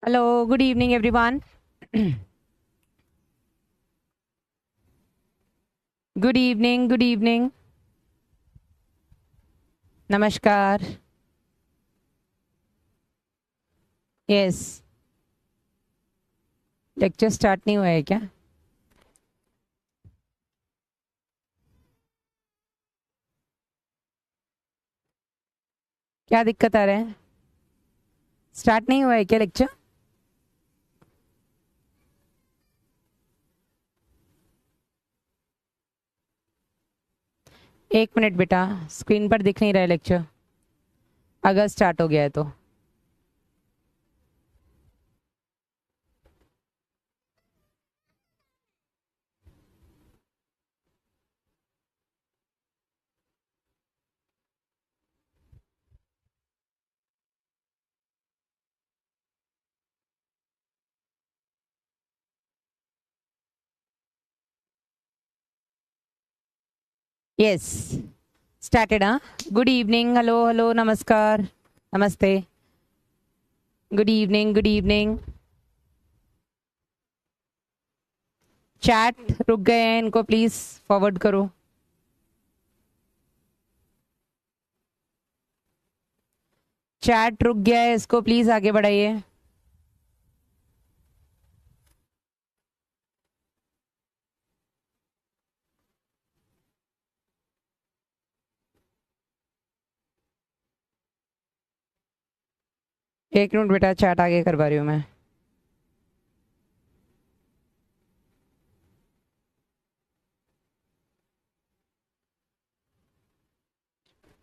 Hello, good evening, everyone. Good evening, good evening. नमस्कार. Yes. Lecture start नहीं हुआ है क्या? क्या दिक्कत आ रहा है? स्टार्ट नहीं हुआ है क्या लेक्चर? एक मिनट बेटा, स्क्रीन पर दिख नहीं रहा है लेक्चर अगर स्टार्ट हो गया है तो. Yes, started. हाँ, गुड इवनिंग. हेलो हेलो, नमस्कार, नमस्ते. Good evening, good evening. Chat रुक गए हैं, इनको प्लीज फॉरवर्ड करो. चैट रुक गया है, इसको प्लीज आगे बढ़ाइए. एक मिनट बेटा, चैट आगे करवा रही हूँ मैं.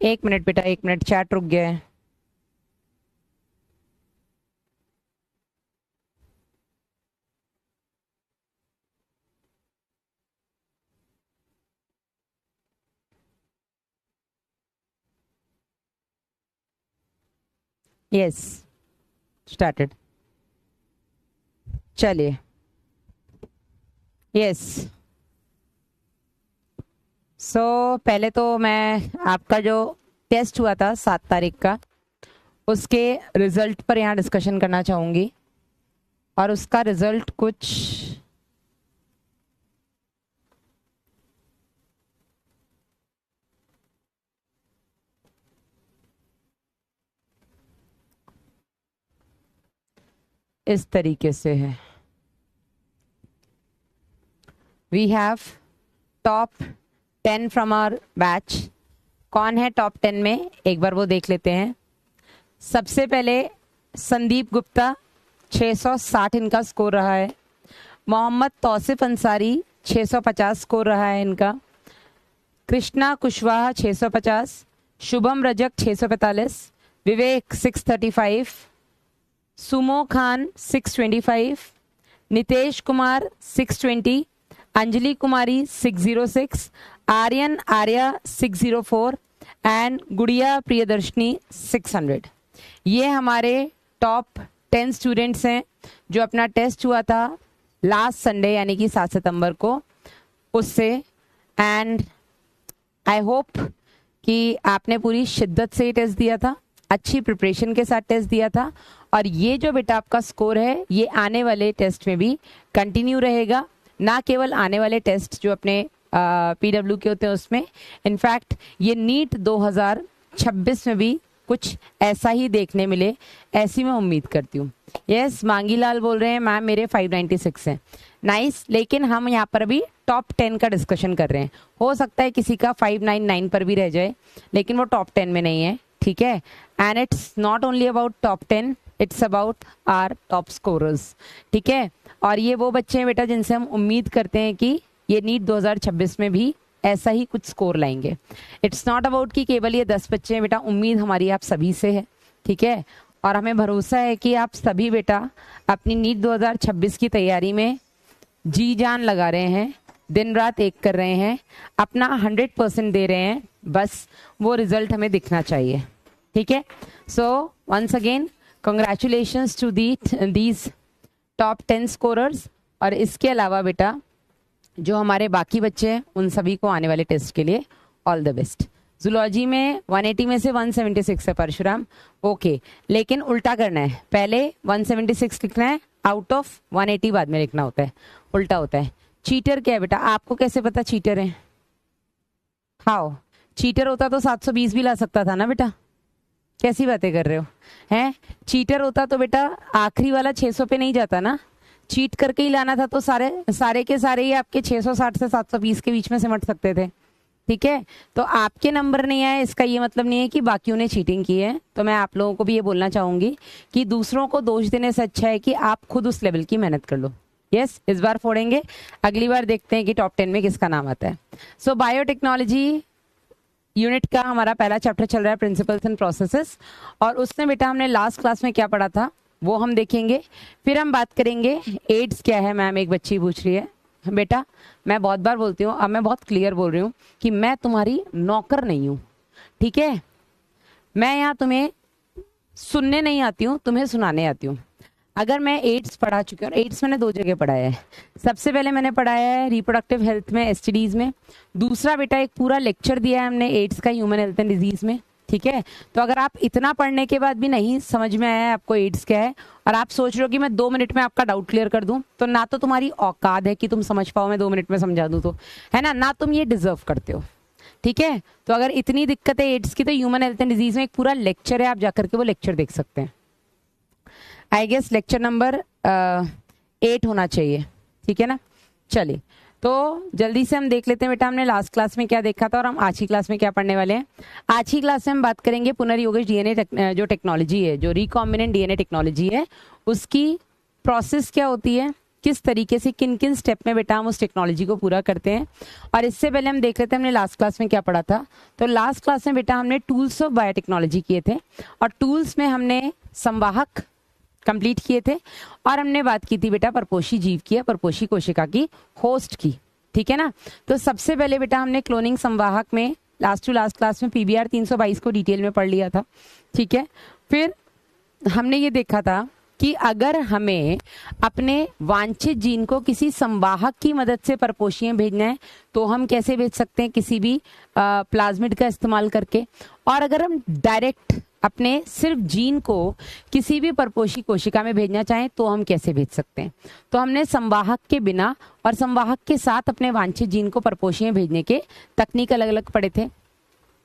एक मिनट बेटा, एक मिनट, चैट रुक गया है. Yes, started. चलिए. यस. सो पहले तो मैं आपका जो टेस्ट हुआ था 7 तारीख का, उसके रिजल्ट पर यहाँ डिस्कशन करना चाहूँगी. और उसका रिजल्ट कुछ इस तरीके से है. We have top 10 from our batch. कौन है टॉप 10 में, एक बार वो देख लेते हैं. सबसे पहले संदीप गुप्ता, 660 इनका स्कोर रहा है. मोहम्मद तौसिफ अंसारी, 650 स्कोर रहा है इनका. कृष्णा कुशवाहा, 650. शुभम रजक, 645. विवेक, 635. सुमो खान, 625. नितेश कुमार, 620. अंजलि कुमारी, 606. आर्यन आर्या, 604. एंड गुड़िया प्रियदर्शनी, 600. ये हमारे टॉप 10 स्टूडेंट्स हैं जो अपना टेस्ट हुआ था लास्ट संडे यानी कि 7 सितंबर को, उससे. एंड आई होप कि आपने पूरी शिद्दत से टेस्ट दिया था, अच्छी प्रिपरेशन के साथ टेस्ट दिया था. और ये जो बेटा आपका स्कोर है, ये आने वाले टेस्ट में भी कंटिन्यू रहेगा. ना केवल आने वाले टेस्ट जो अपने पीडब्ल्यू के होते हैं उसमें, इनफैक्ट ये नीट 2026 में भी कुछ ऐसा ही देखने मिले, ऐसी मैं उम्मीद करती हूँ. यस, मांगी लाल बोल रहे हैं मैम मेरे 596 हैं. नाइस. लेकिन हम यहाँ पर अभी टॉप 10 का डिस्कशन कर रहे हैं. हो सकता है किसी का 599 पर भी रह जाए, लेकिन वो टॉप 10 में नहीं है. ठीक है. And it's not only about top 10, it's about our top scorers. ठीक है. और ये वो बच्चे हैं बेटा जिनसे हम उम्मीद करते हैं कि ये नीट 2026 में भी ऐसा ही कुछ स्कोर लाएंगे. इट्स नॉट अबाउट कि केवल ये 10 बच्चे हैं बेटा, उम्मीद हमारी आप सभी से है. ठीक है. और हमें भरोसा है कि आप सभी बेटा अपनी नीट 2026 की तैयारी में जी जान लगा रहे हैं, दिन रात एक कर रहे हैं, अपना 100% दे रहे हैं. बस वो रिजल्ट हमें दिखना चाहिए. ठीक है. So once again congratulations to these top 10 scorers. और इसके अलावा बेटा जो हमारे बाकी बच्चे हैं उन सभी को आने वाले टेस्ट के लिए ऑल द बेस्ट. जूलॉजी में 180 में से 176 है परशुराम, ओके, लेकिन उल्टा करना है, पहले 176 लिखना है, आउट ऑफ 180 बाद में लिखना होता है, उल्टा होता है। चीटर क्या है बेटा, आपको कैसे पता चीटर है? हाउ, चीटर होता तो 720 भी ला सकता था ना बेटा, कैसी बातें कर रहे हो हैं? चीटर होता तो बेटा आखिरी वाला 600 पे नहीं जाता ना, चीट करके ही लाना था तो सारे सारे के सारे ही आपके 660 से 720 के बीच में सिमट सकते थे, ठीक है। तो आपके नंबर नहीं आए इसका ये मतलब नहीं है कि बाकियों ने चीटिंग की है। तो मैं आप लोगों को भी ये बोलना चाहूंगी कि दूसरों को दोष देने से अच्छा है कि आप खुद उस लेवल की मेहनत कर लो। यस, इस बार फोड़ेंगे, अगली बार देखते हैं कि टॉप 10 में किसका नाम आता है। सो बायोटेक्नोलॉजी यूनिट का हमारा पहला चैप्टर चल रहा है प्रिंसिपल्स एंड प्रोसेसेस, और उसमें बेटा हमने लास्ट क्लास में क्या पढ़ा था वो हम देखेंगे। फिर हम बात करेंगे एड्स क्या है, मैम एक बच्ची पूछ रही है। बेटा मैं बहुत बार बोलती हूँ, अब मैं बहुत क्लियर बोल रही हूँ कि मैं तुम्हारी नौकर नहीं हूँ, ठीक है। मैं यहाँ तुम्हें सुनने नहीं आती हूँ, तुम्हें सुनाने आती हूँ। अगर मैं एड्स पढ़ा चुकी हूँ, एड्स मैंने 2 जगह पढ़ाया है। सबसे पहले मैंने पढ़ाया है रिप्रोडक्टिव हेल्थ में, एसटीडीज में। दूसरा बेटा एक पूरा लेक्चर दिया है हमने एड्स का ह्यूमन हेल्थ एंड डिजीज में, ठीक है। तो अगर आप इतना पढ़ने के बाद भी नहीं समझ में आया है आपको एड्स क्या है, और आप सोच रहे हो कि मैं 2 मिनट में आपका डाउट क्लियर कर दूं, तो ना तो तुम्हारी औकात है कि तुम समझ पाओ, मैं 2 मिनट में समझा दूं, तो है ना तुम ये डिजर्व करते हो, ठीक है। तो अगर इतनी दिक्कत है एड्स की, तो ह्यूमन हेल्थ एंड डिजीज में एक पूरा लेक्चर है, आप जाकर के वो लेक्चर देख सकते हैं। आई गेस लेक्चर नंबर 8 होना चाहिए, ठीक है ना। चलिए तो जल्दी से हम देख लेते हैं बेटा हमने लास्ट क्लास में क्या देखा था और हम आज की क्लास में क्या पढ़ने वाले हैं। आज की क्लास में हम बात करेंगे पुनर्योगज डीएनए जो टेक्नोलॉजी है, जो रिकॉम्बिनेंट डीएनए टेक्नोलॉजी है, उसकी प्रोसेस क्या होती है, किस तरीके से किन किन स्टेप में बेटा हम उस टेक्नोलॉजी को पूरा करते हैं। और इससे पहले हम देख लेते हैं हमने लास्ट क्लास में क्या पढ़ा था। तो लास्ट क्लास में बेटा हमने टूल्स ऑफ बायोटेक्नोलॉजी किए थे, और टूल्स में हमने संवाहक कंप्लीट किए थे, और हमने बात की थी बेटा परपोषी जीव की, परपोषी कोशिका की, होस्ट की, ठीक है ना। तो सबसे पहले बेटा हमने क्लोनिंग संवाहक में लास्ट टू लास्ट क्लास में पीबीआर 322 को डिटेल में पढ़ लिया था, ठीक है। फिर हमने ये देखा था कि अगर हमें अपने वांछित जीन को किसी संवाहक की मदद से परपोषियां भेजना है तो हम कैसे भेज सकते हैं, किसी भी प्लाज्मिड का इस्तेमाल करके। और अगर हम डायरेक्ट अपने सिर्फ जीन को किसी भी परपोषी कोशिका में भेजना चाहें तो हम कैसे भेज सकते हैं। तो हमने संवाहक के बिना और संवाहक के साथ अपने वांछित जीन को परपोषियां भेजने के तकनीक अलग अलग पढ़े थे,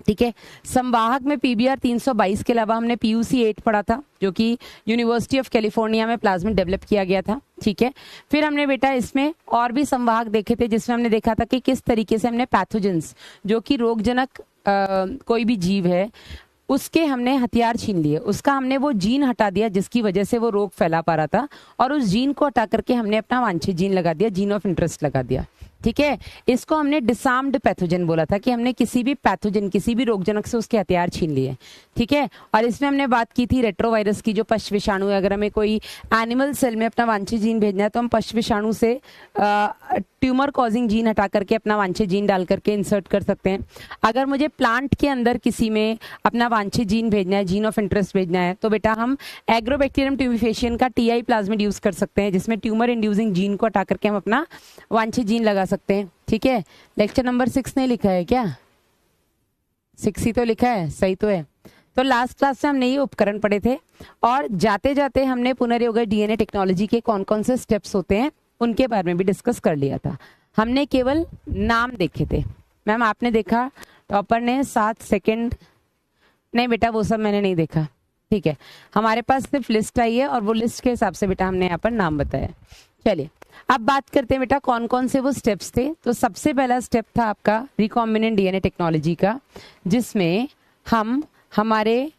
ठीक है। संवाहक में पीबीआर 322 के अलावा हमने पीयूसी 8 पढ़ा था, जो कि यूनिवर्सिटी ऑफ कैलिफोर्निया में प्लाज्मिड डेवलप किया गया था, ठीक है। फिर हमने बेटा इसमें और भी संवाहक देखे थे, जिसमें हमने देखा था कि किस तरीके से हमने पैथोजेंस, जो कि रोगजनक कोई भी जीव है, उसके हमने हथियार छीन लिए, उसका हमने वो जीन हटा दिया जिसकी वजह से वो रोग फैला पा रहा था, और उस जीन को हटा करके हमने अपना वांछित जीन लगा दिया, जीन ऑफ इंटरेस्ट लगा दिया, ठीक है। इसको हमने डिसार्म्ड पैथोजन बोला था, कि हमने किसी भी पैथोजन, किसी भी रोगजनक से उसके हथियार छीन लिए, ठीक है। और इसमें हमने बात की थी रेट्रोवायरस की, जो पशु विषाणु है। अगर हमें कोई एनिमल सेल में अपना वांछित जीन भेजना है तो हम पशु विषाणु से ट्यूमर कॉजिंग जीन हटा करके अपना वांछित जीन डाल करके इंसर्ट कर सकते हैं। अगर मुझे प्लांट के अंदर किसी में अपना वांछित जीन भेजना है, जीन ऑफ इंटरेस्ट भेजना है, तो बेटा हम एग्रोबैक्टीरियम ट्यूबिफेशियन का टीआई प्लाज्मिड यूज कर सकते हैं, जिसमें ट्यूमर इंड्यूसिंग जीन को हटा करके हम अपना वांछित जीन लगा सकते हैं, ठीक है। लेक्चर नंबर 6 नहीं लिखा है क्या? 6 ही तो लिखा है, सही तो है। तो लास्ट क्लास से हमने ये उपकरण पढ़े थे, और जाते जाते हमने पुनर्योगज डीएनए टेक्नोलॉजी के कौन कौन से स्टेप्स होते हैं उनके बारे में भी डिस्कस कर लिया था। हमने केवल नाम देखे थे। मैम आपने देखा, टॉपर ने 7 सेकंड, नहीं बेटा वो सब मैंने नहीं देखा, ठीक है। हमारे पास सिर्फ लिस्ट आई है, और वो लिस्ट के हिसाब से बेटा हमने यहाँ पर नाम बताया। चलिए अब बात करते हैं बेटा कौन कौन से वो स्टेप्स थे। तो सबसे पहला स्टेप था आपका रिकॉम्बिनेंट डीएनए टेक्नोलॉजी का, जिसमें हम हमारे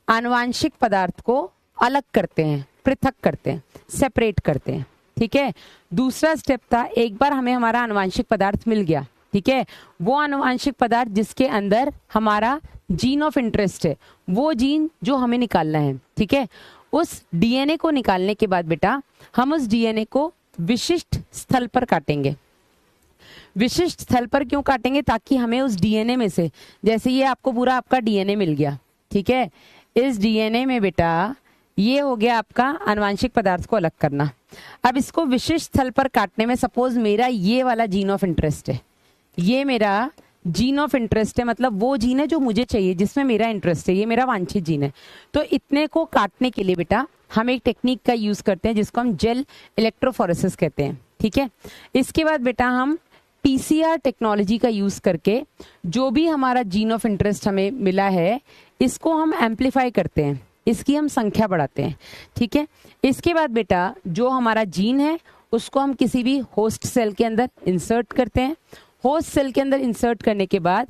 आनुवांशिक पदार्थ को अलग करते हैं, पृथक करते हैं, सेपरेट करते हैं, ठीक है। दूसरा स्टेप था, एक बार हमें हमारा आनुवांशिक पदार्थ मिल गया, ठीक है, वो आनुवांशिक पदार्थ जिसके अंदर हमारा जीन ऑफ इंटरेस्ट है, वो जीन जो हमें निकालना है, ठीक है, उस डीएनए को निकालने के बाद बेटा हम उस डीएनए को विशिष्ट स्थल पर काटेंगे। विशिष्ट स्थल पर क्यों काटेंगे? ताकि हमें उस डीएनए में से, जैसे ये आपको पूरा आपका डीएनए मिल गया, ठीक है, इस डीएनए में बेटा ये हो गया आपका आनुवांशिक पदार्थ को अलग करना। अब इसको विशिष्ट स्थल पर काटने में, सपोज मेरा ये वाला जीन ऑफ इंटरेस्ट है, ये मेरा जीन ऑफ इंटरेस्ट है, मतलब वो जीन है जो मुझे चाहिए, जिसमें मेरा इंटरेस्ट है, ये मेरा वांछित जीन है। तो इतने को काटने के लिए बेटा हम एक टेक्निक का यूज करते हैं जिसको हम जेल इलेक्ट्रोफोरेसिस कहते हैं, ठीक है। इसके बाद बेटा हम पीसीआर टेक्नोलॉजी का यूज करके जो भी हमारा जीन ऑफ इंटरेस्ट हमें मिला है इसको हम एम्पलीफाई करते हैं, इसकी हम संख्या बढ़ाते हैं, ठीक है। इसके बाद बेटा जो हमारा जीन है उसको हम किसी भी होस्ट सेल के अंदर इंसर्ट करते हैं। होस्ट सेल के अंदर इंसर्ट करने के बाद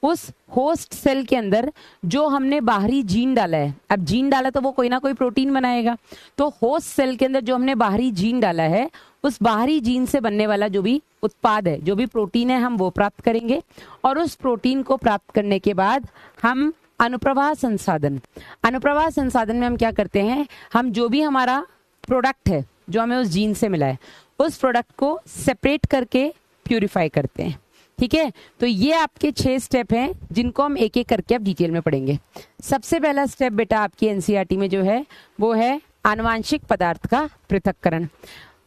उस होस्ट सेल के अंदर जो हमने बाहरी जीन डाला है, अब जीन डाला तो वो कोई ना कोई प्रोटीन बनाएगा, तो होस्ट सेल के अंदर जो हमने बाहरी जीन डाला है उस बाहरी जीन से बनने वाला जो भी उत्पाद है, जो भी प्रोटीन है, हम वो प्राप्त करेंगे। और उस प्रोटीन को प्राप्त करने के बाद हम अनुप्रवाह संसाधन में हम क्या करते हैं, हम जो भी हमारा प्रोडक्ट है जो हमें उस जीन से मिला है उस प्रोडक्ट को सेपरेट करके प्यूरिफाई करते हैं, ठीक है। तो ये आपके 6 स्टेप हैं जिनको हम एक एक करके अब डिटेल में पढ़ेंगे। सबसे पहला स्टेप बेटा आपकी एनसीईआरटी में जो है वो है आनुवांशिक पदार्थ का पृथक्करण।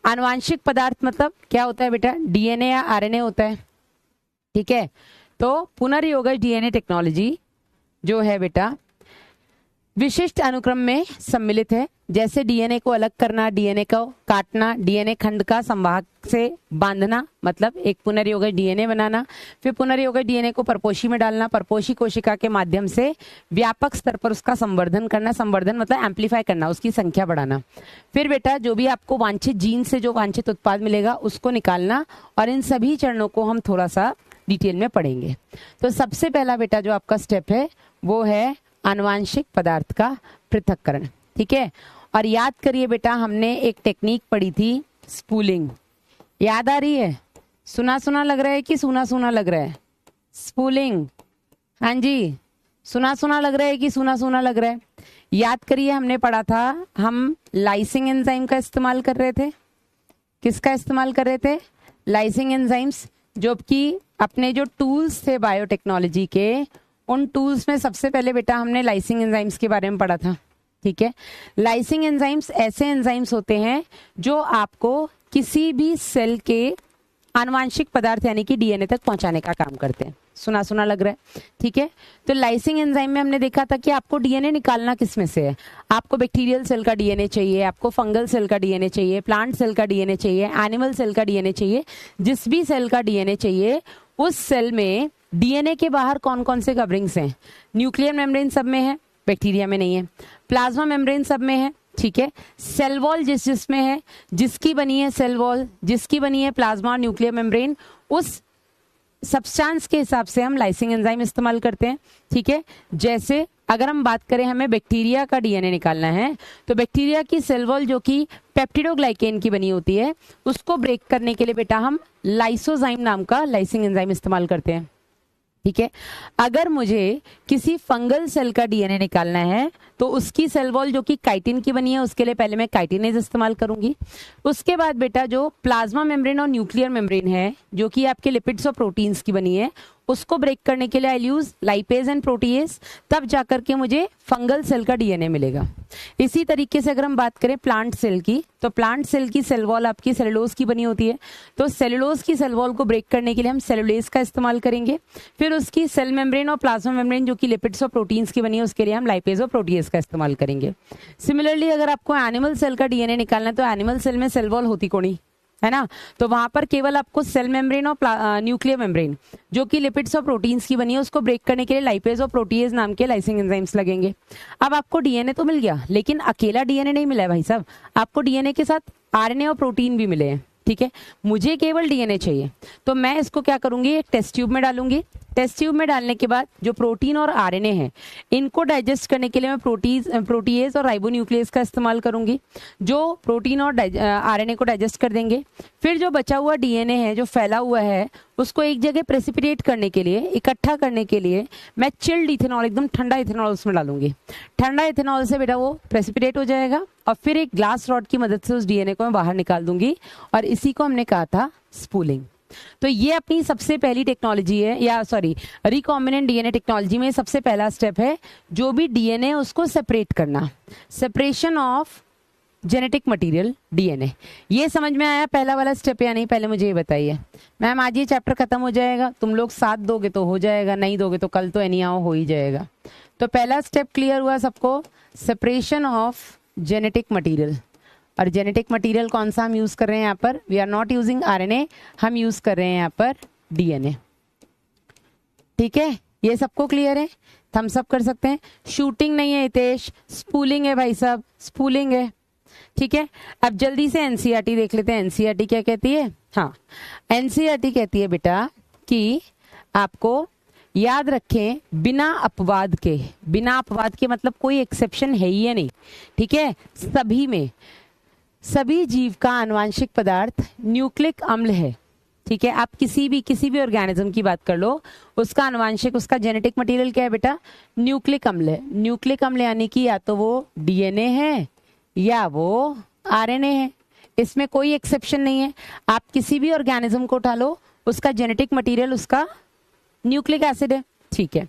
आनुवांशिक पदार्थ मतलब क्या होता है बेटा, डीएनए या आरएनए होता है, ठीक है। तो पुनर्योगज डीएनए टेक्नोलॉजी जो है बेटा विशिष्ट अनुक्रम में सम्मिलित है, जैसे डीएनए को अलग करना, डीएनए को काटना, डीएनए खंड का संवाहक से बांधना, मतलब एक पुनर्योगज डीएनए बनाना, फिर पुनर्योगज डीएनए को परपोषी में डालना, परपोषी कोशिका के माध्यम से व्यापक स्तर पर उसका संवर्धन करना, संवर्धन मतलब एम्पलीफाई करना, उसकी संख्या बढ़ाना, फिर बेटा जो भी आपको वांछित जीन से जो वांछित उत्पाद मिलेगा उसको निकालना। और इन सभी चरणों को हम थोड़ा सा डिटेल में पढ़ेंगे। तो सबसे पहला बेटा जो आपका स्टेप है वो है आनुवांशिक पदार्थ का पृथक्करण, ठीक है। और याद करिए बेटा हमने एक टेक्निक पढ़ी थी स्पूलिंग, याद आ रही है? सुना सुना लग रहा है कि सुना सुना लग रहा है? स्पूलिंग, हाँ जी, सुना सुना लग रहा है कि सुना सुना लग रहा है? याद करिए हमने पढ़ा था, हम लाइसिंग एंजाइम का इस्तेमाल कर रहे थे। किसका इस्तेमाल कर रहे थे? लाइसिंग एंजाइम्स, जो कि अपने जो टूल्स थे बायोटेक्नोलॉजी के, उन टूल्स में सबसे पहले बेटा हमने लाइसिंग एंजाइम्स के बारे में पढ़ा था, ठीक है। लाइसिंग एंजाइम्स ऐसे एंजाइम्स होते हैं जो आपको किसी भी सेल के आनुवांशिक पदार्थ यानी कि डीएनए तक पहुंचाने का काम करते हैं। सुना सुना लग रहा है, ठीक है। तो लाइसिंग एंजाइम में हमने देखा था कि आपको डीएनए निकालना किस में से है। आपको बैक्टीरियल सेल का डीएनए चाहिए, आपको फंगल सेल का डीएनए चाहिए, प्लांट सेल का डीएनए चाहिए, एनिमल सेल का डीएनए चाहिए। जिस भी सेल का डीएनए चाहिए उस सेल में डीएनए के बाहर कौन कौन से कवरिंग्स हैं? न्यूक्लियर मेम्ब्रेन सब में है, बैक्टीरिया में नहीं है। प्लाज्मा मेम्ब्रेन सब में है, ठीक है। सेल वॉल जिसमें है, जिसकी बनी है सेल वॉल, जिसकी बनी है प्लाज्मा और न्यूक्लियर मेम्ब्रेन, उस सब्सटेंस के हिसाब से हम लाइसिंग एंजाइम इस्तेमाल करते हैं, ठीक है। जैसे अगर हम बात करें हमें बैक्टीरिया का डीएनए निकालना है तो बैक्टीरिया की सेल वॉल जो कि पेप्टिडोग्लाइकेन की बनी होती है उसको ब्रेक करने के लिए बेटा हम लाइसोजाइम नाम का लाइसिंग एंजाइम इस्तेमाल करते हैं, ठीक है। अगर मुझे किसी फंगल सेल का डीएनए निकालना है तो उसकी सेल वॉल जो कि काइटिन की बनी है उसके लिए पहले मैं काइटिनेज इस्तेमाल करूंगी। उसके बाद बेटा जो प्लाज्मा मेम्ब्रेन और न्यूक्लियर मेम्ब्रेन है जो कि आपके लिपिड्स और प्रोटीन्स की बनी है उसको ब्रेक करने के लिए आई यूज लाइपेज एंड प्रोटीएज, तब जाकर के मुझे फंगल सेल का डीएनए मिलेगा। इसी तरीके से अगर हम बात करें प्लांट सेल की तो प्लांट सेल की सेल वॉल आपकी सेलुलोज की बनी होती है, तो सेलुलोज की सेल वॉल को ब्रेक करने के लिए हम सेलुलेज का इस्तेमाल करेंगे। फिर उसकी सेल मेम्ब्रेन और प्लाज्मा मेम्ब्रेन जो कि लिपिड्स और प्रोटीन्स की बनी है उसके लिए हम लाइपेज और प्रोटीएज का इस्तेमाल करेंगे। सिमिलरली अगर आपको एनिमल सेल का डीएनए निकालना है तो एनिमल सेल में सेल वॉल होती कौन है ना, तो वहां पर केवल आपको सेल मेम्ब्रेन और न्यूक्लियर मेम्ब्रेन जो कि लिपिड्स और प्रोटीन्स की बनी है उसको ब्रेक करने के लिए लाइपेज और प्रोटीएज नाम के लाइसिंग एंजाइम्स लगेंगे। अब आपको डीएनए तो मिल गया लेकिन अकेला डीएनए नहीं मिला है भाई साहब, आपको डीएनए के साथ आरएनए और प्रोटीन भी मिले हैं, ठीक है। मुझे केवल डीएनए चाहिए तो मैं इसको क्या करूंगी, एक टेस्ट ट्यूब में डालूंगी। टेस्ट ट्यूब में डालने के बाद जो प्रोटीन और आरएनए है इनको डाइजेस्ट करने के लिए मैं प्रोटीएज और राइबोन्यूक्लियस का इस्तेमाल करूंगी जो प्रोटीन और आरएनए को डाइजेस्ट कर देंगे। फिर जो बचा हुआ डीएनए है जो फैला हुआ है उसको एक जगह प्रेसिपिटेट करने के लिए, इकट्ठा करने के लिए मैं चिल्ड इथेनॉल, एकदम ठंडा इथेनॉल उसमें डालूंगी। ठंडा इथेनॉल से बेटा वो प्रेसिपिटेट हो जाएगा और फिर एक ग्लास रॉड की मदद से उस डीएनए को मैं बाहर निकाल दूंगी और इसी को हमने कहा था स्पूलिंग। तो ये अपनी सबसे पहली टेक्नोलॉजी है, या सॉरी रिकॉम्बिनेंट डीएनए टेक्नोलॉजी में सबसे पहला स्टेप है जो भी डीएनए उसको सेपरेट करना, separation of genetic material DNA. ये समझ में आया पहला वाला स्टेप या नहीं, पहले मुझे ये बताइए। मैम आज ये चैप्टर खत्म हो जाएगा, तुम लोग साथ दोगे तो हो जाएगा, नहीं दोगे तो कल तो एनी हाउ हो ही जाएगा। तो पहला स्टेप क्लियर हुआ सबको, सेपरेशन ऑफ जेनेटिक मटेरियल। और जेनेटिक मटेरियल कौन सा हम यूज कर रहे हैं यहाँ पर, we are not using RNA, हम यूज कर रहे हैं यहाँ पर डीएनए। ठीक है, ये सबको क्लियर है, थम्स अप कर सकते हैं। शूटिंग नहीं है हितेश, स्पूलिंग है भाई साहब, स्पूलिंग है। ठीक है, अब जल्दी से एनसीईआरटी देख लेते हैं। एनसीईआरटी क्या कहती है? हाँ, एनसीईआरटी कहती है बेटा कि आपको याद रखें बिना अपवाद के, बिना अपवाद के मतलब कोई एक्सेप्शन है ही नहीं। ठीक है, सभी में, सभी जीव का आनुवांशिक पदार्थ न्यूक्लिक अम्ल है। ठीक है, आप किसी भी ऑर्गेनिज्म की बात कर लो, उसका आनुवांशिक, उसका जेनेटिक मटेरियल क्या है बेटा? न्यूक्लिक अम्ल है। न्यूक्लिक अम्ल यानी कि या तो वो डीएनए है या वो आरएनए है, इसमें कोई एक्सेप्शन नहीं है। आप किसी भी ऑर्गेनिज्म को उठा लो, उसका जेनेटिक मटेरियल उसका न्यूक्लिक एसिड है। ठीक है,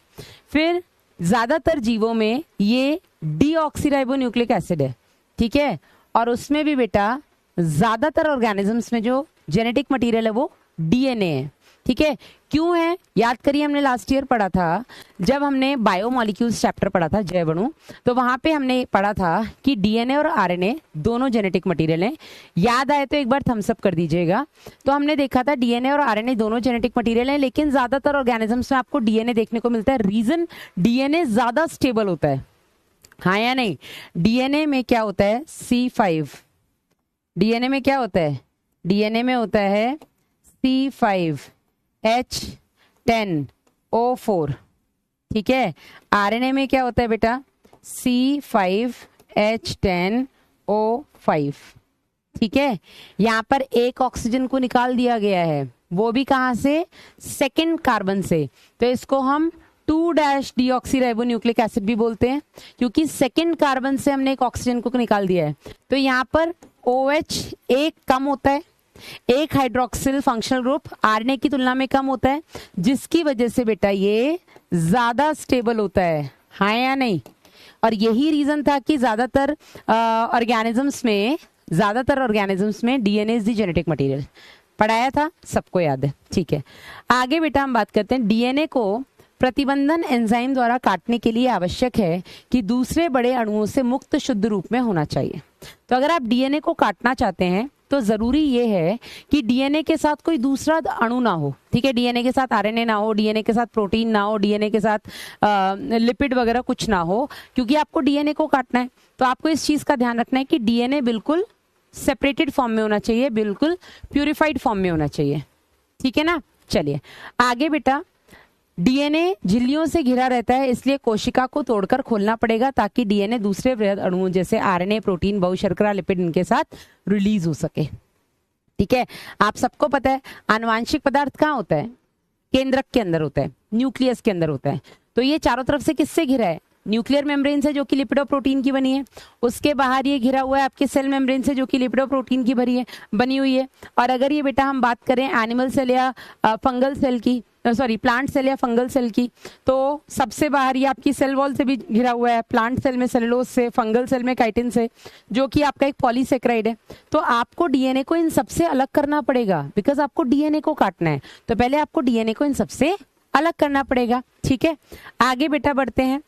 फिर ज्यादातर जीवों में ये डीऑक्सीराइबोन्यूक्लिक एसिड है। ठीक है, और उसमें भी बेटा ज्यादातर ऑर्गेनिजम्स में जो जेनेटिक मटेरियल है वो डीएनए है। ठीक है, क्यों है? याद करिए, हमने लास्ट ईयर पढ़ा था, जब हमने बायोमॉलिक्यूल्स चैप्टर पढ़ा था, जैवाणु, तो वहां पे हमने पढ़ा था कि डीएनए और आरएनए दोनों जेनेटिक मटेरियल हैं। याद आए तो एक बार थम्स अप कर दीजिएगा। तो हमने देखा था डीएनए और आरएनए दोनों जेनेटिक मटेरियल हैं, लेकिन ज्यादातर ऑर्गेनिजम्स में आपको डीएनए देखने को मिलता है। रीजन, डीएनए ज्यादा स्टेबल होता है, हाँ या नहीं? डीएनए में क्या होता है? C5। डीएनए में क्या होता है? डीएनए में होता है C5H10O4। ठीक है, आरएनए में क्या होता है बेटा? C5H10O5। ठीक है, यहां पर एक ऑक्सीजन को निकाल दिया गया है, वो भी कहां से? सेकंड कार्बन से। तो इसको हम 2-डीऑक्सीराइबोन्यूक्लिक एसिड भी बोलते हैं, क्योंकि सेकंड कार्बन से हमने एक ऑक्सीजन को निकाल दिया है। तो यहाँ पर OH एक कम होता है, एक हाइड्रोक्सिल फंक्शनल ग्रुप आरएनए की तुलना में कम होता है, जिसकी वजह से बेटा ये ज्यादा स्टेबल होता है, हाँ या नहीं? और यही रीजन था कि ज्यादातर ऑर्गेनिजम्स में DNA is the genetic material. पढ़ाया था, सबको याद है। ठीक है, आगे बेटा हम बात करते हैं। डीएनए को प्रतिबंधन एंजाइम द्वारा काटने के लिए आवश्यक है कि दूसरे बड़े अणुओं से मुक्त शुद्ध रूप में होना चाहिए। तो अगर आप डीएनए को काटना चाहते हैं तो जरूरी ये है कि डीएनए के साथ कोई दूसरा अणु ना हो। ठीक है, डीएनए के साथ आरएनए ना हो, डीएनए के साथ प्रोटीन ना हो, डीएनए के साथ लिपिड वगैरह कुछ ना हो, क्योंकि आपको डीएनए को काटना है। तो आपको इस चीज का ध्यान रखना है कि डीएनए बिल्कुल सेपरेटेड फॉर्म में होना चाहिए, बिल्कुल प्यूरिफाइड फॉर्म में होना चाहिए। ठीक है ना? चलिए आगे बेटा, डीएनए झिल्लियों से घिरा रहता है, इसलिए कोशिका को तोड़कर खोलना पड़ेगा ताकि डीएनए दूसरे वृहद अणुओं जैसे आरएनए, प्रोटीन, बहुशर्करा, लिपिड इनके साथ रिलीज हो सके। ठीक है, आप सबको पता है आनुवांशिक पदार्थ कहाँ होता है? केंद्रक के अंदर होता है, न्यूक्लियस के अंदर होता है। तो ये चारों तरफ से किससे घिरा है? न्यूक्लियर मेम्ब्रेन से, जो कि लिपिड और प्रोटीन की बनी है। उसके बाहर ये घिरा हुआ है आपके सेल मेम्ब्रेन से, जो कि लिपिड और प्रोटीन की बनी हुई है। और अगर ये बेटा हम बात करें एनिमल सेल या फंगल सेल की, प्लांट सेल या फंगल सेल की, तो सबसे बाहर ये आपकी सेल वॉल से भी घिरा हुआ है। प्लांट सेल में सेलुलोज से, फंगल सेल में काइटिन से, जो कि आपका एक पॉलीसेक्राइड है। तो आपको डीएनए को इन सबसे अलग करना पड़ेगा, बिकॉज आपको डीएनए को काटना है। तो पहले आपको डीएनए को इन सबसे अलग करना पड़ेगा। ठीक है, आगे बेटा बढ़ते हैं।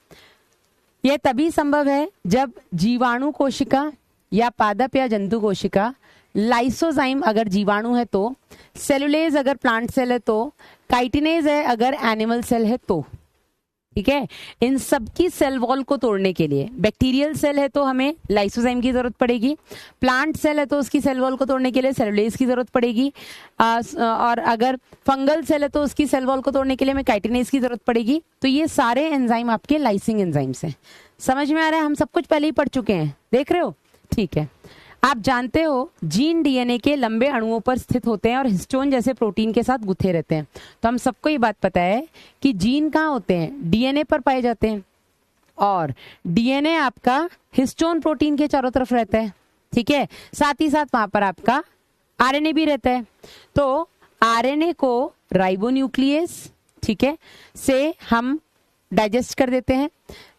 यह तभी संभव है जब जीवाणु कोशिका या पादप या जंतु कोशिका, लाइसोजाइम अगर जीवाणु है तो, सेलुलेज अगर प्लांट सेल है तो, काइटिनेज है अगर एनिमल सेल है तो। ठीक है, इन सब की सेल वॉल को तोड़ने के लिए, बैक्टीरियल सेल है तो हमें लाइसोजाइम की जरूरत पड़ेगी, प्लांट सेल है तो उसकी सेल वॉल को तोड़ने के लिए सेलुलेज की जरूरत पड़ेगी, और अगर फंगल सेल है तो उसकी सेल वॉल को तोड़ने के लिए हमें काइटिनेज की जरूरत पड़ेगी। तो ये सारे एंजाइम आपके लाइसिंग एंजाइम्स हैं। समझ में आ रहा है? हम सब कुछ पहले ही पढ़ चुके हैं, देख रहे हो? ठीक है, आप जानते हो जीन डीएनए के लंबे अणुओं पर स्थित होते हैं और हिस्टोन जैसे प्रोटीन के साथ गुथे रहते हैं। तो हम सबको ये बात पता है कि जीन कहाँ होते हैं? डीएनए पर पाए जाते हैं, और डीएनए आपका हिस्टोन प्रोटीन के चारों तरफ रहता है। ठीक है, साथ ही साथ वहां पर आपका आरएनए भी रहता है। तो आरएनए को राइबोन्यूक्लियस, ठीक है, से हम डाइजेस्ट कर देते हैं,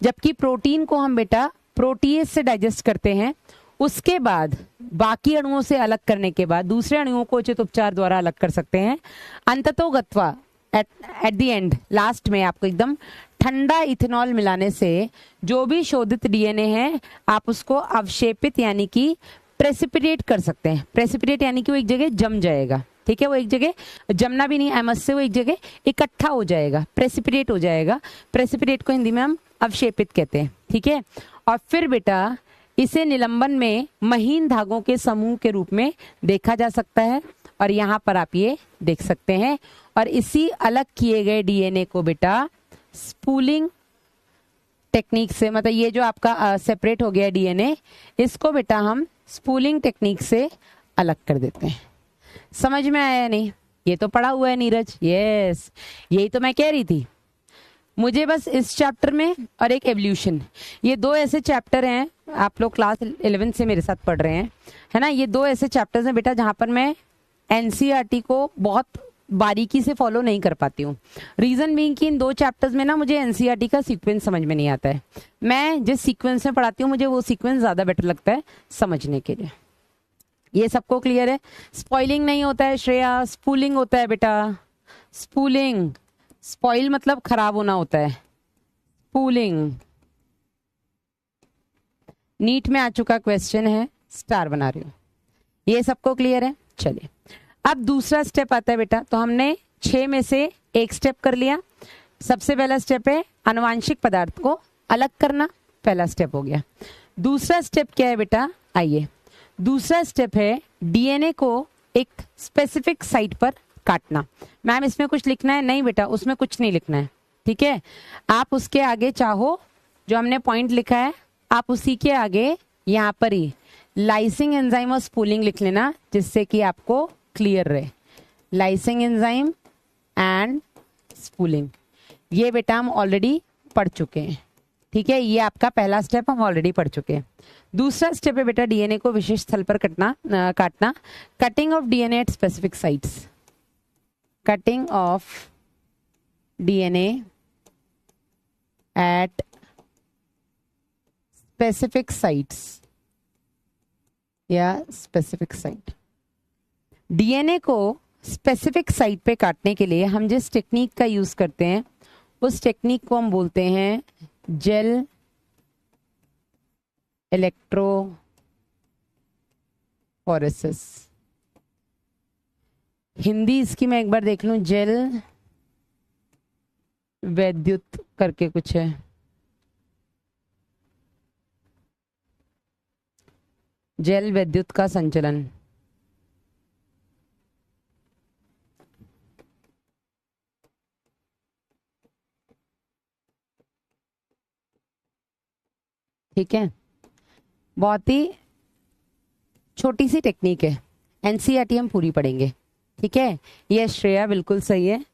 जबकि प्रोटीन को हम बेटा प्रोटीएज से डाइजेस्ट करते हैं। उसके बाद बाकी अणुओं से अलग करने के बाद दूसरे अणुओं को उचित उपचार द्वारा अलग कर सकते हैं। अंततोगत्वा एट द एंड लास्ट में आपको एकदम ठंडा इथेनॉल मिलाने से जो भी शोधित डीएनए है आप उसको अवशेपित यानी कि प्रेसिपिटेट कर सकते हैं। प्रेसिपिटेट यानी कि वो एक जगह जम जाएगा, ठीक है, वो एक जगह जमना भी नहीं, एमएस से वो एक जगह इकट्ठा हो जाएगा, प्रेसिपिटेट हो जाएगा। प्रेसिपिटेट को हिंदी में हम अवशेपित कहते हैं, ठीक है। और फिर बेटा इसे निलंबन में महीन धागों के समूह के रूप में देखा जा सकता है और यहाँ पर आप ये देख सकते हैं। और इसी अलग किए गए डीएनए को बेटा स्पूलिंग टेक्निक से, मतलब ये जो आपका सेपरेट हो गया डीएनए, इसको बेटा हम स्पूलिंग टेक्निक से अलग कर देते हैं। समझ में आया नहीं? ये तो पढ़ा हुआ है नीरज। यस, यही तो मैं कह रही थी। मुझे बस इस चैप्टर में और एक एवोल्यूशन, ये दो ऐसे चैप्टर हैं, आप लोग क्लास 11 से मेरे साथ पढ़ रहे हैं, है ना। ये दो ऐसे चैप्टर्स हैं बेटा जहां पर मैं एनसीईआरटी को बहुत बारीकी से फॉलो नहीं कर पाती हूँ। रीजन बीइंग कि इन दो चैप्टर्स में ना मुझे एनसीईआरटी का सीक्वेंस समझ में नहीं आता है। मैं जिस सीक्वेंस में पढ़ाती हूँ मुझे वो सीक्वेंस ज्यादा बेटर लगता है समझने के लिए। ये सबको क्लियर है? स्पॉइलिंग नहीं होता है श्रेया, स्पूलिंग होता है बेटा। स्पूलिंग, स्पॉइल मतलब खराब होना होता है, स्पूलिंग। नीट में आ चुका क्वेश्चन है, स्टार बना रही हूँ। ये सबको क्लियर है? चलिए अब दूसरा स्टेप आता है बेटा। तो हमने 6 में से एक स्टेप कर लिया। सबसे पहला स्टेप है आनुवांशिक पदार्थ को अलग करना, पहला स्टेप हो गया। दूसरा स्टेप क्या है बेटा? आइए, दूसरा स्टेप है डीएनए को एक स्पेसिफिक साइट पर काटना। मैम इसमें कुछ लिखना है? नहीं बेटा, उसमें कुछ नहीं लिखना है, ठीक है। आप उसके आगे चाहो जो हमने पॉइंट लिखा है आप उसी के आगे यहाँ पर ही लाइसिंग एंजाइम और स्पूलिंग लिख लेना, जिससे कि आपको क्लियर रहे। लाइसिंग एंजाइम एंड स्पूलिंग, ये बेटा हम ऑलरेडी पढ़ चुके हैं, ठीक है। ये आपका पहला स्टेप हम ऑलरेडी पढ़ चुके हैं। दूसरा स्टेप है बेटा डीएनए को विशेष स्थल पर काटना। Cutting of DNA at specific sites. Cutting of DNA at specific sites या स्पेसिफिक साइट। डीएनए को स्पेसिफिक साइट पे काटने के लिए हम जिस टेक्निक का यूज करते हैं उस टेक्निक को हम बोलते हैं जेल इलेक्ट्रोफोरेसिस। हिंदी इसकी मैं एक बार देख लूं, जेल वैद्युत करके कुछ है। जेल वैद्युत का संचलन। ठीक है, बहुत ही छोटी सी टेक्निक है, एनसीईआरटी हम पूरी पढ़ेंगे, ठीक है। ये श्रेया बिल्कुल सही है।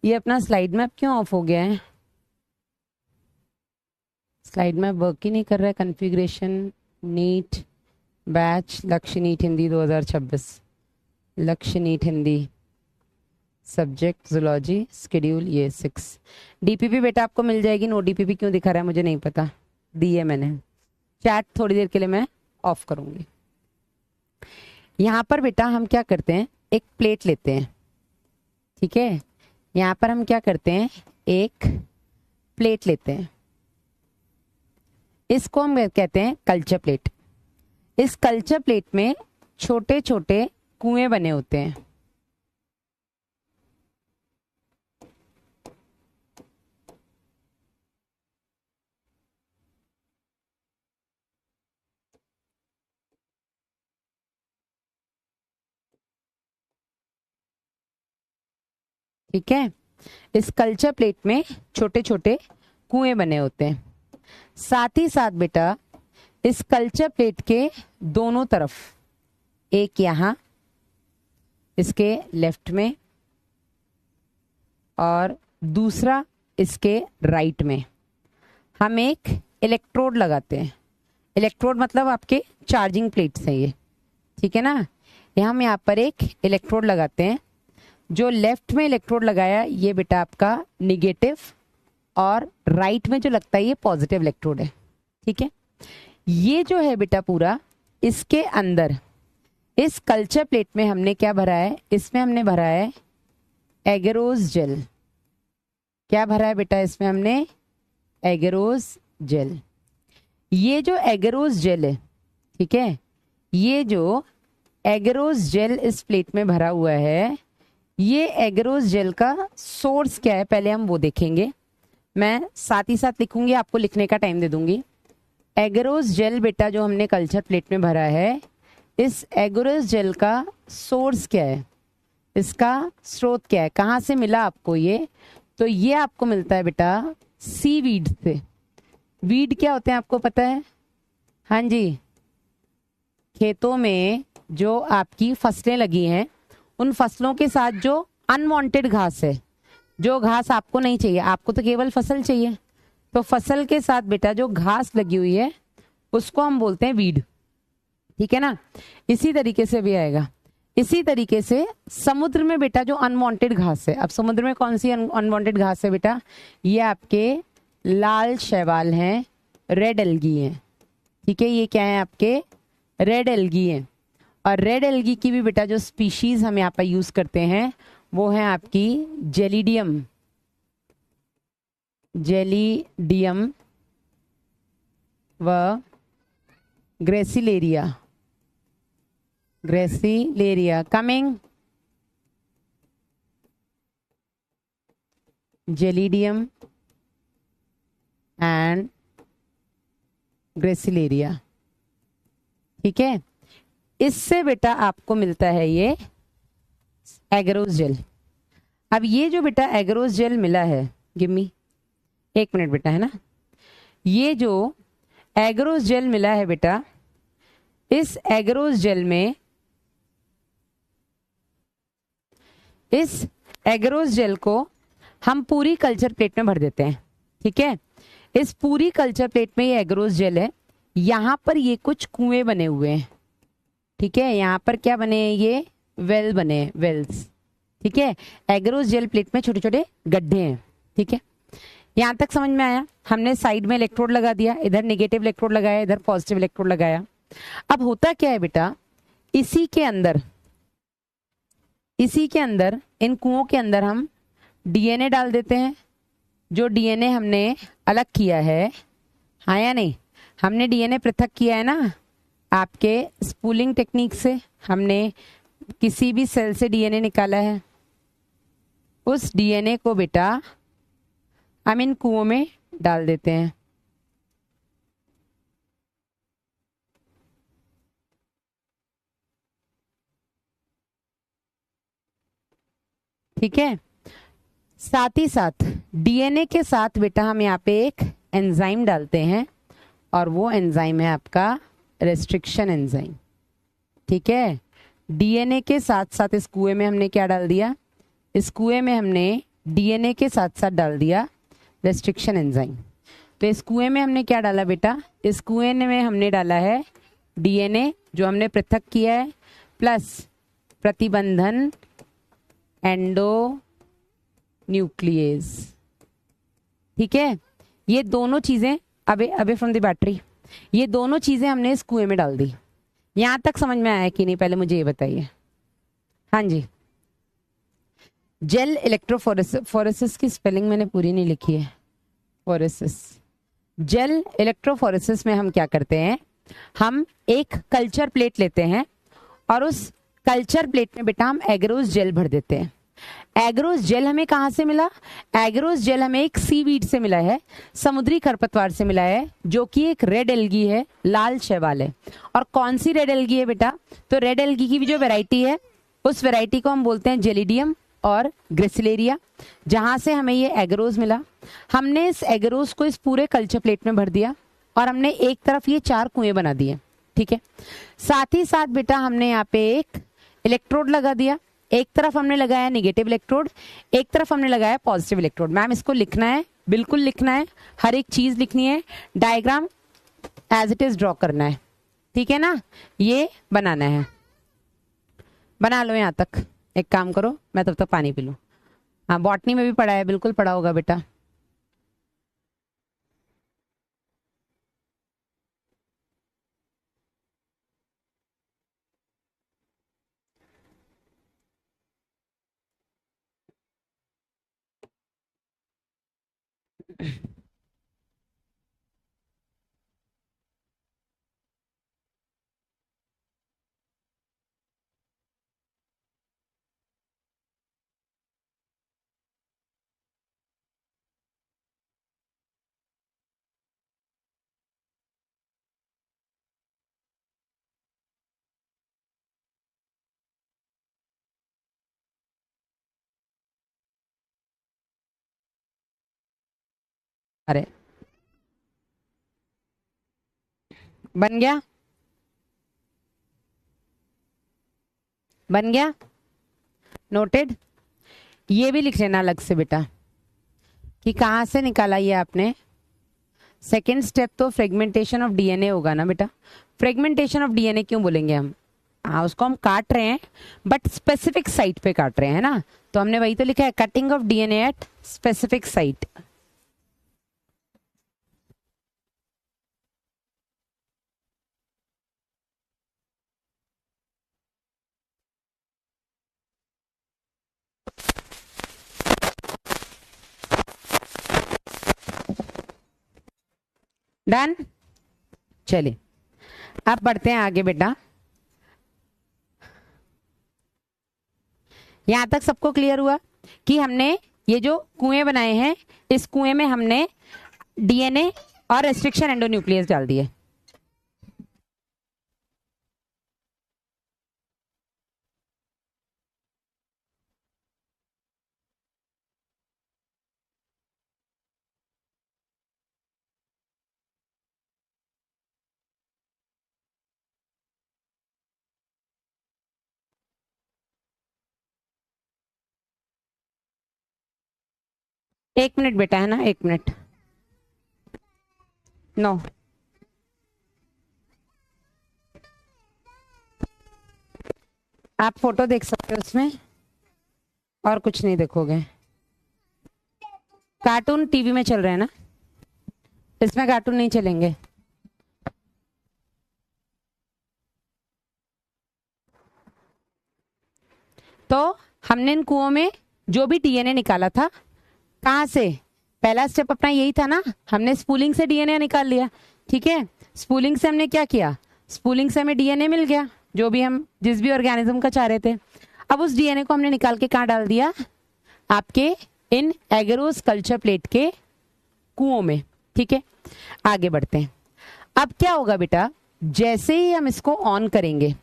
ये अपना स्लाइड मैप क्यों ऑफ हो गया है? स्लाइड मैप वर्क ही नहीं कर रहा है। Configuration, NEET batch, Lakshya NEET Hindi 2026, Lakshya NEET Hindi, subject zoology, schedule ये 6। डीपीपी बेटा आपको मिल जाएगी। नो डीपीपी क्यों दिखा रहा है मुझे नहीं पता, दी है मैंने। चैट थोड़ी देर के लिए मैं ऑफ करूंगी। यहाँ पर बेटा हम क्या करते हैं, एक प्लेट लेते हैं, ठीक है। यहाँ पर हम क्या करते हैं, एक प्लेट लेते हैं, इसको हम कहते हैं कल्चर प्लेट। इस कल्चर प्लेट में छोटे छोटे कुएं बने होते हैं, ठीक है। इस कल्चर प्लेट में छोटे छोटे कुएं बने होते हैं। साथ ही साथ बेटा इस कल्चर प्लेट के दोनों तरफ, एक यहां इसके लेफ्ट में और दूसरा इसके राइट में, हम एक इलेक्ट्रोड लगाते हैं। इलेक्ट्रोड मतलब आपके चार्जिंग प्लेट्स हैं ये, ठीक है ना। हम यहाँ पर एक इलेक्ट्रोड लगाते हैं। जो लेफ्ट में इलेक्ट्रोड लगाया ये बेटा आपका निगेटिव, और राइट में जो लगता है ये पॉजिटिव इलेक्ट्रोड है, ठीक है। ये जो है बेटा पूरा इसके अंदर इस कल्चर प्लेट में हमने क्या भरा है, इसमें हमने भरा है एगरोज जेल। क्या भरा है बेटा इसमें हमने, एगरोज जेल। ये जो एगरोज जेल है, ठीक है, ये जो एगरोज जेल इस प्लेट में भरा हुआ है, ये एगरोज जेल का सोर्स क्या है पहले हम वो देखेंगे। मैं साथ ही साथ लिखूंगी, आपको लिखने का टाइम दे दूंगी। एगरोज जेल बेटा जो हमने कल्चर प्लेट में भरा है, इस एगरोज जेल का सोर्स क्या है, इसका स्रोत क्या है, कहाँ से मिला आपको ये? तो ये आपको मिलता है बेटा सीवीड से। वीड क्या होते हैं आपको पता है? हाँ जी, खेतों में जो आपकी फसलें लगी हैं, उन फसलों के साथ जो अनवांटेड घास है, जो घास आपको नहीं चाहिए, आपको तो केवल फसल चाहिए, तो फसल के साथ बेटा जो घास लगी हुई है उसको हम बोलते हैं वीड, ठीक है ना। इसी तरीके से भी आएगा। इसी तरीके से समुद्र में बेटा जो अनवांटेड घास है, अब समुद्र में कौन सी अनवांटेड घास है बेटा, ये आपके लाल शैवाल हैं, रेड एल्गी हैं, ठीक है, ये क्या है आपके रेड एल्गी हैं। और रेड एल्गी की भी बेटा जो स्पीशीज हम यहाँ पर यूज करते हैं वो है आपकी जेलिडियम, जेलिडियम व gracilaria, gracilaria coming, gelidium and gracilaria, ठीक है। इससे बेटा आपको मिलता है ये एगरोज जेल। अब ये जो बेटा एगरोज जेल मिला है, गिव मी एक मिनट बेटा, है ना, ये जो एगरोज जेल मिला है बेटा, इस एगरोज जेल में, इस एगरोज जेल को हम पूरी कल्चर प्लेट में भर देते हैं, ठीक है। इस पूरी कल्चर प्लेट में ये एगरोज जेल है, यहां पर ये कुछ कुएं बने हुए हैं, ठीक है, यहाँ पर क्या बने हैं, ये वेल बने हैं, वेल्स, ठीक है। एगरोज जेल प्लेट में छोटे छोटे गड्ढे हैं, ठीक है। यहाँ तक समझ में आया? हमने साइड में इलेक्ट्रोड लगा दिया, इधर नेगेटिव इलेक्ट्रोड लगाया, इधर पॉजिटिव इलेक्ट्रोड लगाया। अब होता क्या है बेटा, इसी के अंदर, इसी के अंदर, इन कुओं के अंदर हम डीएनए डाल देते हैं। जो डीएनए हमने अलग किया है, हाँ या नहीं, हमने डीएनए पृथक किया है ना, आपके स्पूलिंग टेक्निक से हमने किसी भी सेल से डीएनए निकाला है, उस डीएनए को बेटा हम इन कुओं में डाल देते हैं, ठीक है। साथ ही साथ डीएनए के साथ बेटा हम यहाँ पे एक एंजाइम डालते हैं, और वो एंजाइम है आपका रेस्ट्रिक्शन एंजाइम, ठीक है। डीएनए के साथ साथ इस कुएं में हमने क्या डाल दिया, इस कुएं में हमने डीएनए के साथ साथ डाल दिया रेस्ट्रिक्शन एंजाइम। तो इस कुएं में हमने क्या डाला बेटा, इस कुएं में हमने डाला है डीएनए जो हमने पृथक किया है, प्लस प्रतिबंधन एंडो न्यूक्लियस, ठीक है। ये दोनों चीजें अबे फ्रॉम द बैटरी, ये दोनों चीजें हमने इस कुएं में डाल दी। यहां तक समझ में आया कि नहीं, पहले मुझे ये बताइए। हाँ जी, जेल इलेक्ट्रोफोरेसिस, फोरेसिस की स्पेलिंग मैंने पूरी नहीं लिखी है, फोरेसिस। जेल इलेक्ट्रोफोरेसिस में हम क्या करते हैं, हम एक कल्चर प्लेट लेते हैं और उस कल्चर प्लेट में बेटा हम एगरोज जेल भर देते हैं। एगरोज जेल हमें कहां से मिला, एगरोज जेल हमें एक सीवीड से मिला है, समुद्री खरपतवार से मिला है, जो कि एक रेड एल्गी है, लाल शैवाल है। और कौन सी रेड एल्गी है बेटा, तो रेड एल्गी की भी जो वैरायटी है, उस वैरायटी को हम बोलते हैं जेलिडियम और ग्रेसिलेरिया, जहां से हमें ये एगरोज मिला। हमने इस एगरोज को इस पूरे कल्चर प्लेट में भर दिया और हमने एक तरफ ये 4 कुएं बना दिए, ठीक है। साथ ही साथ बेटा हमने यहाँ पे एक इलेक्ट्रोड लगा दिया, एक तरफ हमने लगाया नेगेटिव इलेक्ट्रोड, एक तरफ हमने लगाया पॉजिटिव इलेक्ट्रोड। मैम इसको लिखना है, बिल्कुल लिखना है, हर एक चीज लिखनी है, diagram as it is draw करना है, ठीक है ना, ये बनाना है। बना लो यहाँ तक, एक काम करो, मैं तब तक पानी पी लूं। हाँ, बॉटनी में भी पढ़ा है, बिल्कुल पढ़ा होगा बेटा। अरे बन गया, बन गया, नोटेड। ये भी लिख लेना अलग से बेटा कि कहाँ से निकाला ये आपने। सेकेंड स्टेप तो फ्रेगमेंटेशन ऑफ डीएनए होगा ना बेटा। फ्रेगमेंटेशन ऑफ डीएनए क्यों बोलेंगे हम? हाँ, उसको हम काट रहे हैं बट स्पेसिफिक साइट पे काट रहे हैं ना, तो हमने वही तो लिखा है, cutting of DNA at specific site. Done. चलिए अब बढ़ते हैं आगे बेटा। यहां तक सबको क्लियर हुआ कि हमने ये जो कुएं बनाए हैं, इस कुएं में हमने डीएनए और रेस्ट्रिक्शन एंडोन्यूक्लियस डाल दिए। एक मिनट बेटा, है ना, एक मिनट। नो, आप फोटो देख सकते हो उसमें, और कुछ नहीं देखोगे। कार्टून टीवी में चल रहे हैं ना, इसमें कार्टून नहीं चलेंगे। तो हमने इन कुओं में जो भी डीएनए निकाला था, कहाँ से? पहला स्टेप अपना यही था ना, हमने स्पूलिंग से डीएनए निकाल लिया। ठीक है, स्पूलिंग से हमने क्या किया? स्पूलिंग से हमें डीएनए मिल गया, जो भी हम जिस भी ऑर्गेनिज्म का चाह रहे थे। अब उस डीएनए को हमने निकाल के कहाँ डाल दिया? आपके इन एगरोस कल्चर प्लेट के कुओं में। ठीक है, आगे बढ़ते हैं। अब क्या होगा बेटा, जैसे ही हम इसको ऑन करेंगे,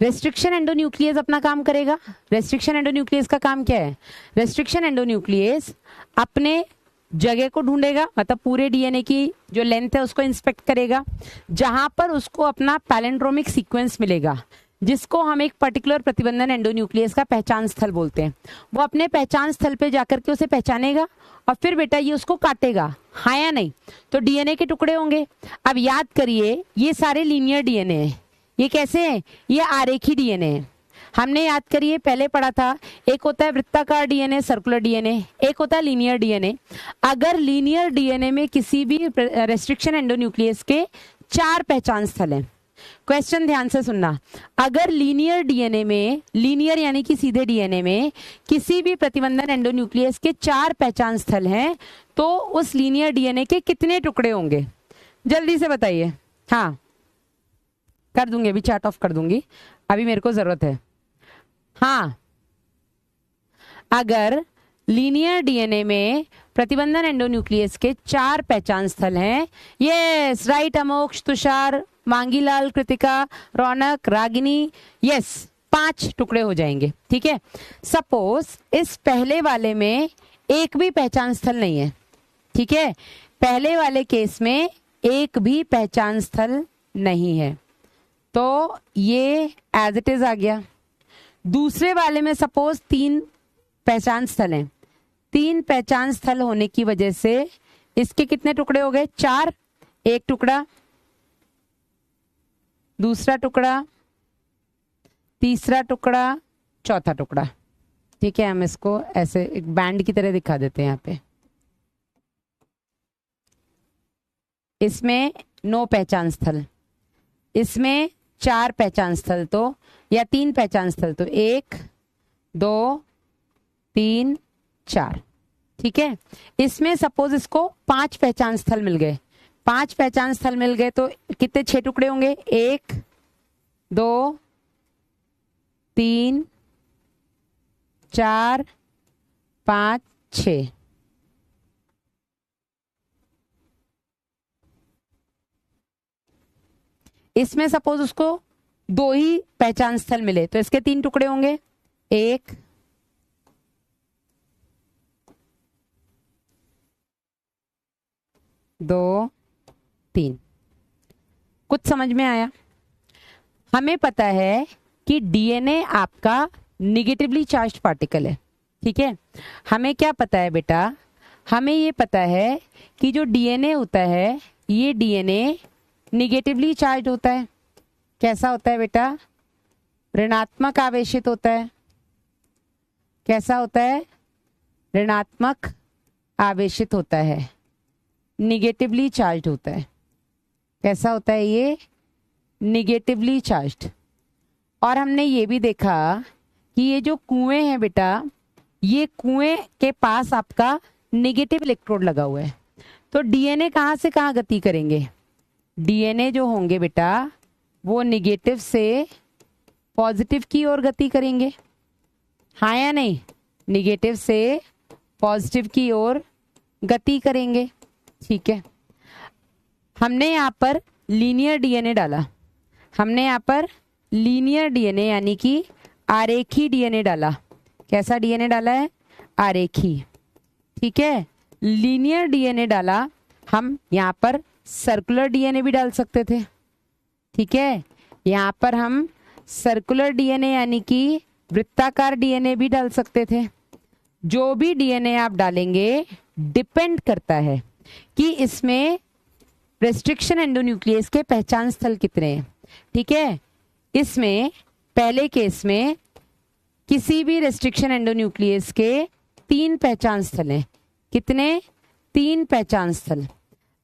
रेस्ट्रिक्शन एंडोन्यूक्लियस अपना काम करेगा। रेस्ट्रिक्शन एंडोन्यूक्लियस का काम क्या है? रेस्ट्रिक्शन एंडोन्यूक्लियस अपने जगह को ढूंढेगा, मतलब पूरे डीएनए की जो लेंथ है उसको इंस्पेक्ट करेगा, जहां पर उसको अपना पैलेंड्रोमिक सीक्वेंस मिलेगा, जिसको हम एक पर्टिकुलर प्रतिबंधन एंडोन्यूक्लियस का पहचान स्थल बोलते हैं। वो अपने पहचान स्थल पे जाकर के उसे पहचानेगा और फिर बेटा ये उसको काटेगा, हाँ या नहीं? तो डीएनए के टुकड़े होंगे। अब याद करिए, ये सारे लीनियर डीएनए है। ये कैसे है? ये आरेखी डीएनए है। हमने याद करिए पहले पढ़ा था, एक होता है वृत्ताकार डीएनए, सर्कुलर डीएनए, एक होता है लीनियर डीएनए। अगर लीनियर डीएनए में किसी भी रेस्ट्रिक्शन एंडोन्यूक्लियस के 4 पहचान स्थल हैं, क्वेश्चन ध्यान से सुनना, अगर लीनियर डीएनए में, लीनियर यानी कि सीधे डीएनए में किसी भी प्रतिबंधन एंडोन्यूक्लियस के 4 पहचान स्थल हैं, तो उस लीनियर डीएनए के कितने टुकड़े होंगे? जल्दी से बताइए। हाँ कर दूंगी, अभी चैट ऑफ कर दूंगी, अभी मेरे को जरूरत है। हाँ, अगर लीनियर डीएनए में प्रतिबंधन एंडोन्यूक्लियस के 4 पहचान स्थल हैं, यस राइट, अमोक्ष, तुषार, मांगीलाल, कृतिका, रौनक, रागिनी, यस 5 टुकड़े हो जाएंगे। ठीक है, सपोज इस पहले वाले में एक भी पहचान स्थल नहीं है। ठीक है, पहले वाले केस में एक भी पहचान स्थल नहीं है, तो ये एज इट इज आ गया। दूसरे वाले में सपोज 3 पहचान स्थल हैं, 3 पहचान स्थल होने की वजह से इसके कितने टुकड़े हो गए? 4, एक टुकड़ा, दूसरा टुकड़ा, तीसरा टुकड़ा, चौथा टुकड़ा। ठीक है, हम इसको ऐसे एक बैंड की तरह दिखा देते हैं यहाँ पे। इसमें 9 पहचान स्थल, इसमें 4 पहचान स्थल, तो या 3 पहचान स्थल, तो 1 2 3 4। ठीक है, इसमें सपोज इसको 5 पहचान स्थल मिल गए, 5 पहचान स्थल मिल गए तो कितने 6 टुकड़े होंगे, 1 2 3 4 5 6। इसमें सपोज उसको 2 ही पहचान स्थल मिले तो इसके 3 टुकड़े होंगे, 1 2 3। कुछ समझ में आया? हमें पता है कि डीएनए आपका निगेटिवली चार्ज्ड पार्टिकल है, ठीक है। हमें क्या पता है बेटा, हमें ये पता है कि जो डीएनए होता है ये डीएनए निगेटिवली चार्ज होता है। कैसा होता है बेटा? ऋणात्मक आवेशित होता है। कैसा होता है? ऋणात्मक आवेशित होता है, निगेटिवली चार्ज होता है। कैसा होता है ये? Negatively charged. और हमने ये भी देखा कि ये जो कुएं हैं बेटा, ये कुएं के पास आपका निगेटिव इलेक्ट्रोड लगा हुआ है। तो डीएनए कहाँ से कहाँ गति करेंगे? डीएनए जो होंगे बेटा वो निगेटिव से पॉजिटिव की ओर गति करेंगे, हाँ या नहीं? निगेटिव से पॉजिटिव की ओर गति करेंगे, ठीक है। हमने यहाँ पर लीनियर डीएनए डाला, हमने यहाँ पर लीनियर डीएनए यानी कि आरेखी डीएनए डाला। कैसा डीएनए डाला है? आरेखी, ठीक है। लीनियर डीएनए डाला, हम यहाँ पर सर्कुलर डीएनए भी डाल सकते थे, ठीक है। यहाँ पर हम सर्कुलर डीएनए यानी कि वृत्ताकार डीएनए भी डाल सकते थे। जो भी डीएनए आप डालेंगे डिपेंड करता है कि इसमें रेस्ट्रिक्शन एंडोन्यूक्लियस के पहचान स्थल कितने हैं, ठीक है। इसमें पहले केस में किसी भी रेस्ट्रिक्शन एंडोन्यूक्लियस के 3 पहचान स्थल हैं। कितने? 3 पहचान स्थल।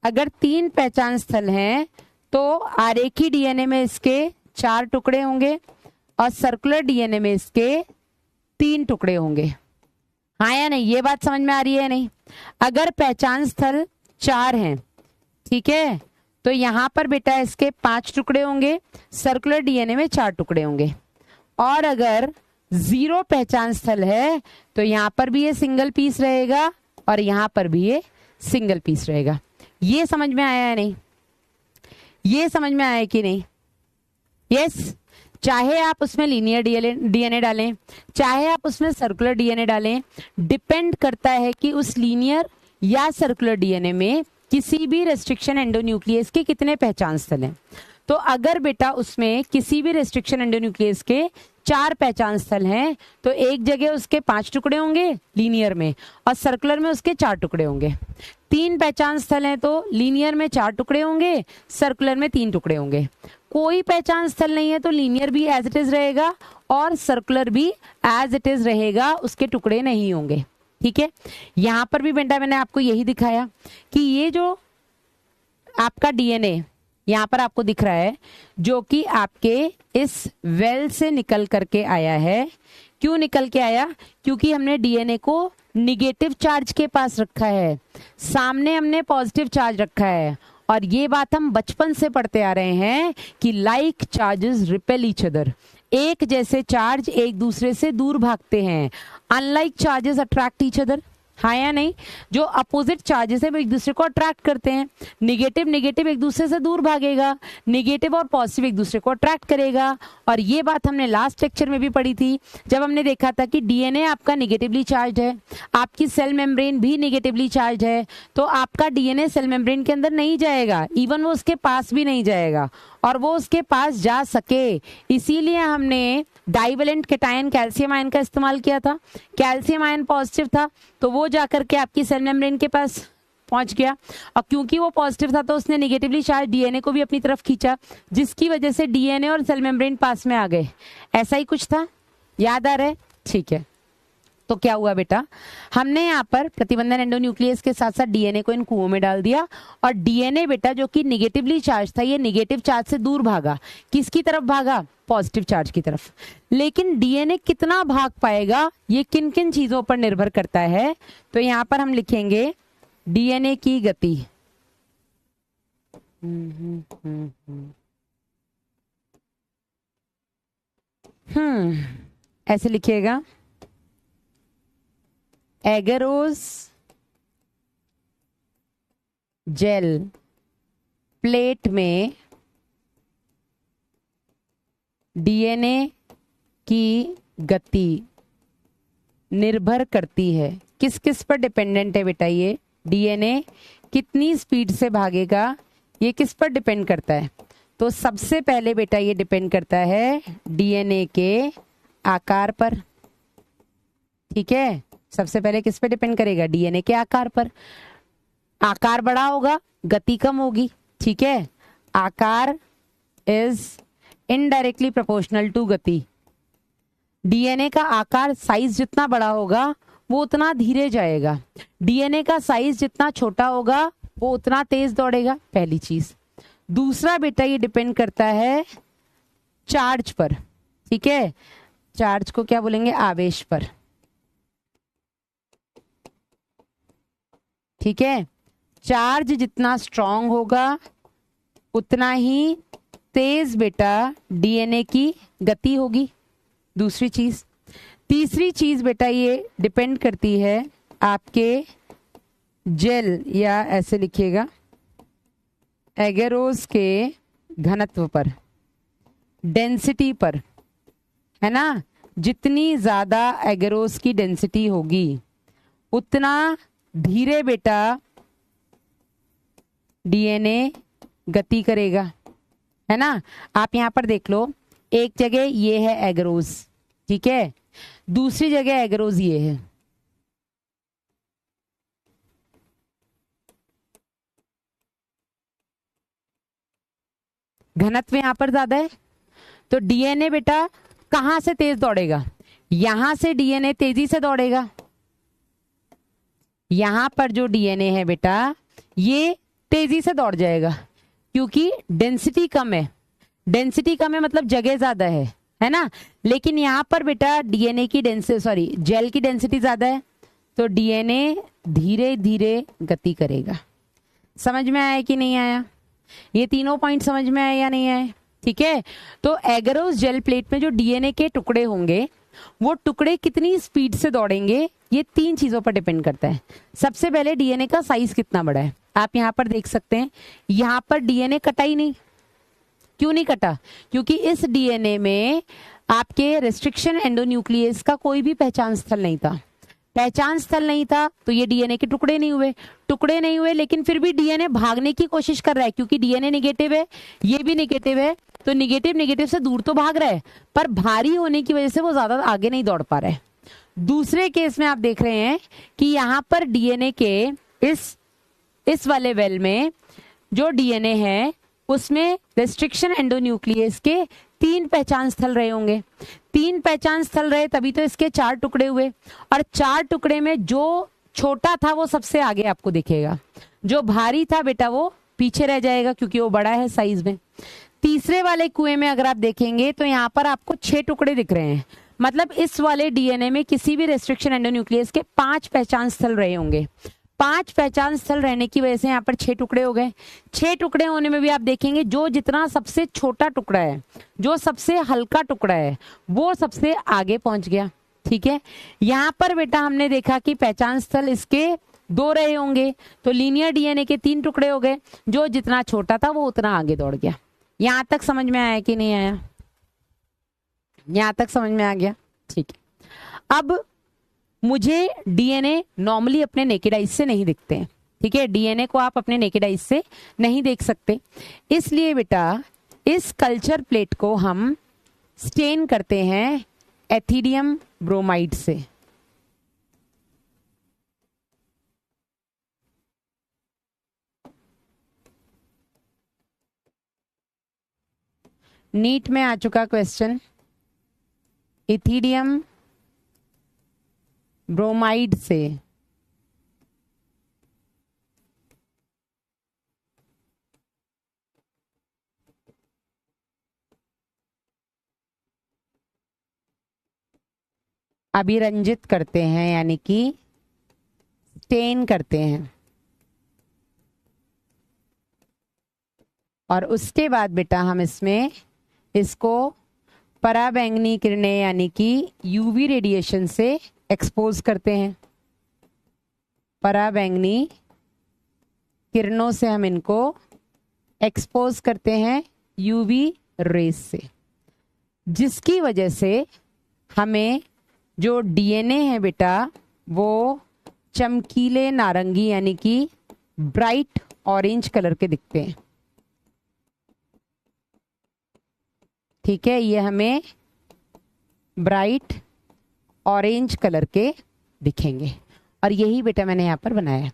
अगर 3 पहचान स्थल हैं तो आरेखी डीएनए में इसके 4 टुकड़े होंगे और सर्कुलर डीएनए में इसके 3 टुकड़े होंगे, हाँ या नहीं? ये बात समझ में आ रही है नहीं? अगर पहचान स्थल 4 हैं, ठीक है, तो यहां पर बेटा इसके 5 टुकड़े होंगे, सर्कुलर डीएनए में 4 टुकड़े होंगे। और अगर 0 पहचान स्थल है तो यहां पर भी ये सिंगल पीस रहेगा और यहां पर भी ये सिंगल पीस रहेगा। ये समझ में आया है नहीं? ये समझ में आया कि नहीं? यस। चाहे आप उसमें लीनियर डीएनए डालें, चाहे आप उसमें सर्कुलर डीएनए डालें, डिपेंड करता है कि उस लीनियर या सर्कुलर डीएनए में किसी भी रेस्ट्रिक्शन एंडोन्यूक्लियस के कितने पहचान स्थल हैं। तो अगर बेटा उसमें किसी भी रेस्ट्रिक्शन एंडोन्यूक्लियस के 4 पहचान स्थल हैं तो एक जगह उसके 5 टुकड़े होंगे लीनियर में और सर्कुलर में उसके 4 टुकड़े होंगे। 3 पहचान स्थल हैं तो लीनियर में 4 टुकड़े होंगे, सर्कुलर में 3 टुकड़े होंगे। कोई पहचान स्थल नहीं है तो लीनियर भी एज इट इज रहेगा और सर्कुलर भी एज इट इज रहेगा, उसके टुकड़े नहीं होंगे, ठीक है। यहां पर भी बेटा मैंने आपको यही दिखाया कि ये जो आपका डीएनए यहाँ पर आपको दिख रहा है जो कि आपके इस वेल से निकल करके आया है। क्यों निकल के आया? क्योंकि हमने डीएनए को निगेटिव चार्ज के पास रखा है, सामने हमने पॉजिटिव चार्ज रखा है। और ये बात हम बचपन से पढ़ते आ रहे हैं कि like charges repel each other, एक जैसे चार्ज एक दूसरे से दूर भागते हैं, unlike charges attract each other, हाँ या नहीं? जो अपोजिट चार्जेस है वो एक दूसरे को अट्रैक्ट करते हैं। निगेटिव निगेटिव एक दूसरे से दूर भागेगा, निगेटिव और पॉजिटिव एक दूसरे को अट्रैक्ट करेगा। और ये बात हमने लास्ट लेक्चर में भी पढ़ी थी जब हमने देखा था कि डीएनए आपका निगेटिवली चार्ज है, आपकी सेल मेम्ब्रेन भी निगेटिवली चार्ज है, तो आपका डीएनए सेल मेम्ब्रेन के अंदर नहीं जाएगा, इवन वो उसके पास भी नहीं जाएगा। और वो उसके पास जा सके इसीलिए हमने डाइवेलेंट कैटायन कैल्शियम आयन का इस्तेमाल किया था। कैल्शियम आयन पॉजिटिव था तो वो जाकर के आपकी सेल मेम्ब्रेन के पास पहुंच गया, और क्योंकि वो पॉजिटिव था तो उसने निगेटिवली चार्ज डीएनए को भी अपनी तरफ खींचा, जिसकी वजह से डीएनए और सेल मेम्ब्रेन पास में आ गए। ऐसा ही कुछ था, याद आ रहा है? ठीक है, तो क्या हुआ बेटा, हमने यहाँ पर प्रतिबंधन एंडोन्यूक्लियस के साथ साथ डीएनए को इन कुओं में डाल दिया, और डीएनए बेटा जो कि निगेटिवली चार्ज था, ये निगेटिव चार्ज से दूर भागा, किसकी तरफ भागा, पॉजिटिव चार्ज की तरफ। लेकिन डीएनए कितना भाग पाएगा, ये किन किन चीजों पर निर्भर करता है, तो यहाँ पर हम लिखेंगे डीएनए की गति। ऐसे लिखिएगा, एगरोस जेल प्लेट में डीएनए की गति निर्भर करती है, किस किस पर डिपेंडेंट है बेटा, ये डीएनए कितनी स्पीड से भागेगा, ये किस पर डिपेंड करता है, तो सबसे पहले बेटा ये डिपेंड करता है डीएनए के आकार पर। ठीक है, सबसे पहले किस पे डिपेंड करेगा, डीएनए के आकार पर। आकार बड़ा होगा, गति कम होगी। ठीक है, आकार इज इनडायरेक्टली प्रोपोर्शनल टू गति। डीएनए का आकार, साइज जितना बड़ा होगा वो उतना धीरे जाएगा, डीएनए का साइज जितना छोटा होगा वो उतना तेज दौड़ेगा, पहली चीज। दूसरा बेटा ये डिपेंड करता है चार्ज पर। ठीक है, चार्ज को क्या बोलेंगे, आवेश पर। ठीक है, चार्ज जितना स्ट्रांग होगा उतना ही तेज बेटा डीएनए की गति होगी, दूसरी चीज। तीसरी चीज बेटा ये डिपेंड करती है आपके जेल, या ऐसे लिखिएगा एगेरोस के घनत्व पर, डेंसिटी पर, है ना। जितनी ज्यादा एगेरोस की डेंसिटी होगी उतना धीरे बेटा डीएनए गति करेगा, है ना। आप यहां पर देख लो, एक जगह ये है एगेरोस, ठीक है, दूसरी जगह एगेरोस ये है। घनत्व यहां पर ज्यादा है, तो डीएनए बेटा कहां से तेज दौड़ेगा, यहां से डीएनए तेजी से दौड़ेगा। यहां पर जो डीएनए है बेटा ये तेजी से दौड़ जाएगा, क्योंकि डेंसिटी कम है। डेंसिटी कम है मतलब जगह ज्यादा है ना। लेकिन यहां पर बेटा डीएनए की डेंसिटी, जेल की डेंसिटी ज्यादा है, तो डीएनए धीरे धीरे गति करेगा। समझ में आया कि नहीं आया, ये तीनों पॉइंट समझ में आए या नहीं आए। ठीक है, तो एगेरोस जेल प्लेट में जो डीएनए के टुकड़े होंगे वो टुकड़े कितनी स्पीड से दौड़ेंगे, ये तीन चीजों पर डिपेंड करता है। सबसे पहले डीएनए का साइज कितना बड़ा है, आप यहां पर देख सकते हैं, यहां पर डीएनए कटा ही नहीं। क्यों नहीं कटा, क्योंकि इस डीएनए में आपके रेस्ट्रिक्शन एंडोन्यूक्लियस का कोई भी पहचान स्थल नहीं था। पहचान स्थल नहीं था तो ये डीएनए के टुकड़े नहीं हुए, टुकड़े नहीं हुए, लेकिन फिर भी डीएनए भागने की कोशिश कर रहा है, क्योंकि डीएनए निगेटिव है, ये भी निगेटिव है, तो निगेटिव निगेटिव से दूर तो भाग रहा है, पर भारी होने की वजह से वो ज्यादा आगे नहीं दौड़ पा रहा है। दूसरे केस में आप देख रहे हैं कि यहां पर डीएनए के इस वाले वेल में जो डीएनए है उसमें रेस्ट्रिक्शन एंडोन्यूक्लियस के 3 पहचान स्थल रहे होंगे। 3 पहचान स्थल रहे तभी तो इसके 4 टुकड़े हुए, और 4 टुकड़े में जो छोटा था वो सबसे आगे आपको दिखेगा, जो भारी था बेटा वो पीछे रह जाएगा, क्योंकि वो बड़ा है साइज में। तीसरे वाले कुएं में अगर आप देखेंगे तो यहाँ पर आपको 6 टुकड़े दिख रहे हैं, मतलब इस वाले डीएनए में किसी भी रेस्ट्रिक्शन एंडोन्यूक्लियस के 5 पहचान स्थल रहे होंगे। 5 पहचान स्थल रहने की वजह से यहाँ पर 6 टुकड़े हो गए। 6 टुकड़े होने में भी आप देखेंगे जो जितना सबसे छोटा टुकड़ा है, जो सबसे हल्का टुकड़ा है, वो सबसे आगे पहुंच गया। ठीक है, यहाँ पर बेटा हमने देखा कि पहचान स्थल इसके 2 रहे होंगे, तो लीनियर डीएनए के 3 टुकड़े हो गए, जो जितना छोटा था वो उतना आगे दौड़ गया। यहां तक समझ में आया कि नहीं आया, यहां तक समझ में आ गया। ठीक है, अब मुझे डीएनए नॉर्मली अपने नेकेड आइज से नहीं दिखते हैं। ठीक है, डीएनए को आप अपने नेकेड आइज से नहीं देख सकते, इसलिए बेटा इस कल्चर प्लेट को हम स्टेन करते हैं एथिडियम ब्रोमाइड से। नीट में आ चुका क्वेश्चन, इथिडियम ब्रोमाइड से अभिरंजित करते हैं, यानी कि स्टेन करते हैं। और उसके बाद बेटा हम इसमें इसको पराबैंगनी किरणें यानी कि यूवी रेडिएशन से एक्सपोज करते हैं। पराबैंगनी किरणों से हम इनको एक्सपोज करते हैं यूवी रेस से, जिसकी वजह से हमें जो डीएनए है बेटा वो चमकीले नारंगी यानी कि ब्राइट ऑरेंज कलर के दिखते हैं। ठीक है, ये हमें ब्राइट ऑरेंज कलर के दिखेंगे और यही बेटा मैंने यहाँ पर बनाया है।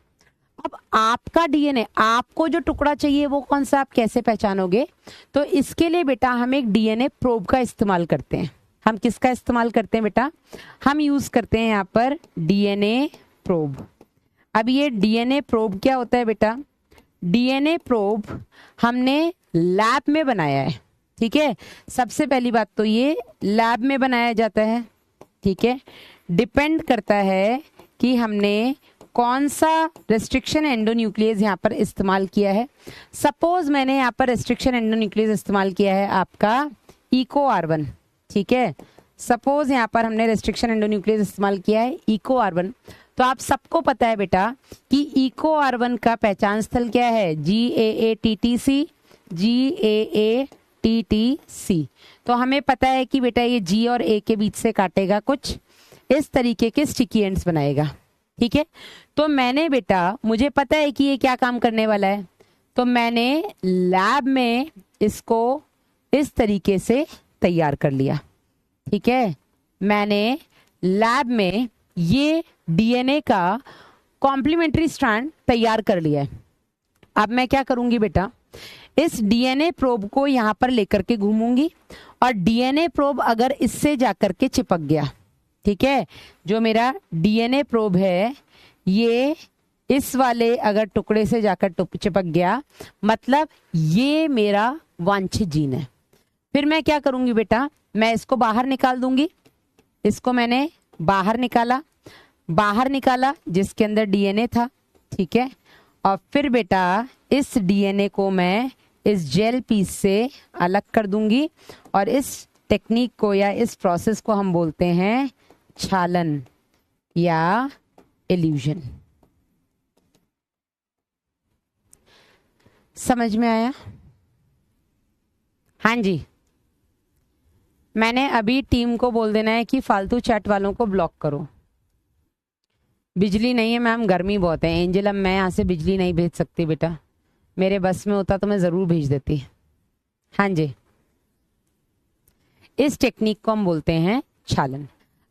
अब आपका डीएनए, आपको जो टुकड़ा चाहिए वो कौन सा, आप कैसे पहचानोगे? तो इसके लिए बेटा हम एक डीएनए प्रोब का इस्तेमाल करते हैं। हम किसका इस्तेमाल करते हैं बेटा? हम यूज करते हैं यहाँ पर डीएनए प्रोब। अब ये डीएनए प्रोब क्या होता है बेटा? डीएनए प्रोब हमने लैब में बनाया है। ठीक है, सबसे पहली बात तो ये लैब में बनाया जाता है। ठीक है, डिपेंड करता है कि हमने कौन सा रेस्ट्रिक्शन एंडोन्यूक्लियस यहाँ पर इस्तेमाल किया है। सपोज मैंने यहाँ पर रेस्ट्रिक्शन एंडोन्यूक्लियस इस्तेमाल किया है आपका इको R1। ठीक है, सपोज यहाँ पर हमने रेस्ट्रिक्शन एंडोन्यूक्लियस इस्तेमाल किया है इको R1। तो आप सबको पता है बेटा कि इको R1 का पहचान स्थल क्या है? GAATTC, GAATTC। तो हमें पता है कि बेटा ये G और A के बीच से काटेगा, कुछ इस तरीके के स्टिकी एंड्स बनाएगा। ठीक है, तो मैंने बेटा, मुझे पता है कि ये क्या काम करने वाला है, तो मैंने लैब में इसको इस तरीके से तैयार कर लिया। ठीक है, मैंने लैब में ये डीएनए का कॉम्प्लीमेंट्री स्ट्रैंड तैयार कर लिया है। अब मैं क्या करूंगी बेटा, इस डीएनए प्रोब को यहां पर लेकर के घूमूंगी और डीएनए प्रोब अगर इससे जाकर के चिपक गया, ठीक है, जो मेरा डीएनए प्रोब है ये इस वाले अगर टुकड़े से जाकर चिपक गया, मतलब ये मेरा वांछित जीन है। फिर मैं क्या करूंगी बेटा, मैं इसको बाहर निकाल दूंगी। इसको मैंने बाहर निकाला जिसके अंदर डीएनए था। ठीक है, और फिर बेटा इस डीएनए को मैं इस जेल पीस से अलग कर दूंगी और इस टेक्निक को या इस प्रोसेस को हम बोलते हैं छालन या इल्यूजन। समझ में आया? हाँ जी, मैंने अभी टीम को बोल देना है कि फालतू चैट वालों को ब्लॉक करो। बिजली नहीं है मैम, गर्मी बहुत है। एंजल, अब मैं यहाँ से बिजली नहीं भेज सकती बेटा, मेरे बस में होता तो मैं ज़रूर भेज देती। हाँ जी, इस टेक्निक को हम बोलते हैं छालन।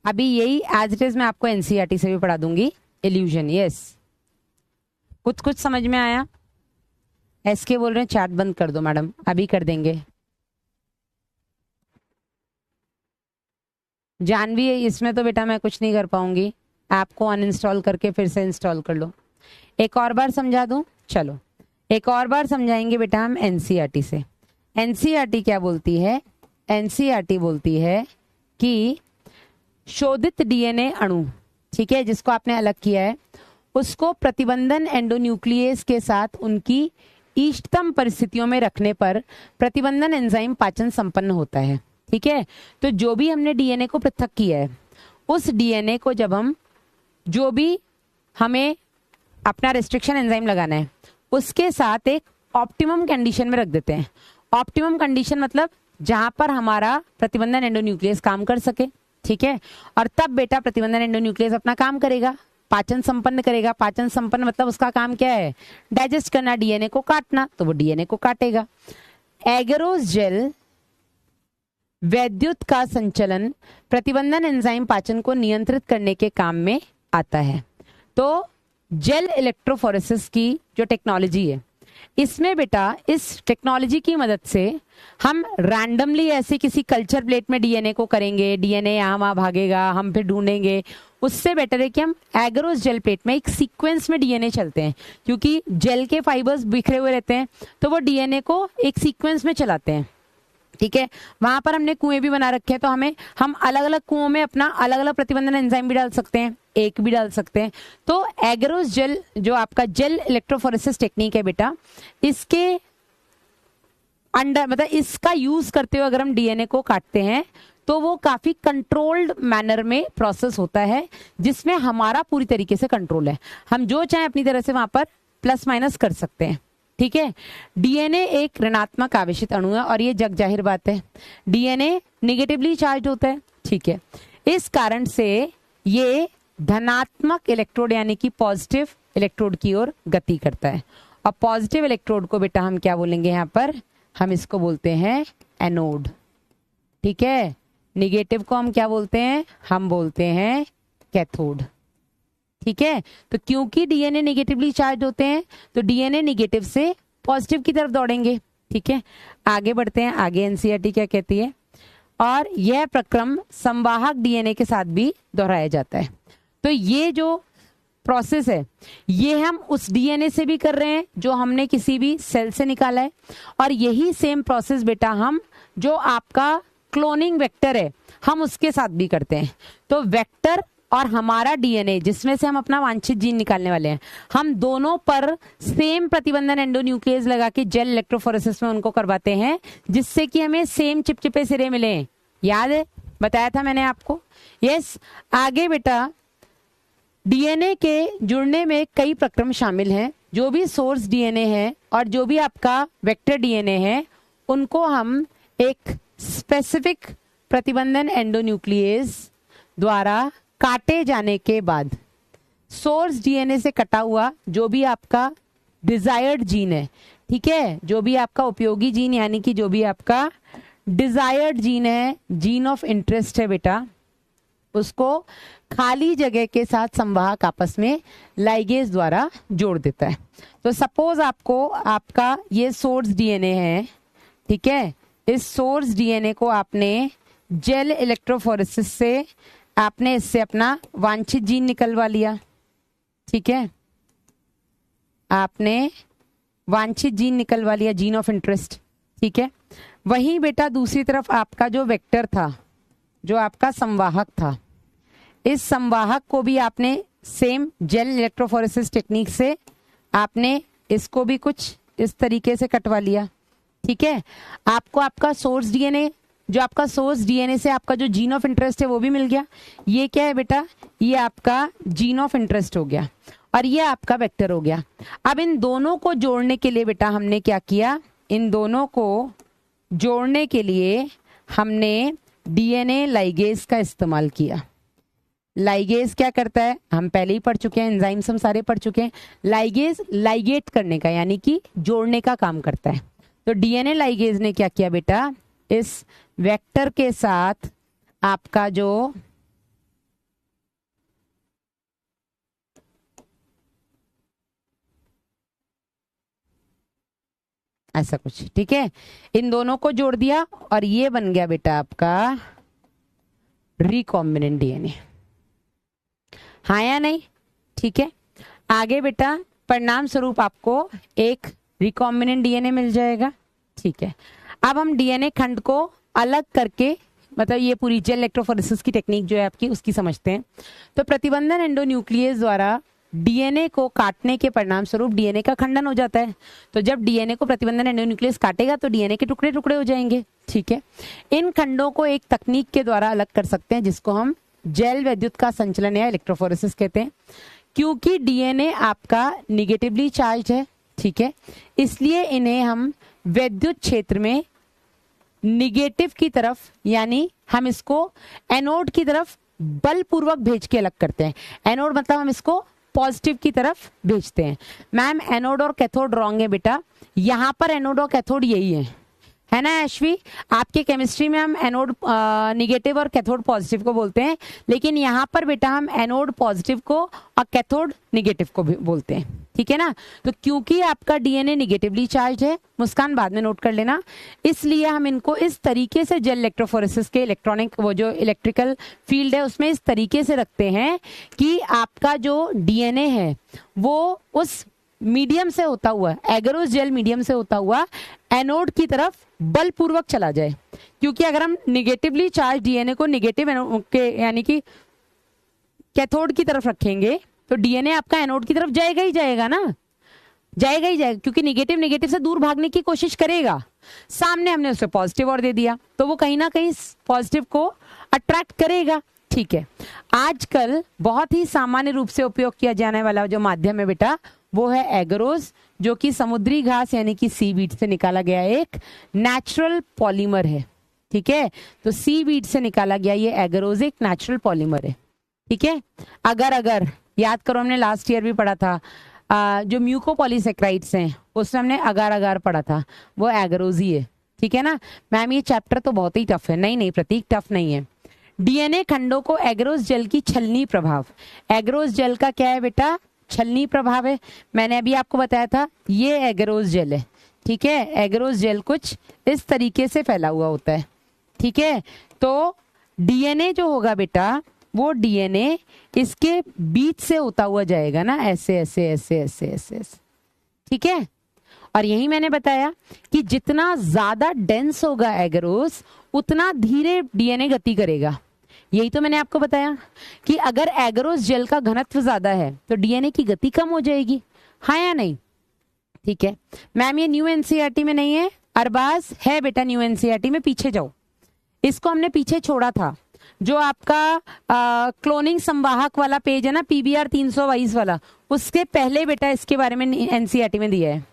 अभी यही एज इट इज मैं आपको एनसीईआरटी से भी पढ़ा दूंगी, इल्यूजन। यस, कुछ समझ में आया? एसके बोल रहे हैं चैट बंद कर दो मैडम, अभी कर देंगे। जानवी, इसमें तो बेटा मैं कुछ नहीं कर पाऊंगी, ऐप को अनइंस्टॉल करके फिर से इंस्टॉल कर लो। एक और बार समझा दूं? चलो एक और बार समझाएंगे बेटा हम एनसीईआरटी से। एनसीईआरटी क्या बोलती है? एनसीईआरटी बोलती है कि शोधित डीएनए अणु, ठीक है, जिसको आपने अलग किया है, उसको प्रतिबंधन एंडोन्यूक्लियस के साथ उनकी इष्टतम परिस्थितियों में रखने पर प्रतिबंधन एंजाइम पाचन संपन्न होता है। ठीक है, तो जो भी हमने डीएनए को पृथक किया है, उस डीएनए को जब हम जो भी हमें अपना रेस्ट्रिक्शन एंजाइम लगाना है उसके साथ एक ऑप्टिमम कंडीशन में रख देते हैं। ऑप्टिमम कंडीशन मतलब जहां पर हमारा प्रतिबंधन एंडोन्यूक्लियस काम कर सके। ठीक है, और तब बेटा प्रतिबंधन एंडोन्यूक्लियस अपना काम करेगा, पाचन संपन्न करेगा। पाचन संपन्न मतलब उसका काम क्या है? डाइजेस्ट करना, डीएनए को काटना, तो वो डीएनए को काटेगा। एगरोस जेल वैद्युत का संचलन प्रतिबंधन एंजाइम पाचन को नियंत्रित करने के काम में आता है। तो जेल इलेक्ट्रोफोरेसिस की जो टेक्नोलॉजी है, इसमें बेटा इस टेक्नोलॉजी की मदद से हम रैंडमली ऐसे किसी कल्चर प्लेट में डीएनए को करेंगे, डीएनए यहाँ वहाँ भागेगा, हम फिर ढूंढेंगे उससे बेटर है कि हम एगरोस जेल प्लेट में एक सीक्वेंस में डीएनए चलते हैं, क्योंकि जेल के फाइबर्स बिखरे हुए रहते हैं तो वो डीएनए को एक सीक्वेंस में चलाते हैं। ठीक है, वहां पर हमने कुएं भी बना रखे हैं, तो हम अलग अलग कुओं में अपना अलग अलग प्रतिबंधन एंजाइम भी डाल सकते हैं, एक भी डाल सकते हैं। तो एगरोस जेल जो आपका जेल इलेक्ट्रोफोरेसिस टेक्निक है बेटा, इसके अंडर मतलब इसका यूज करते हुए अगर हम डीएनए को काटते हैं तो वो काफी कंट्रोल्ड मैनर में प्रोसेस होता है, जिसमें हमारा पूरी तरीके से कंट्रोल है। हम जो चाहे अपनी तरह से वहां पर प्लस माइनस कर सकते हैं। ठीक है, डीएनए एक ऋणात्मक आवेशित अणु है और ये जग जाहिर बात है, डीएनए निगेटिवली चार्ज होता है। ठीक है, इस कारण से ये धनात्मक इलेक्ट्रोड यानी कि पॉजिटिव इलेक्ट्रोड की ओर गति करता है। और पॉजिटिव इलेक्ट्रोड को बेटा हम क्या बोलेंगे, यहाँ पर हम इसको बोलते हैं एनोड। ठीक है, निगेटिव को हम क्या बोलते हैं, हम बोलते हैं कैथोड। ठीक है, तो क्योंकि डीएनए नेगेटिवली चार्ज होते हैं तो डीएनए नेगेटिव से पॉजिटिव की तरफ दौड़ेंगे। ठीक है, आगे बढ़ते हैं, आगे एनसीईआरटी क्या कहती है, और यह प्रक्रम संवाहक डीएनए के साथ भी दोहराया जाता है। तो ये जो प्रोसेस है ये हम उस डीएनए से भी कर रहे हैं जो हमने किसी भी सेल से निकाला है, और यही सेम प्रोसेस बेटा हम जो आपका क्लोनिंग वेक्टर है हम उसके साथ भी करते हैं। तो वेक्टर और हमारा डीएनए जिसमें से हम अपना वांछित जीन निकालने वाले हैं, हम दोनों पर सेम प्रतिबंधन एंडोन्यूक्लियस लगा के जेल इलेक्ट्रोफोरेसिस में उनको करवाते हैं, जिससे कि हमें सेम चिपचिपे सिरे मिले। याद है, बताया था मैंने आपको। यस, आगे बेटा डीएनए के जुड़ने में कई प्रक्रम शामिल हैं। जो भी सोर्स डीएनए है और जो भी आपका वेक्टर डीएनए है उनको हम एक स्पेसिफिक प्रतिबंधन एंडोन्यूक्लियस द्वारा काटे जाने के बाद सोर्स डीएनए से कटा हुआ जो भी आपका डिजायर्ड जीन है, ठीक है, जो भी आपका उपयोगी जीन यानी कि जो भी आपका डिजायर्ड जीन है, जीन ऑफ इंटरेस्ट है बेटा, उसको खाली जगह के साथ संवाहक आपस में लाइगेज द्वारा जोड़ देता है। तो सपोज आपको आपका ये सोर्स डीएनए है, ठीक है, इस सोर्स डीएनए को आपने जेल इलेक्ट्रोफोरेसिस से आपने इससे अपना वांछित जीन निकलवा लिया। ठीक है, आपने वांछित जीन निकलवा लिया, जीन ऑफ इंटरेस्ट। ठीक है, वहीं बेटा दूसरी तरफ आपका जो वेक्टर था, जो आपका संवाहक था, इस संवाहक को भी आपने सेम जेल इलेक्ट्रोफोरेसिस टेक्निक से आपने इसको भी कुछ इस तरीके से कटवा लिया। ठीक है, आपको आपका सोर्स डीएनए, जो आपका सोर्स डीएनए से आपका जो जीन ऑफ इंटरेस्ट है वो भी मिल गया। ये क्या है बेटा, ये आपका जीन ऑफ इंटरेस्ट हो गया और ये आपका वेक्टर हो गया। अब इन दोनों को जोड़ने के लिए बेटा हमने क्या किया, इन दोनों को जोड़ने के लिए हमने डीएनए लाइगेज का इस्तेमाल किया। लाइगेज क्या करता है, हम पहले ही पढ़ चुके हैं, एंजाइम्स हम सारे पढ़ चुके हैं। लाइगेज लाइगेट करने का यानी कि जोड़ने का काम करता है। तो डीएनए लाइगेज ने क्या किया बेटा, इस वेक्टर के साथ आपका जो ऐसा कुछ, ठीक है, इन दोनों को जोड़ दिया और ये बन गया बेटा आपका रिकॉम्बिनेंट डीएनए। हाँ या नहीं, ठीक है। आगे बेटा परिणाम स्वरूप आपको एक रिकॉम्बिनेंट डीएनए मिल जाएगा। ठीक है, अब हम डीएनए खंड को अलग करके, मतलब ये पूरी जेल इलेक्ट्रोफोरेसिस की टेक्निक जो है आपकी उसकी समझते हैं। तो प्रतिबंधन एंडोन्यूक्लियस द्वारा डीएनए को काटने के परिणाम स्वरूप डीएनए का खंडन हो जाता है। तो जब डीएनए को प्रतिबंधन एंडोन्यूक्लियस काटेगा तो डीएनए के टुकड़े टुकड़े हो जाएंगे। ठीक है, इन खंडों को एक तकनीक के द्वारा अलग कर सकते हैं जिसको हम जेल वैद्युत का संचलन या इलेक्ट्रोफोरेसिस कहते हैं। क्योंकि डीएनए आपका निगेटिवली चार्ज है, ठीक है, इसलिए इन्हें हम वैद्युत क्षेत्र में निगेटिव की तरफ, यानी हम इसको एनोड की तरफ बलपूर्वक भेज के अलग करते हैं। एनोड मतलब हम इसको पॉजिटिव की तरफ भेजते हैं। मैम एनोड और कैथोड रॉन्ग है बेटा, यहां पर एनोड और कैथोड यही है, है ना अश्वी? आपके केमिस्ट्री में हम एनोड निगेटिव और कैथोड पॉजिटिव को बोलते हैं, लेकिन यहाँ पर बेटा हम एनोड पॉजिटिव को और कैथोड निगेटिव को भी बोलते हैं, ठीक है ना? तो क्योंकि आपका डीएनए निगेटिवली चार्ज है, मुस्कान बाद में नोट कर लेना, इसलिए हम इनको इस तरीके से जेल इलेक्ट्रोफोरेसिस के इलेक्ट्रॉनिक वो जो इलेक्ट्रिकल फील्ड है उसमें इस तरीके से रखते हैं कि आपका जो डीएनए है वो उस मीडियम से होता हुआ, एगरोस जेल मीडियम से होता हुआ एनोड की तरफ बलपूर्वक चला जाए। क्योंकि अगर हम निगेटिवली चार्ज डीएनए को निगेटिव के यानी कि कैथोड की तरफ रखेंगे तो डीएनए आपका एनोड की तरफ जाएगा ही जाएगा ना, जाएगा ही जाएगा, क्योंकि निगेटिव नेगेटिव से दूर भागने की कोशिश करेगा। सामने हमने उसे पॉजिटिव और दे दिया तो वो कहीं ना कहीं पॉजिटिव को अट्रैक्ट करेगा, ठीक है। आजकल बहुत ही सामान्य रूप से उपयोग किया जाने वाला जो माध्यम है बेटा वो है एगरोस, जो कि समुद्री घास यानी कि सीवीड से निकाला गया एक नेचुरल पॉलीमर है, ठीक है। तो सीवीड से निकाला गया ये एगरोस एक नेचुरल पॉलीमर है, ठीक है। अगर याद करो हमने लास्ट ईयर भी पढ़ा था जो म्यूकोपॉलीसेक्राइड्स हैं उसमें हमने अगार अगार पढ़ा था, वो एगरोस ही है, ठीक है ना। मैम ये चैप्टर तो बहुत ही टफ है। नहीं प्रतीक टफ नहीं है। डीएनए खंडों को एगरोस जेल की छलनी प्रभाव, एगरोस जेल का क्या है बेटा? छलनी प्रभाव है। मैंने अभी आपको बताया था ये एगरोस जेल है, ठीक है। एगरोस जेल कुछ इस तरीके से फैला हुआ होता है, ठीक है। तो डीएनए जो होगा बेटा वो डीएनए इसके बीच से होता हुआ जाएगा ना, ऐसे ऐसे ऐसे ऐसे ऐसे ऐसे, ठीक है। और यही मैंने बताया कि जितना ज्यादा डेंस होगा एगरोस उतना धीरे डीएनए गति करेगा। यही तो मैंने आपको बताया कि अगर एगरोस जेल का घनत्व ज्यादा है तो डीएनए की गति कम हो जाएगी, हाँ या नहीं? ठीक है मैम, ये न्यू एनसीईआरटी में नहीं है। अरबाज है बेटा न्यू एनसीईआरटी में, पीछे जाओ, इसको हमने पीछे छोड़ा था। जो आपका क्लोनिंग संवाहक वाला पेज है ना, पीबीआर 322 वाला, उसके पहले बेटा इसके बारे में एनसीईआरटी में दिया है।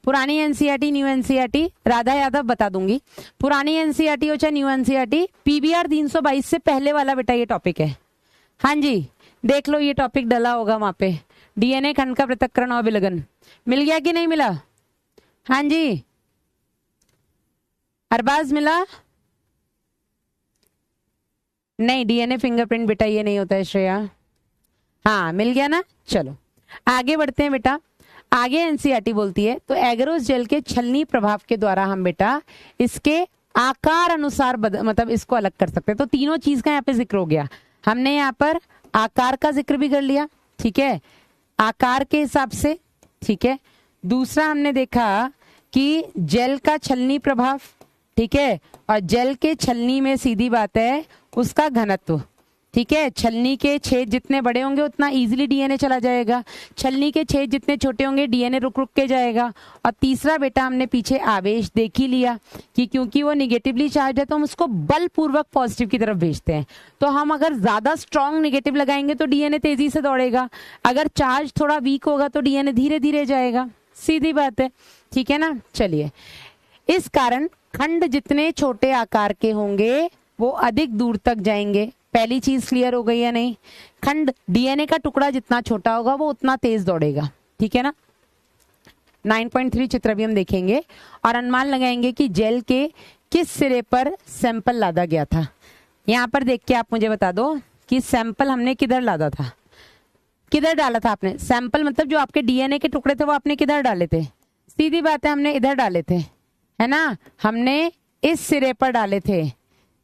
पुरानी NCERT new NCERT Radha Yadav बता दूंगी, पुरानी एनसीईआरटी हो चाहे न्यू एनसीईआरटी, पीबीआर 322 से पहले वाला बेटा ये टॉपिक है। हाँ जी देख लो, ये टॉपिक डला होगा वहां पे, डीएनए खंड का पृथक्करण और विलगन। मिल गया कि नहीं मिला? हाँ जी अरबाज मिला? नहीं, डीएनए फिंगरप्रिंट बेटा ये नहीं होता है श्रेया। हाँ मिल गया ना, चलो आगे बढ़ते हैं बेटा। आगे एनसीईआरटी बोलती है तो एगरोस जेल के छलनी प्रभाव के द्वारा हम बेटा इसके आकार अनुसार मतलब इसको अलग कर सकते हैं। तो तीनों चीज का यहाँ पे जिक्र हो गया। हमने यहाँ पर आकार का जिक्र भी कर लिया, ठीक है, आकार के हिसाब से, ठीक है। दूसरा हमने देखा कि जेल का छलनी प्रभाव, ठीक है, और जेल के छलनी में सीधी बात है उसका घनत्व, ठीक है। छलनी के छेद जितने बड़े होंगे उतना इजीली डीएनए चला जाएगा, छलनी के छेद जितने छोटे होंगे डीएनए रुक रुक के जाएगा। और तीसरा बेटा हमने पीछे आवेश देख ही लिया कि क्योंकि वो निगेटिवली चार्ज है तो हम उसको बलपूर्वक पॉजिटिव की तरफ भेजते हैं। तो हम अगर ज्यादा स्ट्रॉन्ग निगेटिव लगाएंगे तो डीएनए तेजी से दौड़ेगा, अगर चार्ज थोड़ा वीक होगा तो डीएनए धीरे धीरे जाएगा, सीधी बात है, ठीक है ना। चलिए, इस कारण खंड जितने छोटे आकार के होंगे वो अधिक दूर तक जाएंगे। पहली चीज क्लियर हो गई या नहीं? खंड डीएनए का टुकड़ा जितना छोटा होगा वो उतना तेज दौड़ेगा, ठीक है ना। 9.3 चित्र भी हम देखेंगे और अनुमान लगाएंगे कि जेल के किस सिरे पर सैंपल लादा गया था। यहाँ पर देख के आप मुझे बता दो कि सैंपल हमने किधर लादा था, किधर डाला था आपने सैंपल, मतलब जो आपके डीएनए के टुकड़े थे वो आपने किधर डाले थे? सीधी बात है, हमने इधर डाले थे, है ना, हमने इस सिरे पर डाले थे।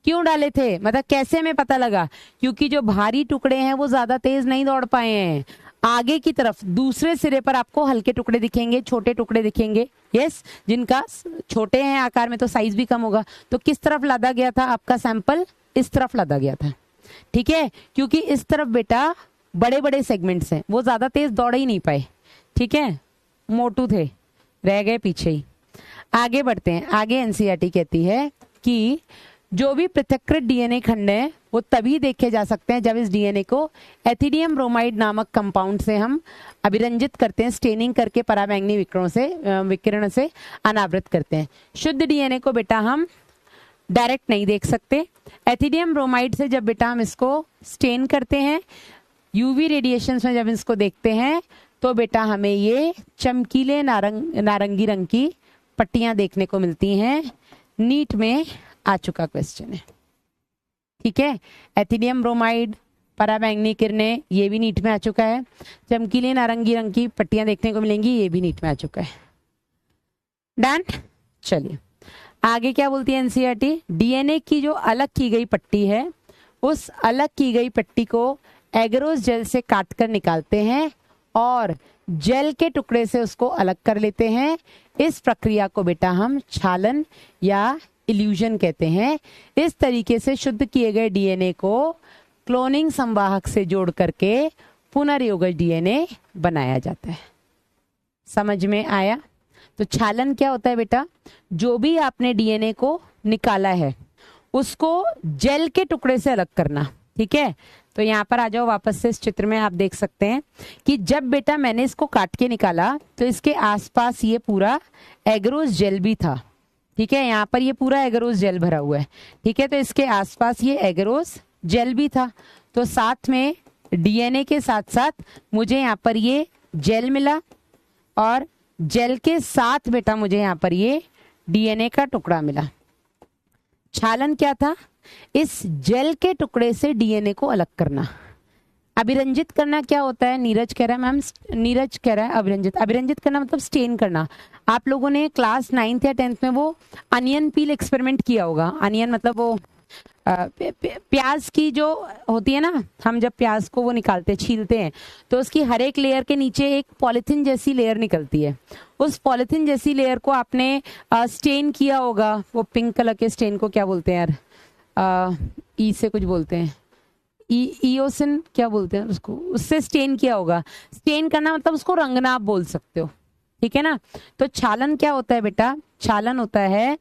क्यों डाले थे, मतलब कैसे हमें पता लगा? क्योंकि जो भारी टुकड़े हैं वो ज्यादा तेज नहीं दौड़ पाए हैं। आगे की तरफ दूसरे सिरे पर आपको हल्के टुकड़े दिखेंगे, छोटे टुकड़े दिखेंगे, यस, जिनका छोटे हैं आकार में तो साइज भी कम होगा। तो किस तरफ लादा गया था आपका सैंपल? इस तरफ लादा गया था, ठीक है, क्योंकि इस तरफ बेटा बड़े बड़े सेगमेंट्स हैं, वो ज्यादा तेज दौड़ ही नहीं पाए, ठीक है, मोटू थे, रह गए पीछे ही। आगे बढ़ते हैं। आगे एनसीईआरटी कहती है कि जो भी पृथक्कृत डीएनए खंड है वो तभी देखे जा सकते हैं जब इस डीएनए को एथिडियम ब्रोमाइड नामक कंपाउंड से हम अभिरंजित करते हैं, स्टेनिंग करके पराबैंगनी विकिरण से अनावृत करते हैं। शुद्ध डीएनए को बेटा हम डायरेक्ट नहीं देख सकते, एथिडियम ब्रोमाइड से जब बेटा हम इसको स्टेन करते हैं, यूवी रेडिएशन में जब इसको देखते हैं तो बेटा हमें ये चमकीले नारंगी रंग की पट्टियां देखने को मिलती हैं, नीट में आ चुका क्वेश्चन है, ठीक है। एथिनियम ब्रोमाइड, पराबैंगनी किरणें, ये भी नीट में आ चुका है। चमकीले नारंगी रंग की पट्टियां देखने को मिलेंगी, ये भी नीट में आ चुका है। डन। चलिए आगे क्या बोलती है एनसीईआरटी, डीएनए की जो अलग की गई पट्टी है, उस अलग की गई पट्टी को एगरोस जेल से काटकर निकालते हैं और जेल के टुकड़े से उसको अलग कर लेते हैं। इस प्रक्रिया को बेटा हम छालन या इल्यूजन कहते हैं। इस तरीके से शुद्ध किए गए डीएनए को क्लोनिंग संवाहक से जोड़ करके पुनर्योगज डीएनए बनाया जाता है। समझ में आया? तो छालन क्या होता है बेटा, जो भी आपने डीएनए को निकाला है उसको जेल के टुकड़े से अलग करना, ठीक है। तो यहाँ पर आ जाओ वापस से, इस चित्र में आप देख सकते हैं कि जब बेटा मैंने इसको काट के निकाला तो इसके आसपास ये पूरा एगरोस जेल भी था, ठीक है। यहाँ पर ये पूरा एगरोस जेल भरा हुआ है, ठीक है। तो इसके आसपास ये एगरोस जेल भी था, तो साथ में डीएनए के साथ साथ मुझे यहाँ पर ये जेल मिला और जेल के साथ बेटा मुझे यहाँ पर ये डीएनए का टुकड़ा मिला। छालन क्या था, इस जेल के टुकड़े से डीएनए को अलग करना। अभिरंजित करना क्या होता है, नीरज कह रहा है, मैम नीरज कह रहा है अभिरंजित, अभिरंजित करना मतलब स्टेन करना। आप लोगों ने क्लास 9th या 10th में वो अनियन पील एक्सपेरिमेंट किया होगा। अनियन मतलब वो प्याज की जो होती है ना, हम जब प्याज को वो निकालते छीलते हैं तो उसकी हर एक लेयर के नीचे एक पॉलिथीन जैसी लेयर निकलती है। उस पॉलिथीन जैसी लेयर को आपने स्टेन किया होगा। वो पिंक कलर के स्टेन को क्या बोलते हैं यार, ई से कुछ बोलते हैं, ईओसिन क्या बोलते हैं उसको, उससे स्टेन किया होगा। स्टेन करना मतलब उसको रंगना आप बोल सकते हो, ठीक है ना। तो छालन क्या होता है बेटा, छालन होता है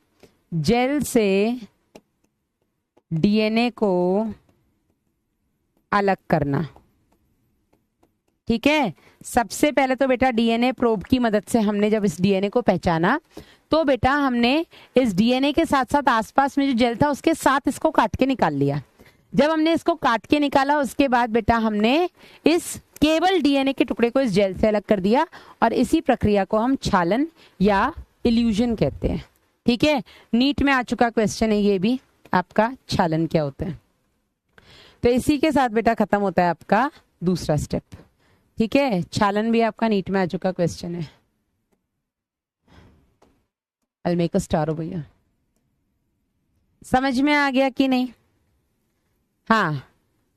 जेल से डीएनए को अलग करना, ठीक है। सबसे पहले तो बेटा डीएनए प्रोब की मदद से हमने जब इस डीएनए को पहचाना तो बेटा हमने इस डीएनए के साथ साथ आसपास में जो जेल था उसके साथ इसको काट के निकाल लिया। जब हमने इसको काट के निकाला उसके बाद बेटा हमने इस केवल डीएनए के टुकड़े को इस जेल से अलग कर दिया और इसी प्रक्रिया को हम छालन या इल्यूजन कहते हैं, ठीक है। नीट में आ चुका क्वेश्चन है ये भी आपका, छालन क्या होता है। तो इसी के साथ बेटा खत्म होता है आपका दूसरा स्टेप, ठीक है। छालन भी आपका नीट में आ चुका क्वेश्चन है। I'll make a star over here. समझ में आ गया कि नहीं? हाँ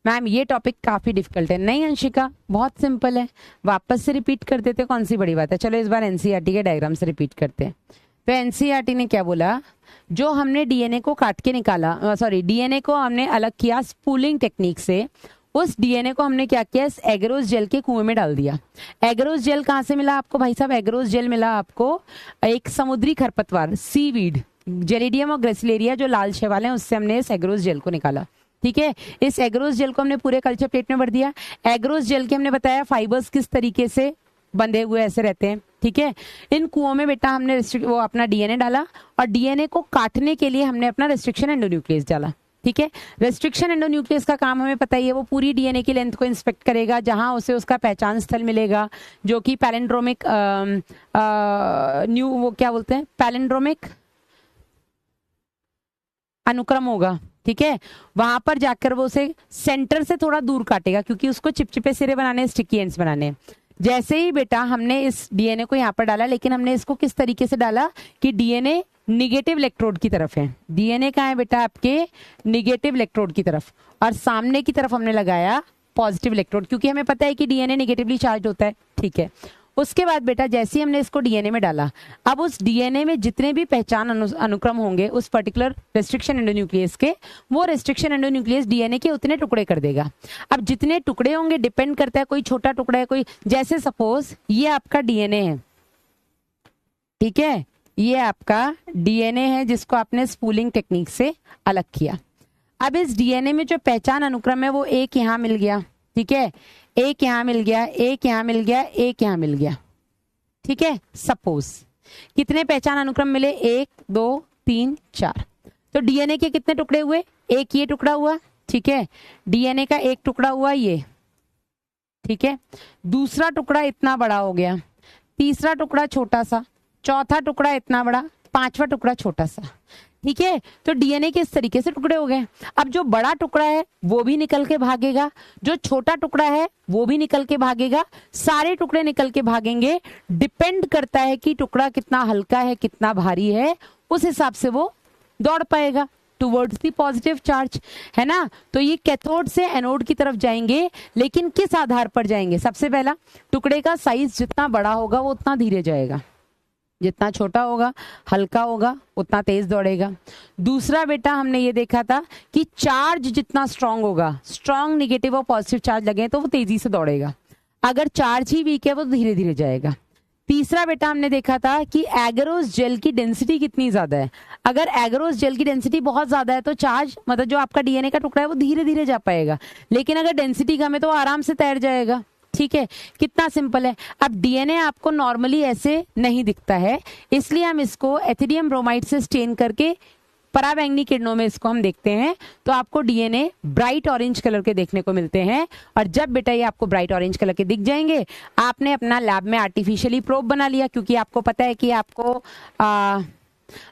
मैम ये टॉपिक काफी डिफिकल्ट है। नहीं अंशिका, बहुत सिंपल है, वापस से रिपीट कर देते, कौन सी बड़ी बात है। चलो इस बार एनसीईआरटी के डायग्राम से रिपीट करते हैं। तो एनसीईआरटी ने क्या बोला, जो हमने डीएनए को काट के निकाला, सॉरी डीएनए को हमने अलग किया स्पूलिंग टेक्निक से, उस डीएनए को हमने क्या किया, इस एगरोस जेल के कुएं में डाल दिया। एगरोस जेल कहाँ से मिला आपको भाई साहब, एगरोस जेल मिला आपको एक समुद्री खरपतवार सीवीड जेलिडियम और ग्रेसिलेरिया जो लाल शैवाल हैं, उससे हमने इस एगरोस जेल को निकाला, ठीक है। इस एगरोस जेल को हमने पूरे कल्चर प्लेट में भर दिया। एगरोस जेल के हमने बताया फाइबर्स किस तरीके से बंधे हुए ऐसे रहते हैं, ठीक है। इन कुओं में बेटा हमने वो अपना डीएनए डाला और डीएनए को काटने के लिए हमने अपना रेस्ट्रिक्शन एंडोन्यूक्लियस डाला, ठीक है। रेस्ट्रिक्शन एंडोन्यूक्लियस का काम हमें पता ही है, वो पूरी डीएनए की लेंथ को इंस्पेक्ट करेगा, जहां उसे उसका पहचान स्थल मिलेगा जो कि पैलिंड्रोमिक न्यू वो क्या बोलते हैं, पैलिंड्रोमिक अनुक्रम होगा, ठीक है। वहां पर जाकर वो उसे सेंटर से थोड़ा दूर काटेगा क्योंकि उसको चिपचिपे सिरे बनाने, स्टिकी एंड्स बनाने। जैसे ही बेटा हमने इस डीएनए को यहाँ पर डाला, लेकिन हमने इसको किस तरीके से डाला कि डीएनए निगेटिव इलेक्ट्रोड की तरफ है। डीएनए कहाँ है बेटा, आपके निगेटिव इलेक्ट्रोड की तरफ, और सामने की तरफ हमने लगाया पॉजिटिव इलेक्ट्रोड, क्योंकि हमें पता है कि डीएनए निगेटिवली चार्ज होता है, ठीक है। उसके बाद बेटा जैसे ही हमने इसको डीएनए में डाला, अब उस डीएनए में जितने भी पहचान अनुक्रम होंगे उस पर्टिकुलर रेस्ट्रिक्शन एंडोन्यूक्लियस के, वो रेस्ट्रिक्शन एंडोन्यूक्लियस डीएनए के उतने टुकड़े कर देगा। अब जितने टुकड़े होंगे डिपेंड करता है, कोई छोटा टुकड़ा है, कोई, जैसे सपोज ये आपका डीएनए है, ठीक है, ये आपका डीएनए है जिसको आपने स्पूलिंग टेक्निक से अलग किया। अब इस डीएनए में जो पहचान अनुक्रम है वो एक यहाँ मिल गया, ठीक है, एक यहाँ मिल गया, एक यहाँ मिल गया, एक यहाँ मिल गया, ठीक है। सपोज कितने पहचान अनुक्रम मिले, 1 2 3 4। तो डीएनए के कितने टुकड़े हुए, एक ये टुकड़ा हुआ, ठीक है, डीएनए का एक टुकड़ा हुआ ये, ठीक है, दूसरा टुकड़ा इतना बड़ा हो गया, तीसरा टुकड़ा छोटा सा, चौथा टुकड़ा इतना बड़ा, पांचवा टुकड़ा छोटा सा। ठीक है, तो डीएनए के इस तरीके से टुकड़े हो गए। अब जो बड़ा टुकड़ा है वो भी निकल के भागेगा, जो छोटा टुकड़ा है वो भी निकल के भागेगा, सारे टुकड़े निकल के भागेंगे। डिपेंड करता है कि टुकड़ा कितना हल्का है कितना भारी है, उस हिसाब से वो दौड़ पाएगा टुवर्ड्स दी पॉजिटिव चार्ज, है ना। तो ये कैथोड से एनोड की तरफ जाएंगे, लेकिन किस आधार पर जाएंगे? सबसे पहला, टुकड़े का साइज जितना बड़ा होगा वो उतना धीरे जाएगा, जितना छोटा होगा हल्का होगा उतना तेज दौड़ेगा। दूसरा बेटा हमने ये देखा था कि चार्ज जितना स्ट्रांग होगा, स्ट्रांग नेगेटिव और पॉजिटिव चार्ज लगे तो वो तेजी से दौड़ेगा, अगर चार्ज ही वीक है वो धीरे धीरे जाएगा। तीसरा बेटा हमने देखा था कि एगरोस जेल की डेंसिटी कितनी ज्यादा है, अगर एगरोस जेल की डेंसिटी बहुत ज्यादा है तो चार्ज मतलब जो आपका डीएनए का टुकड़ा है वो धीरे धीरे जा पाएगा, लेकिन अगर डेंसिटी कम है तो आराम से तैर जाएगा। ठीक है, कितना सिंपल है। अब डीएनए आपको नॉर्मली ऐसे नहीं दिखता है, इसलिए हम इसको एथिडियम ब्रोमाइड से स्टेन करके पराबैंगनी किरणों में इसको हम देखते हैं तो आपको डीएनए ब्राइट ऑरेंज कलर के देखने को मिलते हैं। और जब बेटा ये आपको ब्राइट ऑरेंज कलर के दिख जाएंगे, आपने अपना लैब में आर्टिफिशियली प्रोब बना लिया, क्योंकि आपको पता है कि आपको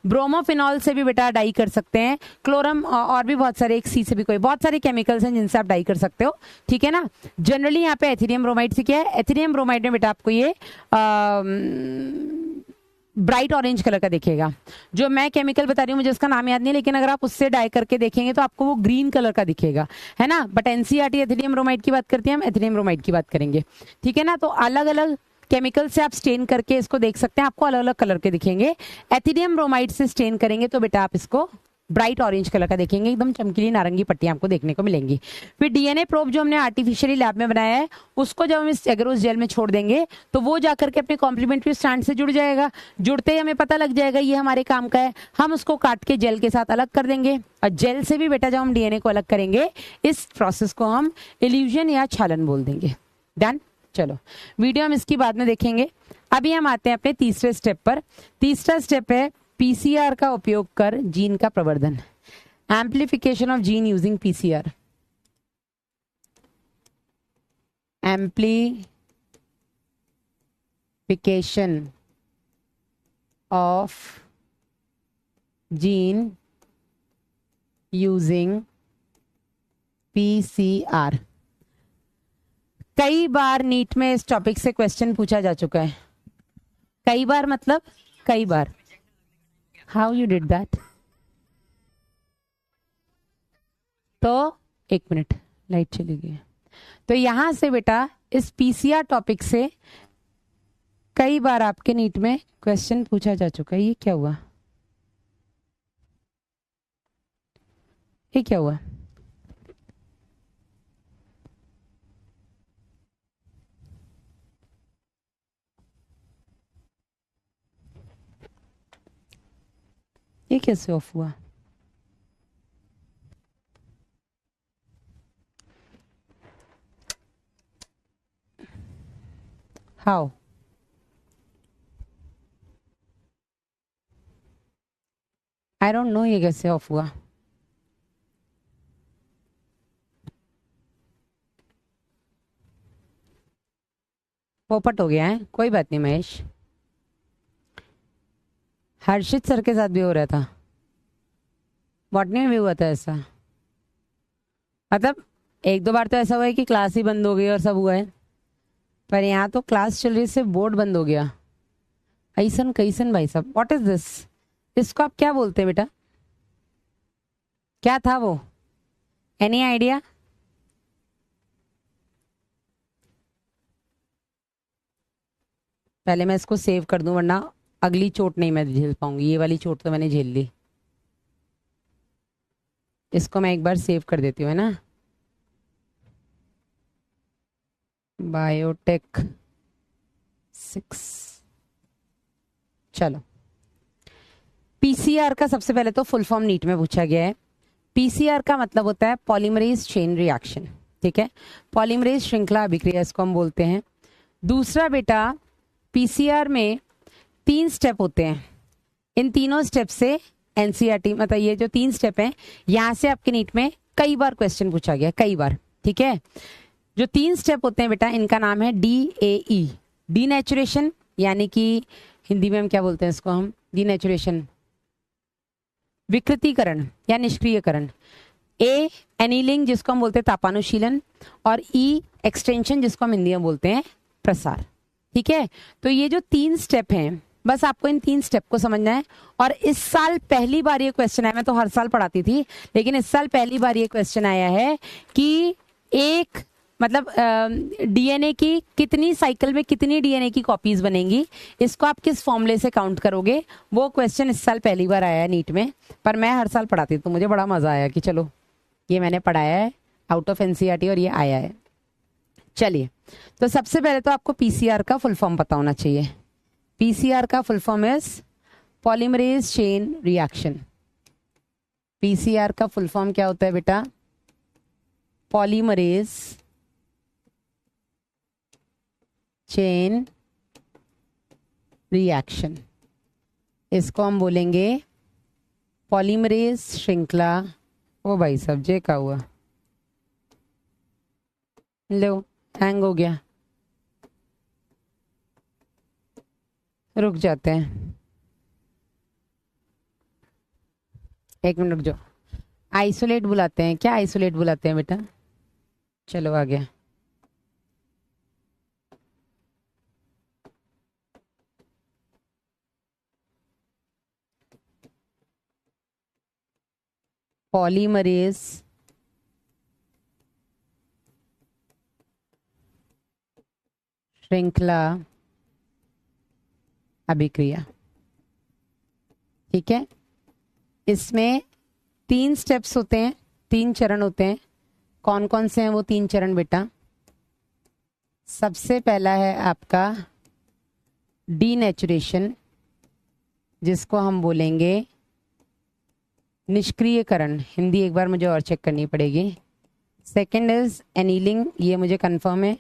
ब्रोमोफिनॉल से भी बेटा डाई कर सकते हैं, क्लोरम और भी बहुत सारे, एक सी से भी कोई बहुत सारे केमिकल्स हैं जिनसे आप डाई कर सकते हो। ठीक है ना। जनरली यहाँ पे एथिडियम ब्रोमाइड से क्या है, एथिडियम ब्रोमाइड में बेटा आपको ये ब्राइट ऑरेंज कलर का दिखेगा। जो मैं केमिकल बता रही हूँ मुझे उसका नाम याद नहीं, लेकिन अगर आप उससे डाई करके देखेंगे तो आपको वो ग्रीन कलर का दिखेगा, है ना। बट एनसीईआरटी एथिडियम ब्रोमाइड की बात करती है, हम एथिडियम ब्रोमाइड की बात करेंगे। ठीक है ना। तो अलग अलग केमिकल से आप स्टेन करके इसको देख सकते हैं, आपको अलग अलग कलर के दिखेंगे। एथिडियम ब्रोमाइड से स्टेन करेंगे तो बेटा आप इसको ब्राइट ऑरेंज कलर का देखेंगे, एकदम चमकीली नारंगी पट्टियां आपको देखने को मिलेंगी। फिर डीएनए प्रोब जो हमने आर्टिफिशियली लैब में बनाया है, उसको जब हम इस एगरोस जेल में छोड़ देंगे तो वो जाकर के अपने कॉम्प्लीमेंट्री स्ट्रैंड से जुड़ जाएगा। जुड़ते ही हमें पता लग जाएगा ये हमारे काम का है, हम उसको काट के जेल के साथ अलग कर देंगे। और जेल से भी बेटा जब हम डीएनए को अलग करेंगे, इस प्रोसेस को हम इल्यूजन या छालन बोल देंगे। डन। चलो वीडियो हम इसकी बाद में देखेंगे। अभी हम आते हैं अपने तीसरे स्टेप पर। तीसरा स्टेप है पीसीआर का उपयोग कर जीन का प्रवर्धन, amplification of gene using PCR. Amplification of gene using PCR. कई बार नीट में इस टॉपिक से क्वेश्चन पूछा जा चुका है। कई बार मतलब कई बार। How you did that? तो एक मिनट, लाइट चली गई। तो यहां से बेटा इस पीसीआर टॉपिक से कई बार आपके नीट में क्वेश्चन पूछा जा चुका है। ये क्या हुआ? ये क्या हुआ? ये कैसे ऑफ हुआ? हाउ? आई डोंट नो ये कैसे ऑफ हुआ। पोपट हो गया है, कोई बात नहीं महेश। हर्षित सर के साथ भी हो रहा था, बॉटनी में भी हुआ था ऐसा। मतलब एक दो बार तो ऐसा हुआ है कि क्लास ही बंद हो गई और सब हुआ है, पर यहाँ तो क्लास चल रही से बोर्ड बंद हो गया। ऐसन कैसन भाई साहब, व्हाट इज दिस? इसको आप क्या बोलते हैं बेटा? क्या था वो? Any idea? पहले मैं इसको सेव कर दूं, वरना अगली चोट नहीं मैं झेल पाऊंगी। ये वाली चोट तो मैंने झेल ली। इसको मैं एक बार सेव कर देती हूँ, है ना। बायोटेक 6। चलो, पीसीआर का सबसे पहले तो फुल फॉर्म नीट में पूछा गया है। पीसीआर का मतलब होता है पॉलीमरेज चेन रिएक्शन। ठीक है, पॉलीमरेज श्रृंखला अभिक्रिया इसको हम बोलते हैं। दूसरा बेटा, पीसीआर में 3 स्टेप होते हैं। इन तीनों स्टेप से एनसीईआरटी मतलब ये जो 3 स्टेप हैं, यहां से आपके नीट में कई बार क्वेश्चन पूछा गया, कई बार। ठीक है, जो 3 स्टेप होते हैं बेटा, इनका नाम है DAE, डीनेचुरेशन, यानी कि हिंदी में हम क्या बोलते हैं इसको? हम डीनेचुरेशन, विकृतीकरण या निष्क्रियकरण, ए एनीलिंग जिसको हम बोलते हैं तापानुशीलन, और ई एक्सटेंशन जिसको हम हिंदी में बोलते हैं प्रसार। ठीक है, तो ये जो 3 स्टेप हैं, बस आपको इन 3 स्टेप को समझना है। और इस साल पहली बार ये क्वेश्चन आया, मैं तो हर साल पढ़ाती थी, लेकिन इस साल पहली बार ये क्वेश्चन आया है कि एक मतलब डीएनए की कितनी साइकिल में कितनी डीएनए की कॉपीज बनेंगी, इसको आप किस फॉर्मूले से काउंट करोगे। वो क्वेश्चन इस साल पहली बार आया है नीट में, पर मैं हर साल पढ़ाती थी तो मुझे बड़ा मजा आया कि चलो ये मैंने पढ़ाया है आउट ऑफ एनसीईआरटी और ये आया है। चलिए, तो सबसे पहले तो आपको पीसीआर का फुल फॉर्म पता होना चाहिए। पीसीआर का full form is polymerase chain reaction. PCR का फुल फॉर्म क्या होता है बेटा? Polymerase chain reaction. इसको हम बोलेंगे पॉलीमरेज श्रृंखला। ओ भाई साहब, जे का हुआ, लो हैंग हो गया, रुक जाते हैं, 1 मिनट रुक जाओ। आइसोलेट बुलाते हैं क्या? आइसोलेट बुलाते हैं बेटा। चलो आ गया। पॉलीमरेज श्रृंखला अभिक्रिया। ठीक है, इसमें 3 स्टेप्स होते हैं, 3 चरण होते हैं। कौन कौन से हैं वो 3 चरण बेटा? सबसे पहला है आपका डीनेचुरेशन, जिसको हम बोलेंगे निष्क्रियकरण। हिंदी एक बार मुझे और चेक करनी पड़ेगी। सेकंड इज एनीलिंग, ये मुझे कंफर्म है,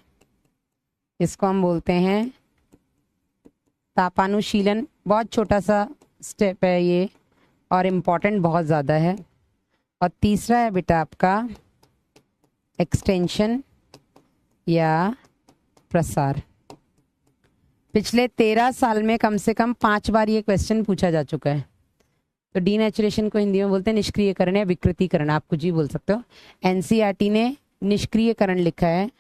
इसको हम बोलते हैं तापानुशीलन। बहुत छोटा सा स्टेप है ये और इम्पॉर्टेंट बहुत ज़्यादा है। और तीसरा है बेटा आपका एक्सटेंशन या प्रसार। पिछले 13 साल में कम से कम 5 बार ये क्वेश्चन पूछा जा चुका है। तो डीनेचुरेशन को हिंदी में बोलते हैं निष्क्रियकरण या विकृतीकरण, आप कुछ भी बोल सकते हो। एनसीईआरटी ने निष्क्रियकरण लिखा है,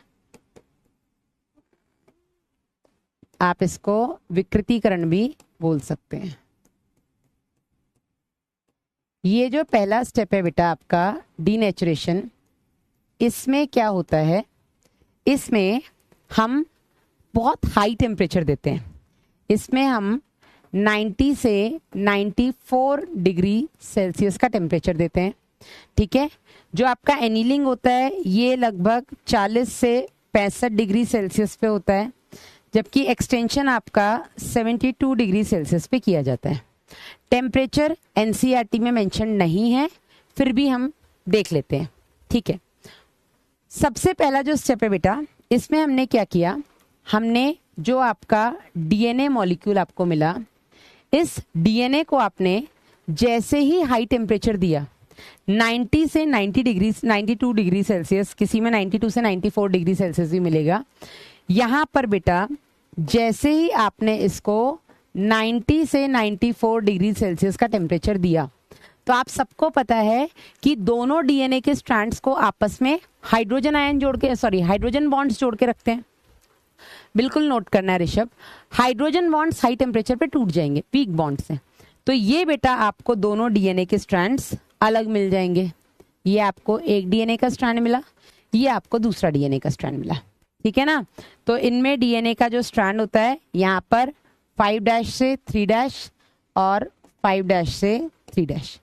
आप इसको विकृतीकरण भी बोल सकते हैं। ये जो पहला स्टेप है बेटा आपका डीनेचुरेशन, इसमें क्या होता है? इसमें हम बहुत हाई टेम्परेचर देते हैं। इसमें हम 90 से 94 डिग्री सेल्सियस का टेम्परेचर देते हैं। ठीक है, जो आपका एनीलिंग होता है ये लगभग 40 से 65 डिग्री सेल्सियस पे होता है, जबकि एक्सटेंशन आपका 72 डिग्री सेल्सियस पे किया जाता है। टेम्परेचर एनसीईआरटी में मेंशन नहीं है, फिर भी हम देख लेते हैं। ठीक है, सबसे पहला जो स्टेप है बेटा, इसमें हमने क्या किया? हमने जो आपका डीएनए मॉलिक्यूल आपको मिला, इस डीएनए को आपने जैसे ही हाई टेम्परेचर दिया 90 से 90 डिग्री 92 डिग्री सेल्सियस, किसी में 92 से 94 डिग्री सेल्सियस भी मिलेगा। यहाँ पर बेटा जैसे ही आपने इसको 90 से 94 डिग्री सेल्सियस का टेम्परेचर दिया, तो आप सबको पता है कि दोनों डीएनए के स्ट्रैंड्स को आपस में हाइड्रोजन आयन जोड़ के हाइड्रोजन बॉन्ड्स जोड़ के रखते हैं। बिल्कुल नोट करना है Rishabh, hydrogen bonds high temperature पे टूट जाएंगे, वीक बॉन्ड्स हैं। तो ये बेटा आपको दोनों डीएनए के स्ट्रैंड्स अलग मिल जाएंगे। ये आपको एक डीएनए का स्ट्रैंड मिला, ये आपको दूसरा डीएनए का स्ट्रैंड मिला। ठीक है ना? तो इनमें डीएनए का जो स्ट्रैंड होता है यहाँ पर 5' से 3' और 5' से 3',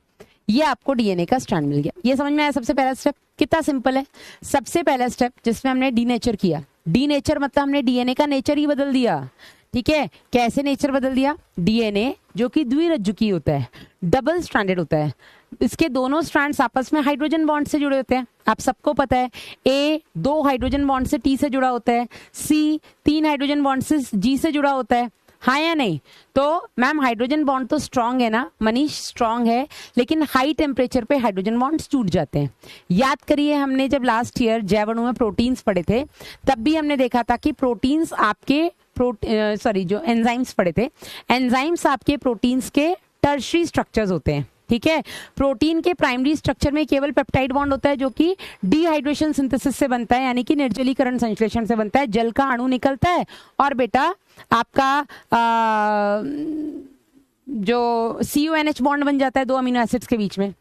ये आपको डीएनए का स्ट्रैंड मिल गया। ये समझ में आया? सबसे पहला स्टेप कितना सिंपल है। सबसे पहला स्टेप जिसमें हमने डीनेचर किया, डीनेचर मतलब हमने डीएनए का नेचर ही बदल दिया। ठीक है, कैसे नेचर बदल दिया? डीएनए जो कि द्विरज्जुकी होता है, डबल स्ट्रैंडेड होता है, इसके दोनों स्ट्रैंड्स आपस में हाइड्रोजन बॉन्ड से जुड़े होते हैं। आप सबको पता है ए 2 हाइड्रोजन बॉन्ड से टी से जुड़ा होता है, सी 3 हाइड्रोजन बॉन्ड से जी से जुड़ा होता है। हाँ या नहीं? तो मैम हाइड्रोजन बॉन्ड तो स्ट्रांग है ना? मनीष स्ट्रांग है, लेकिन हाई टेम्परेचर पे हाइड्रोजन बॉन्ड्स टूट जाते हैं। याद करिए, हमने जब लास्ट ईयर जैव अणु में प्रोटीन्स पढ़े थे, तब भी हमने देखा था कि प्रोटीन्स आपके जो एंजाइम्स पढ़े थे, एंजाइम्स आपके प्रोटीन्स के टर्शरी स्ट्रक्चर्स होते हैं। ठीक है। प्रोटीन के प्राइमरी स्ट्रक्चर में केवल पेप्टाइड बॉन्ड होता है जो कि डिहाइड्रेशन सिंथेसिस से बनता है, यानी कि निर्जलीकरण संश्लेषण से बनता है। जल का अणु निकलता है और बेटा आपका जो CONH बॉन्ड बन जाता है दो अमीनो एसिड्स के बीच में,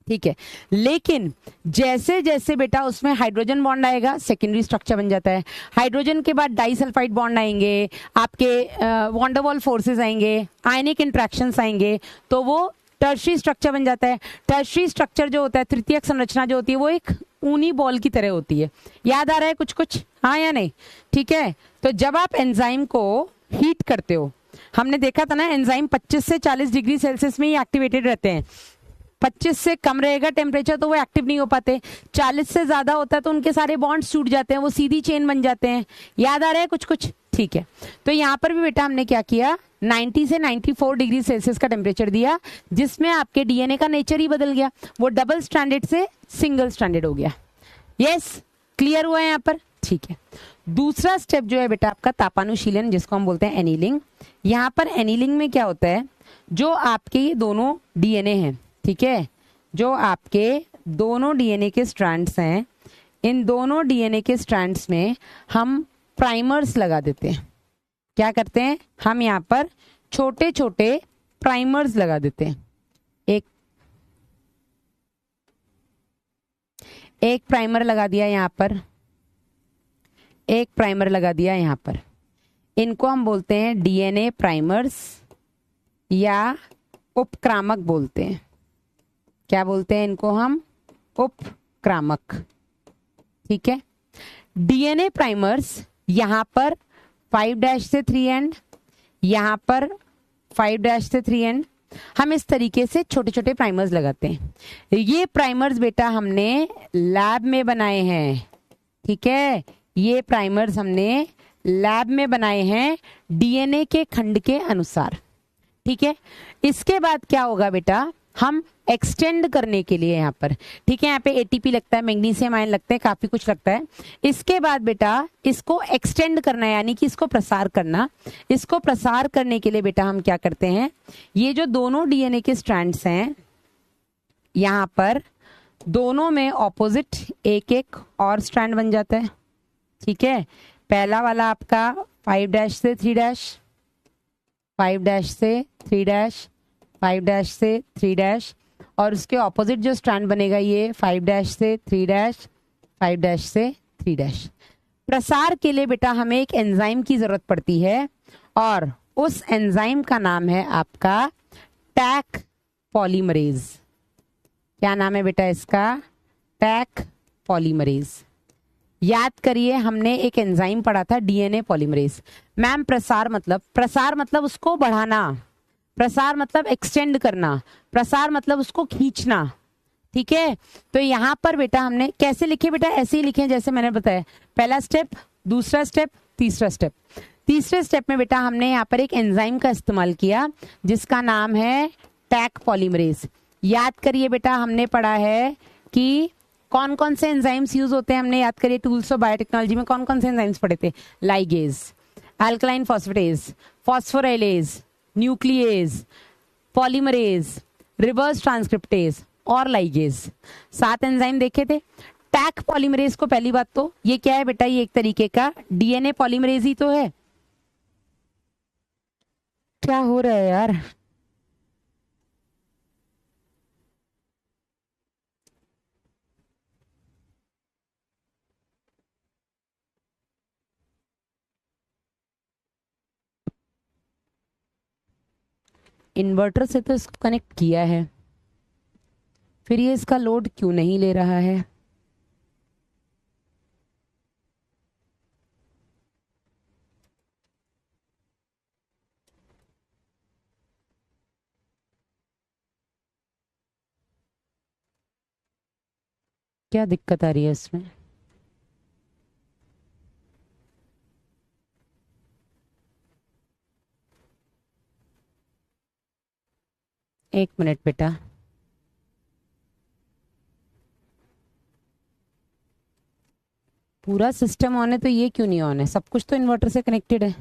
ठीक है। लेकिन जैसे जैसे बेटा उसमें हाइड्रोजन बॉन्ड आएगा सेकेंडरी स्ट्रक्चर बन जाता है। हाइड्रोजन के बाद डाइसल्फाइड बॉन्ड आएंगे, आपके वॉन डर वाल फोर्सेस आएंगे, आयनिक इंट्रैक्शंस आएंगे, तो वो टर्शरी स्ट्रक्चर बन जाता है। टर्शरी स्ट्रक्चर जो होता है, तृतीयक संरचना जो होती है, वो एक ऊनी बॉल की तरह होती है। याद आ रहा है कुछ कुछ, हाँ या नहीं? ठीक है। तो जब आप एंजाइम को हीट करते हो, हमने देखा था ना एंजाइम 25 से 40 डिग्री सेल्सियस में ही एक्टिवेटेड रहते हैं। 25 से कम रहेगा टेम्परेचर तो वो एक्टिव नहीं हो पाते, 40 से ज्यादा होता है तो उनके सारे बॉन्ड्स टूट जाते हैं, वो सीधी चेन बन जाते हैं। याद आ रहा है कुछ कुछ? ठीक है। तो यहाँ पर भी बेटा हमने क्या किया, 90 से 94 डिग्री सेल्सियस का टेम्परेचर दिया, जिसमें आपके डीएनए का नेचर ही बदल गया, वो डबल स्ट्रैंडेड से सिंगल स्ट्रैंडेड हो गया। यस, क्लियर हुआ है यहाँ पर? ठीक है। दूसरा स्टेप जो है बेटा आपका तापानुशीलन, जिसको हम बोलते हैं एनीलिंग। यहाँ पर एनीलिंग में क्या होता है, जो आपके ये दोनों डीएनए हैं, ठीक है, जो आपके दोनों डीएनए के स्ट्रैंड्स हैं, इन दोनों डीएनए के स्ट्रैंड्स में हम प्राइमर्स लगा देते हैं। क्या करते हैं, हम यहाँ पर छोटे छोटे प्राइमर्स लगा देते हैं। एक प्राइमर लगा दिया यहाँ पर, एक प्राइमर लगा दिया यहाँ पर। इनको हम बोलते हैं डीएनए प्राइमर्स या उपक्रामक बोलते हैं। क्या बोलते हैं इनको हम? उपक्रामक। ठीक है। डीएनए प्राइमर्स यहाँ पर 5' से 3 एंड, यहाँ पर 5' से 3 एंड, हम इस तरीके से छोटे छोटे प्राइमर्स लगाते हैं। ये प्राइमर्स बेटा हमने लैब में बनाए हैं, ठीक है, ये प्राइमर्स हमने लैब में बनाए हैं डीएनए के खंड के अनुसार। ठीक है। इसके बाद क्या होगा बेटा, हम एक्सटेंड करने के लिए यहाँ पर, ठीक है, यहाँ पे एटीपी लगता है, मैग्नीशियम आयन लगते हैं, काफी कुछ लगता है। इसके बाद बेटा इसको एक्सटेंड करना है, यानी कि इसको प्रसार करना। इसको प्रसार करने के लिए बेटा हम क्या करते हैं, ये जो दोनों डीएनए के स्ट्रैंड्स हैं, यहाँ पर दोनों में ऑपोजिट एक एक और स्ट्रैंड बन जाता है। ठीक है। पहला वाला आपका 5' से 3', 5' से 3', 5' से 3', और उसके ऑपोजिट जो स्ट्रैंड बनेगा ये 5' से 3', 5' से 3'। प्रसार के लिए बेटा हमें एक एंजाइम की जरूरत पड़ती है, और उस एंजाइम का नाम है आपका टैक पॉलीमरेज। क्या नाम है बेटा इसका? Taq polymerase. याद करिए, हमने एक एंजाइम पढ़ा था डीएनए पॉलीमरेज। मैम प्रसार मतलब उसको बढ़ाना, प्रसार मतलब एक्सटेंड करना, प्रसार मतलब उसको खींचना। ठीक है। तो यहाँ पर बेटा हमने कैसे लिखे बेटा, ऐसे ही लिखे जैसे मैंने बताया, पहला स्टेप, दूसरा स्टेप, तीसरा स्टेप। तीसरे स्टेप में बेटा हमने यहाँ पर एक एंजाइम का इस्तेमाल किया जिसका नाम है टैक पॉलीमरेज। याद करिए बेटा, हमने पढ़ा है कि कौन कौन से एंजाइम्स यूज होते हैं, हमने याद करिए टूल्स ऑफ बायोटेक्नोलॉजी में कौन कौन से एंजाइम्स पढ़े थे। Ligase, alkaline phosphatase, phosphorylase, nuclease, polymerase, reverse transcriptase और लाइगेज। 7 एंजाइम देखे थे। टैक पॉलीमरेज को पहली बात तो ये क्या है बेटा, ये एक तरीके का डीएनए पॉलीमरेज ही तो है। क्या हो रहा है यार? इन्वर्टर से तो इसको कनेक्ट किया है, फिर ये इसका लोड क्यों नहीं ले रहा है? क्या दिक्कत आ रही है इसमें? एक मिनट बेटा, पूरा सिस्टम ऑन है तो ये क्यों नहीं ऑन है? सब कुछ तो इन्वर्टर से कनेक्टेड है।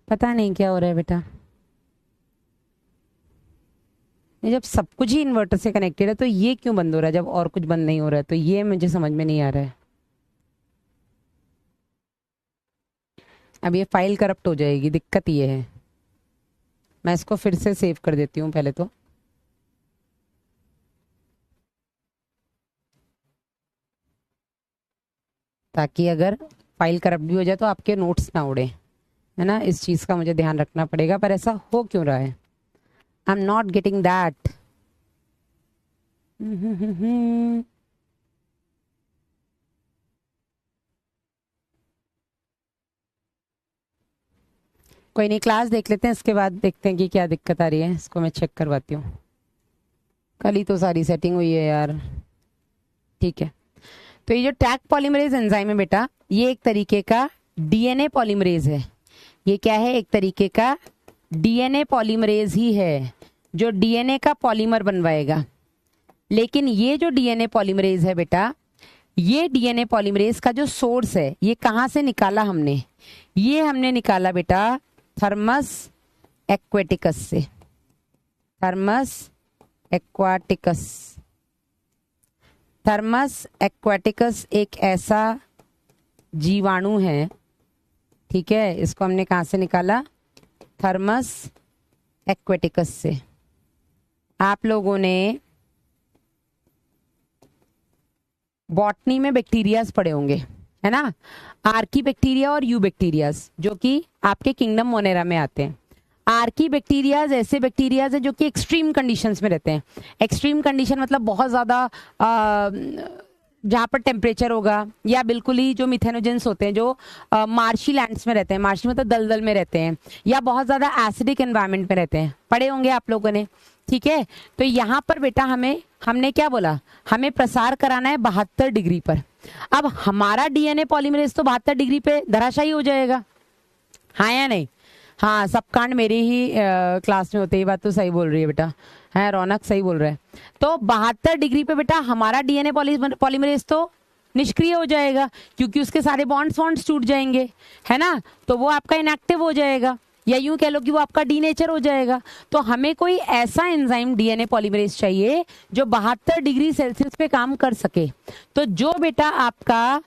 पता नहीं क्या हो रहा है बेटा, ये जब सब कुछ ही इन्वर्टर से कनेक्टेड है तो ये क्यों बंद हो रहा है जब और कुछ बंद नहीं हो रहा है, तो ये मुझे समझ में नहीं आ रहा है। अब ये फाइल करप्ट हो जाएगी, दिक्कत ये है। मैं इसको फिर से सेव कर देती हूँ पहले तो। ताकि अगर फाइल करप्ट भी हो जाए तो आपके नोट्स ना उड़े, है ना, इस चीज का मुझे ध्यान रखना पड़ेगा। पर ऐसा हो क्यों रहा है, आई एम नॉट गेटिंग दैट। कोई नहीं, क्लास देख लेते हैं, इसके बाद देखते हैं कि क्या दिक्कत आ रही है। इसको मैं चेक करवाती हूँ, कल ही तो सारी सेटिंग हुई है यार। ठीक है, तो ये जो टैग पॉलीमरेज एंजाइम है बेटा, ये एक तरीके का डीएनए पॉलीमरेज है। ये क्या है, एक तरीके का डीएनए पॉलीमरेज ही है जो डीएनए का पॉलीमर बनवाएगा। लेकिन ये जो डीएनए पॉलीमरेज है बेटा, ये डीएनए पॉलीमरेज का जो सोर्स है, ये कहाँ से निकाला हमने, ये हमने निकाला बेटा थर्मस एक्वेटिकस से। थर्मस एक्वाटिकस, थर्मस एक्वाटिकस एक ऐसा जीवाणु है, ठीक है, इसको हमने कहाँ से निकाला, थर्मस एक्वेटिकस से। आप लोगों ने बॉटनी में बैक्टीरियाज पढ़े होंगे, है ना, आर्की बैक्टीरिया और यू बैक्टीरियाज, जो कि आपके किंगडम मोनेरा में आते हैं। आर्की बैक्टीरियाज ऐसे बैक्टीरियाज हैं जो कि एक्सट्रीम कंडीशंस में रहते हैं। एक्सट्रीम कंडीशन मतलब बहुत ज़्यादा जहाँ पर टेम्परेचर होगा, या बिल्कुल ही जो मिथेनोजेंस होते हैं जो मार्शी लैंड्स में रहते हैं, मार्शी मतलब दलदल में रहते हैं, या बहुत ज़्यादा एसिडिक एनवायरनमेंट में रहते हैं, पढ़े होंगे आप लोगों ने। ठीक है, तो यहाँ पर बेटा हमने क्या बोला, हमें प्रसार कराना है 72 डिग्री पर। अब हमारा डीएनए पॉलीमरेज तो 72 डिग्री पे धराशायी हो जाएगा, हाँ या नहीं। हाँ, सब कांड मेरी ही क्लास में होते, ये बात तो सही बोल रही है बेटा, है रौनक सही बोल रहा है। तो 72 डिग्री पे बेटा हमारा डीएनए पॉलीमरेज तो निष्क्रिय हो जाएगा, क्योंकि उसके सारे बॉन्ड्स टूट जाएंगे, है ना, तो वो आपका इनएक्टिव हो जाएगा, या यूं कह लो कि वो आपका डीनेचर हो जाएगा। तो हमें कोई ऐसा एंजाइम डीएनए पॉलीमरेज चाहिए जो 72 डिग्री सेल्सियस पे काम कर सके। तो जो बेटा आपका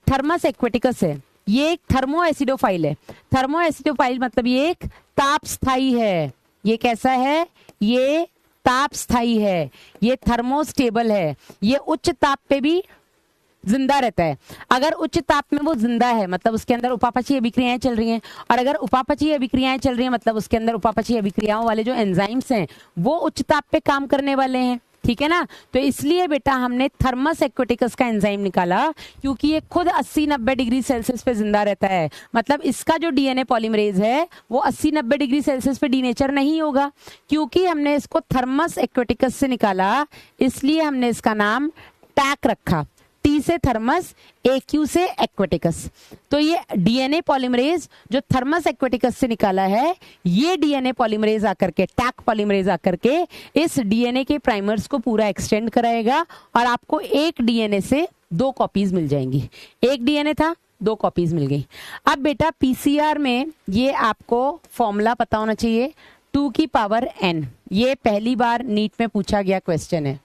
थर्मस एक्वेटिकस है, ये एक थर्मो एसिडोफाइल है। थर्मो एसिडोफाइल मतलब ये एक ताप स्थायी है। ये कैसा है, ये ताप स्थायी है, ये थर्मोस्टेबल है, ये उच्च ताप पे भी जिंदा रहता है। अगर उच्च ताप में वो जिंदा है मतलब उसके अंदर उपापचयी अभिक्रियाएं चल रही हैं, और अगर उपापचयी अभिक्रियाएं चल रही हैं मतलब उसके अंदर उपापचयी अभिक्रियाओं वाले जो एंजाइम्स हैं वो उच्च ताप पे काम करने वाले हैं, ठीक है ना। तो इसलिए बेटा हमने थर्मस एक्वेटिकस का एंजाइम निकाला, क्योंकि ये खुद 80-90 डिग्री सेल्सियस पे जिंदा रहता है। मतलब इसका जो डीएनए पॉलीमरेज है वो 80-90 डिग्री सेल्सियस पे डीनेचर नहीं होगा, क्योंकि हमने इसको थर्मस एक्वेटिकस से निकाला, इसलिए हमने इसका नाम टैक रखा। टी से थर्मस, एक्यू से एक्वेटिकस। तो ये डीएनए पॉलीमरेज जो थर्मस एक्वेटिकस से निकाला है, ये डीएनए पॉलीमरेज आकर के, टैक पॉलीमरेज आकर के इस डीएनए के प्राइमर्स को पूरा एक्सटेंड कराएगा, और आपको एक डीएनए से 2 कॉपीज मिल जाएंगी। एक डीएनए था, 2 कॉपीज मिल गई। अब बेटा पीसीआर में ये आपको फॉर्मूला पता होना चाहिए, 2 की पावर n। ये पहली बार नीट में पूछा गया क्वेश्चन है।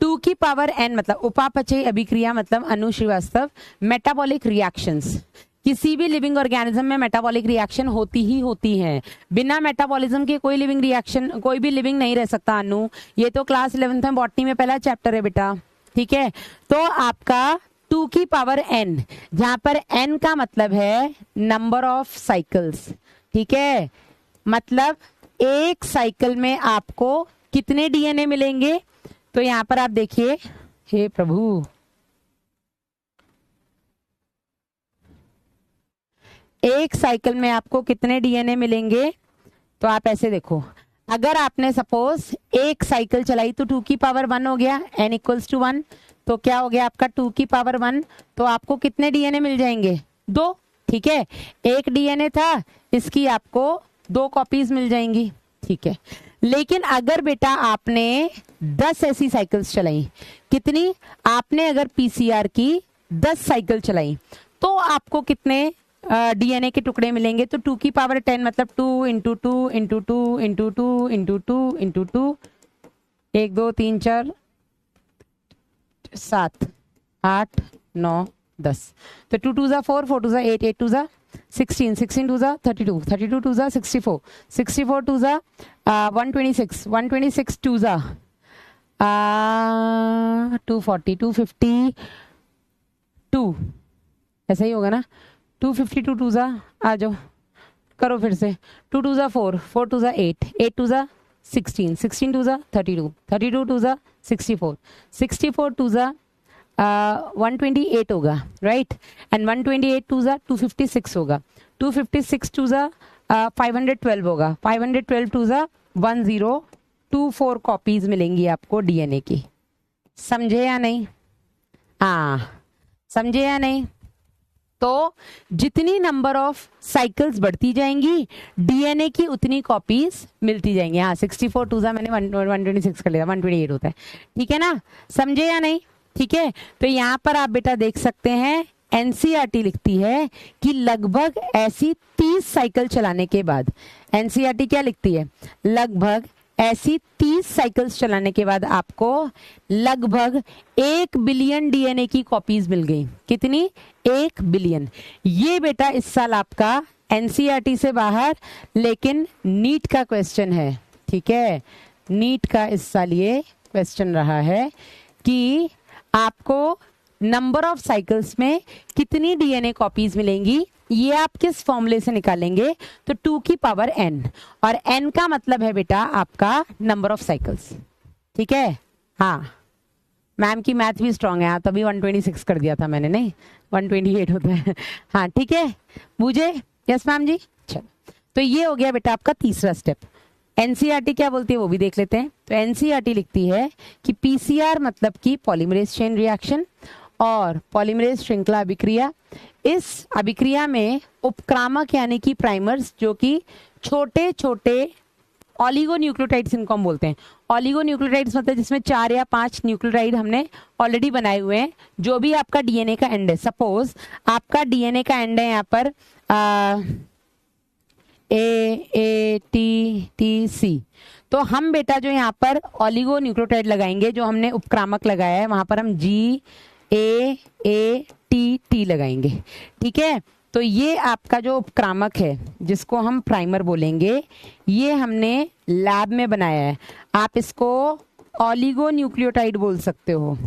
2 की पावर n मतलब उपापचयी अभिक्रिया, मतलब अनु श्रीवास्तव, मेटाबॉलिक रिएक्शंस। किसी भी लिविंग ऑर्गेनिज्म में मेटाबॉलिक रिएक्शन होती ही होती है। बिना मेटाबॉलिज्म के कोई लिविंग रिएक्शन, कोई भी लिविंग नहीं रह सकता अनु। ये तो क्लास 11th में बॉटनी में पहला चैप्टर है बेटा, ठीक है। तो आपका 2 की पावर n, जहां पर n का मतलब है नंबर ऑफ साइकिल्स, ठीक है, मतलब एक साइकिल में आपको कितने डीएनए मिलेंगे। तो यहां पर आप देखिए, हे प्रभु, एक साइकिल में आपको कितने डीएनए मिलेंगे। तो आप ऐसे देखो, अगर आपने सपोज एक साइकिल चलाई तो 2 की पावर 1 हो गया, n इक्वल्स टू 1, तो क्या हो गया आपका 2 की पावर 1। तो आपको कितने डीएनए मिल जाएंगे, 2, ठीक है। एक डीएनए था, इसकी आपको 2 कॉपीज मिल जाएंगी, ठीक है। लेकिन अगर बेटा आपने 10 ऐसी साइकिल्स चलाई, कितनी, आपने अगर पीसीआर की 10 साइकिल चलाई, तो आपको कितने डीएनए के टुकड़े मिलेंगे, तो 2 की पावर 10 मतलब 2 into 2 into 2 into 2 into 2 into 2, 1 2 3 4 7 8 9 10, तो 2 2 4 4 2 8 8 2 16 16 2 32 32 2 64 64 2 126 126 2 240 252, ऐसा ही होगा ना, 252 2 आ जाओ करो फिर से, 2 2 4 4 2 8 8 2 16 16 2 32 32 2 64 64 2 128 होगा, राइट, एंड 128 2 256 होगा, 256 2 512 होगा, 512 2 1024 कॉपीज मिलेंगी आपको डीएनए की। समझे या नहीं? हाँ, समझे या नहीं? तो जितनी नंबर ऑफ साइकिल्स बढ़ती जाएंगी डीएनए की उतनी कॉपीज मिलती जाएंगी। हाँ, 64 2 मैंने 126 कर लिया, 128 होता है, ठीक है ना? समझे या नहीं? ठीक है, तो यहाँ पर आप बेटा देख सकते हैं एनसीईआरटी लिखती है कि लगभग ऐसी 30 साइकिल चलाने के बाद, एनसीईआरटी क्या लिखती है, लगभग ऐसी 30 साइकिल्स चलाने के बाद आपको लगभग 1 बिलियन डीएनए की कॉपीज मिल गई। कितनी? 1 बिलियन। ये बेटा इस साल आपका एनसीईआरटी से बाहर, लेकिन नीट का क्वेश्चन है, ठीक है, नीट का इस साल ये क्वेश्चन रहा है कि आपको नंबर ऑफ साइकिल्स में कितनी डीएनए कॉपीज मिलेंगी, ये आप किस फॉर्मूले से निकालेंगे, तो 2 की पावर n, और n का मतलब है बेटा आपका नंबर ऑफ साइकिल्स, ठीक है? हाँ, मैम की मैथ भी स्ट्रांग है, तभी 126 कर दिया था मैंने, नहीं 128 होता है। हाँ ठीक है, मुझे, यस मैम जी, चलो, तो ये हो गया बेटा आपका तीसरा स्टेप। एनसीईआरटी क्या बोलती है वो भी देख लेते हैं। तो एनसीईआरटी लिखती है कि पीसीआर मतलब कि पॉलीमरेज चेन रिएक्शन और पॉलीमरेज श्रृंखला अभिक्रिया, इस अभिक्रिया में उपक्रामक यानी कि प्राइमर्स, जो कि छोटे छोटे ऑलिगोन्यूक्लियोटाइड्स इनको हम बोलते हैं। ऑलिगोन्यूक्लियोटाइड्स मतलब जिसमें 4 या 5 न्यूक्लियोटाइड हमने ऑलरेडी बनाए हुए हैं। जो भी आपका डीएनए का एंड है, सपोज आपका डीएनए का एंड है यहाँ पर AATTC, तो हम बेटा जो यहाँ पर ऑलिगोन्यूक्लियोटाइड लगाएंगे, जो हमने उपक्रामक लगाया है वहां पर हम GAATT लगाएंगे, ठीक है? तो ये आपका जो उपक्रामक है जिसको हम प्राइमर बोलेंगे, ये हमने लैब में बनाया है। आप इसको ऑलिगोन्यूक्लियोटाइड बोल सकते हो।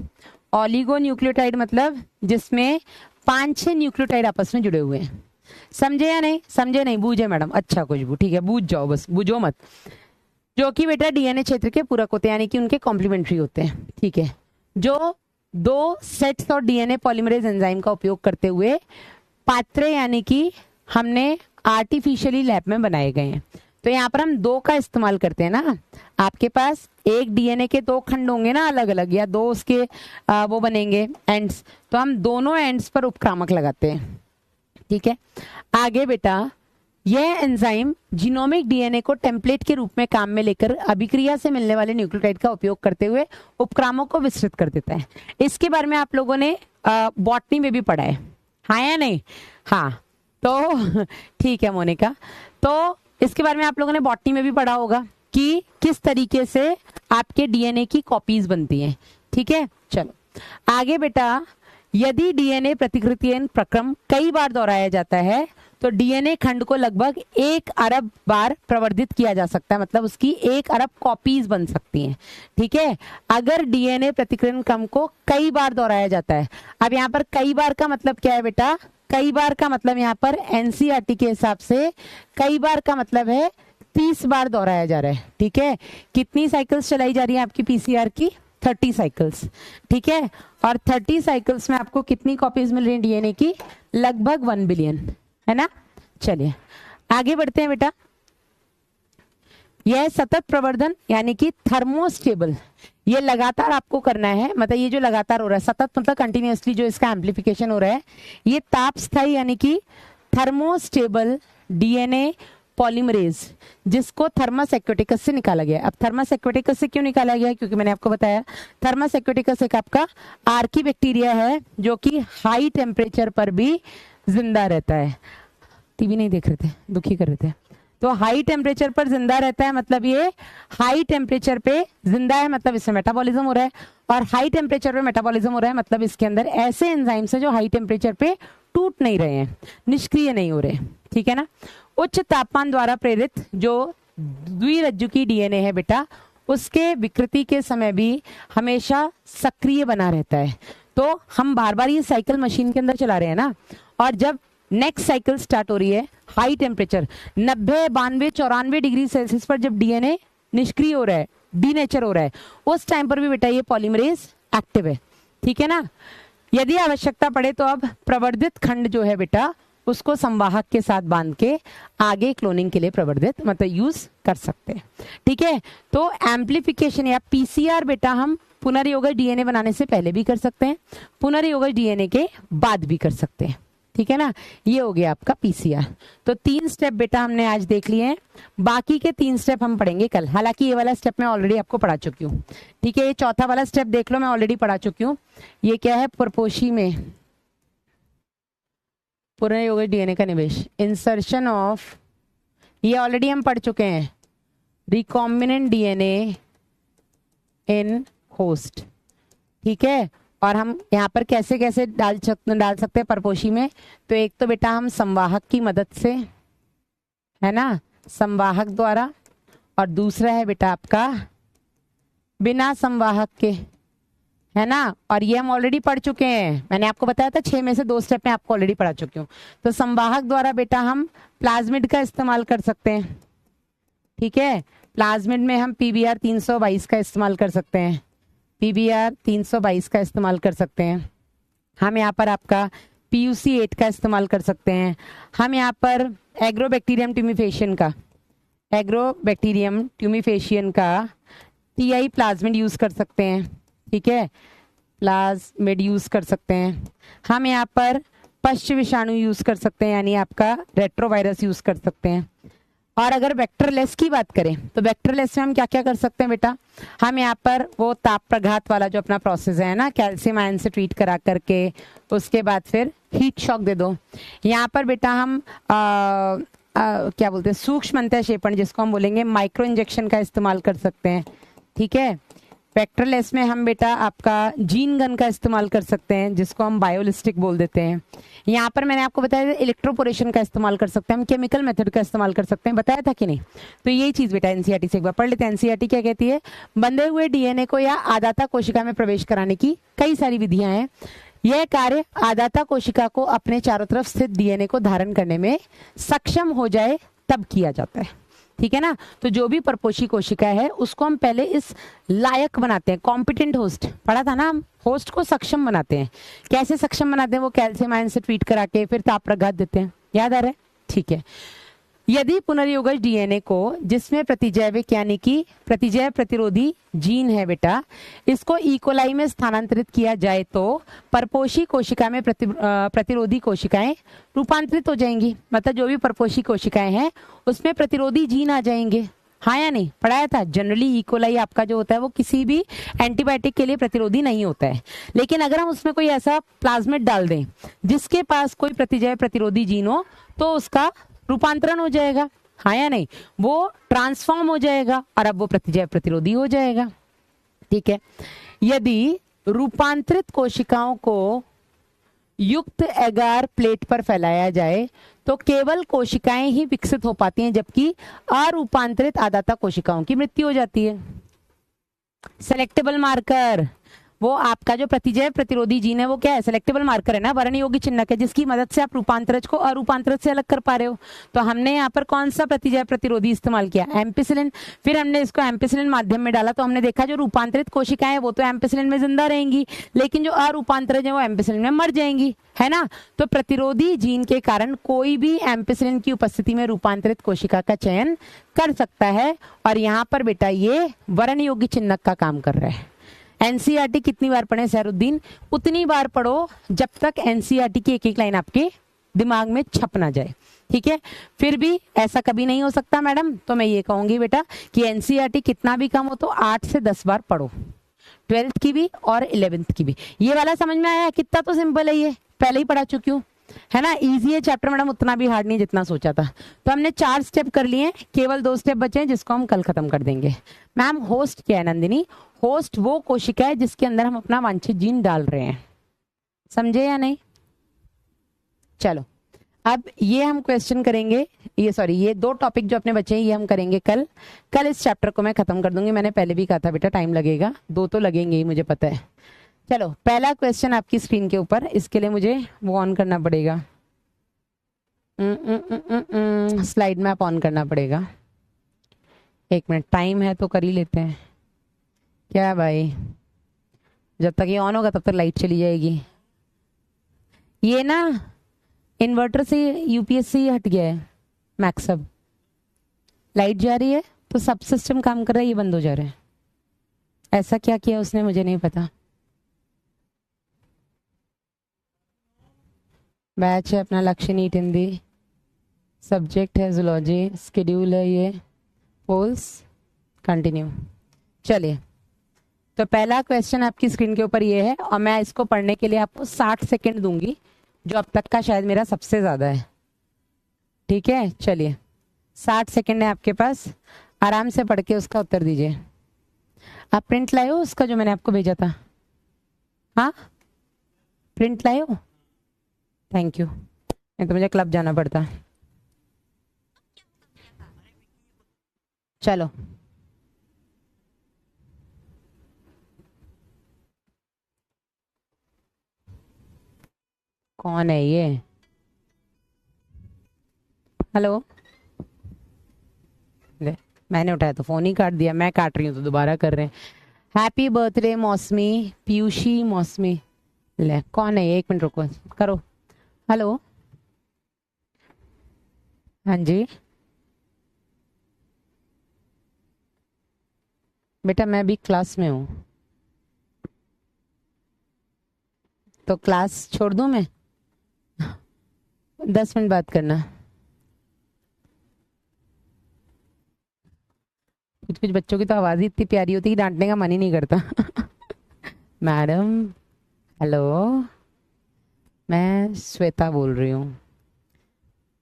ऑलिगोन्यूक्लियोटाइड मतलब जिसमें 5-6 न्यूक्लियोटाइड आपस में जुड़े हुए हैं। समझे या नहीं? समझे नहीं? बूझे मैडम? अच्छा खुशबू, ठीक है, बूझ जाओ, बस बूझो मत। जो कि बेटा डीएनए क्षेत्र के पूरक होते हैं, यानी कि उनके कॉम्प्लीमेंट्री होते हैं, ठीक है? जो 2 सेट्स और डीएनए पॉलीमरेज एंजाइम का उपयोग करते हुए पात्रे यानी कि हमने आर्टिफिशियली लैब में बनाए गए हैं। तो यहाँ पर हम 2 का इस्तेमाल करते हैं ना। आपके पास एक डीएनए के 2 खंड होंगे ना अलग अलग, या 2 उसके वो बनेंगे एंड्स, तो हम दोनों एंड्स पर उपक्रामक लगाते हैं, ठीक है? आगे बेटा यह एंजाइम जीनोमिक डीएनए को टेम्पलेट के रूप में काम में लेकर अभिक्रिया से मिलने वाले न्यूक्लियोटाइड का उपयोग करते हुए उपक्रामक को विस्तृत कर देता है। इसके बारे में आप लोगों ने बॉटनी में भी पढ़ा है, हाँ या नहीं? हाँ, तो ठीक है मोनिका, तो इसके बारे में आप लोगों ने बॉटनी में भी पढ़ा होगा कि किस तरीके से आपके डीएनए की कॉपीज बनती हैं, ठीक है? चलो आगे बेटा, यदि डीएनए प्रतिकृतियन प्रक्रम कई बार दोहराया जाता है तो डीएनए खंड को लगभग 1 अरब बार प्रवर्धित किया जा सकता है, मतलब उसकी 1 अरब कॉपीज बन सकती हैं, ठीक है? अगर डीएनए प्रतिकृति क्रम को कई बार दोहराया जाता है। अब यहाँ पर कई बार का मतलब क्या है बेटा? कई बार का मतलब यहाँ पर एनसीईआरटी के हिसाब से कई बार का मतलब है 30 बार दोहराया जा रहा है, ठीक है? कितनी साइकिल्स चलाई जा रही है आपकी पीसीआर की? 30 साइकिल्स, ठीक है? और 30 साइकिल्स में आपको कितनी कॉपीज मिल रही है डीएनए की? लगभग 1 बिलियन, है ना? चलिए आगे बढ़ते हैं बेटा। यह सतत प्रवर्धन यानी कि थर्मोस्टेबल, ये लगातार आपको करना है, मतलब ये जो लगातार हो रहा है, सतत मतलब कंटिन्यूअसली जो इसका एम्प्लीफिकेशन हो रहा है, ये ताप स्थायी यानी कि थर्मोस्टेबल डीएनए पॉलीमरेज, जिसको थर्मस एक्वेटिकस से निकाला गया है। अब थर्मस एक्वेटिकस से क्यों निकाला गया है? क्योंकि मैंने आपको बताया थर्मस एक्वेटिकस एक आपका आर्की बैक्टीरिया है जो कि हाई टेम्परेचर पर भी जिंदा रहता है। टीवी नहीं देख रहे थे, दुखी कर रहे थे। तो हाई टेम्परेचर पर जिंदा रहता है, मतलब ये हाई टेम्परेचर पे जिंदा है, मतलब इसमें मेटाबॉलिज्म हो रहा है। और हाई टेम्परेचर पे मेटाबॉलिज्म हो रहा है, मतलब इसके अंदर ऐसे एंजाइम्स हैं जो हाई टेम्परेचर पे टूट नहीं रहे हैं, निष्क्रिय नहीं हो रहे, ठीक है ना। उच्च तापमान द्वारा प्रेरित जो द्विरज्जु की डीएनए है बेटा, उसके विकृति के समय भी हमेशा सक्रिय बना रहता है। तो हम बार बार ये साइकिल मशीन के अंदर चला रहे हैं ना, और जब नेक्स्ट साइकिल स्टार्ट हो रही है हाई टेम्परेचर 90, 92, 94 डिग्री सेल्सियस पर जब डीएनए निष्क्रिय हो रहा है, डीनेचर हो रहा है, उस टाइम पर भी बेटा ये पॉलीमरेज एक्टिव है, ठीक है ना। यदि आवश्यकता पड़े तो अब प्रवर्धित खंड जो है बेटा, उसको संवाहक के साथ बांध के आगे क्लोनिंग के लिए प्रवर्धित मतलब यूज कर सकते हैं, ठीक है। तो एम्प्लीफिकेशन या पीसीआर बेटा हम पुनर्योगज डीएनए बनाने से पहले भी कर सकते हैं, पुनर्योगज डीएनए के बाद भी कर सकते हैं, ठीक है ना। ये हो गया आपका पीसीआर। तो 3 स्टेप बेटा हमने आज देख लिए हैं, बाकी के 3 स्टेप हम पढ़ेंगे कल। हालांकि ये वाला स्टेप मैं ऑलरेडी आपको पढ़ा चुकी हूँ, ठीक है। ये चौथा वाला स्टेप देख लो, मैं ऑलरेडी पढ़ा चुकी हूँ। ये क्या है, परपोषी में पुनर्योगज डीएनए का निवेश, इंसर्शन ऑफ, ये ऑलरेडी हम पढ़ चुके हैं, रिकॉम्बिनेंट डीएनए इन होस्ट, ठीक है। और हम यहाँ पर कैसे कैसे डाल सकते हैं परपोषी में, तो एक तो बेटा हम संवाहक की मदद से, है ना, संवाहक द्वारा, और दूसरा है बेटा आपका बिना संवाहक के, है ना। और ये हम ऑलरेडी पढ़ चुके हैं, मैंने आपको बताया था 6 में से 2 स्टेप में आपको ऑलरेडी पढ़ा चुकी हूँ। तो संवाहक द्वारा बेटा हम प्लाज्मिड का इस्तेमाल कर सकते हैं, ठीक है। प्लाज्मिड में हम पीबीआर 322 का इस्तेमाल कर सकते हैं, पीबीआर 322 का इस्तेमाल कर सकते हैं। हम यहाँ पर आपका पीयूसी 8 का इस्तेमाल कर सकते हैं। हम यहाँ पर एग्रोबैक्टीरियम ट्यूमिफेशियन का टीआई प्लाज्मिड यूज कर सकते हैं, ठीक है, प्लाज्मिड यूज कर सकते हैं। हम यहाँ पर पश्च विषाणु यूज कर सकते हैं, यानी आपका रेट्रोवायरस यूज कर सकते हैं। और अगर वेक्टरलेस की बात करें तो वेक्टरलेस में हम क्या क्या कर सकते हैं बेटा, हम यहाँ पर वो ताप प्रघात वाला जो अपना प्रोसेस है ना, कैल्शियम आयन से ट्रीट करा करके उसके बाद फिर हीट शॉक दे दो। यहाँ पर बेटा हम क्या बोलते हैं, सूक्ष्म अंतःक्षेपण, जिसको हम बोलेंगे माइक्रो इंजेक्शन का इस्तेमाल कर सकते हैं, ठीक है। वेक्टरलेस में हम बेटा आपका जीन गन का इस्तेमाल कर सकते हैं, जिसको हम बायोलिस्टिक बोल देते हैं। यहाँ पर मैंने आपको बताया था इलेक्ट्रोपोरेशन का इस्तेमाल कर सकते हैं, हम केमिकल मेथड का इस्तेमाल कर सकते हैं, बताया था कि नहीं। तो यही चीज बेटा एनसीईआरटी से एक बार पढ़ लेते हैं। एनसीईआरटी क्या कहती है, बंधे हुए डीएनए को या आदाता कोशिका में प्रवेश कराने की कई सारी विधियां हैं। यह कार्य आदाता कोशिका को अपने चारों तरफ स्थित डीएनए को धारण करने में सक्षम हो जाए तब किया जाता है, ठीक है ना। तो जो भी परपोषी कोशिका है उसको हम पहले इस लायक बनाते हैं, कॉम्पिटेंट होस्ट पढ़ा था ना, हम होस्ट को सक्षम बनाते हैं। कैसे सक्षम बनाते हैं, वो कैल्शियम आयन से ट्रीट करा के फिर ताप प्रघात देते हैं, याद आ रहा है, ठीक है। यदि पुनर्योगज डीएनए को, जिसमें प्रतिजैविक यानी कि प्रतिजैव प्रतिरोधी जीन है बेटा, इसको इकोलाई में स्थानांतरित किया जाए तो परपोषी कोशिका में प्रतिरोधी कोशिकाएं रूपांतरित हो जाएंगी। मतलब जो भी परपोषी कोशिकाएं हैं उसमें प्रतिरोधी जीन आ जाएंगे, हाँ या नहीं, पढ़ाया था। जनरली इकोलाई आपका जो होता है वो किसी भी एंटीबायोटिक के लिए प्रतिरोधी नहीं होता है, लेकिन अगर हम उसमें कोई ऐसा प्लाज्मिड डाल दें जिसके पास कोई प्रतिजैव प्रतिरोधी जीन हो तो उसका रूपांतरण हो जाएगा, हाँ या नहीं, वो ट्रांसफॉर्म हो जाएगा और अब वो प्रतिजैव प्रतिरोधी हो जाएगा, ठीक है। यदि रूपांतरित कोशिकाओं को युक्त एगार प्लेट पर फैलाया जाए तो केवल कोशिकाएं ही विकसित हो पाती हैं, जबकि अरूपांतरित आदाता कोशिकाओं की मृत्यु हो जाती है। सेलेक्टेबल मार्कर, वो आपका जो प्रतिजैव प्रतिरोधी जीन है वो क्या है, सेलेक्टेबल मार्कर है ना, वर्णयोगी चिन्हक है, जिसकी मदद से आप रूपांतरज को अरूपांतरज से अलग कर पा रहे हो। तो हमने यहाँ पर कौन सा प्रतिजैव प्रतिरोधी इस्तेमाल किया, एम्पिसिलिन। फिर हमने इसको एम्पिसिलिन माध्यम में डाला तो हमने देखा जो रूपांतरित कोशिकाएं हैं वो तो एम्पिसिलिन में जिंदा रहेंगी, लेकिन जो अरूपांतरज है वो एम्पिसिलिन में मर जाएंगी, है ना। तो प्रतिरोधी जीन के कारण कोई भी एम्पिसिलिन की उपस्थिति में रूपांतरित कोशिका का चयन कर सकता है, और यहाँ पर बेटा ये वर्णयोगी चिन्हक का काम कर रहा है। एनसीईआरटी कितनी बार पढ़े सहरुद्दीन, उतनी बार पढ़ो जब तक एनसीईआरटी की एक एक लाइन आपके दिमाग में छप ना जाए, ठीक है। फिर भी ऐसा कभी नहीं हो सकता मैडम, तो मैं ये कहूंगी बेटा कि एनसीईआरटी कितना भी कम हो तो 8 से 10 बार पढ़ो, 12th की भी और 11th की भी। ये वाला समझ में आया, कितना तो सिंपल है, ये पहले ही पढ़ा चुकी हूँ, है ना, इजी है चैप्टर मैडम, उतना भी हार्ड नहीं जितना सोचा था। तो हमने 4 स्टेप कर लिए, केवल 2 स्टेप बचे हैं जिसको हम कल खत्म कर देंगे। मैम होस्ट क्या है नंदिनी? होस्ट वो कोशिका है जिसके अंदर हम अपना वांछित जीन डाल रहे हैं, समझे या नहीं? चलो अब ये हम क्वेश्चन करेंगे, ये 2 टॉपिक जो अपने बचे हैं ये हम करेंगे कल इस चैप्टर को मैं खत्म कर दूंगी। मैंने पहले भी कहा था बेटा टाइम लगेगा, 2 तो लगेंगे ही, मुझे पता है। चलो पहला क्वेश्चन आपकी स्क्रीन के ऊपर, इसके लिए मुझे वो ऑन करना पड़ेगा, स्लाइड मैप ऑन करना पड़ेगा। 1 मिनट, टाइम है तो कर ही लेते हैं क्या भाई, जब तक ये ऑन होगा तब तक लाइट चली जाएगी। ये ना इन्वर्टर से यूपीएस से हट गया है मैक्सअप, लाइट जा रही है तो सब सिस्टम काम कर रहा है, ये बंद हो जा रहा है। ऐसा क्या किया उसने मुझे नहीं पता। बैच है अपना लक्ष्य नीट हिंदी, सब्जेक्ट है जूलॉजी, स्केड्यूल है ये पोल्स, कंटिन्यू। चलिए तो पहला क्वेश्चन आपकी स्क्रीन के ऊपर ये है और मैं इसको पढ़ने के लिए आपको 60 सेकंड दूंगी, जो अब तक का शायद मेरा सबसे ज्यादा है। ठीक है चलिए 60 सेकंड है आपके पास, आराम से पढ़ के उसका उत्तर दीजिए। आप प्रिंट लाए हो उसका जो मैंने आपको भेजा था? हाँ प्रिंट लाए हो, थैंक यू, नहीं तो मुझे क्लब जाना पड़ता। चलो कौन है ये? हेलो, ले मैंने उठाया तो फोन ही काट दिया, मैं काट रही हूँ तो दोबारा कर रहे हैं। हैप्पी बर्थडे मौसमी, पीयूषी मौसमी, ले कौन है ये? 1 मिनट रुको, करो। हेलो, हाँ जी बेटा मैं अभी क्लास में हूँ, तो क्लास छोड़ दूँ मैं? 10 मिनट बात करना। कुछ कुछ बच्चों की तो आवाज ही इतनी प्यारी होती है कि डांटने का मन ही नहीं करता। मैडम हेलो, मैं श्वेता बोल रही हूँ,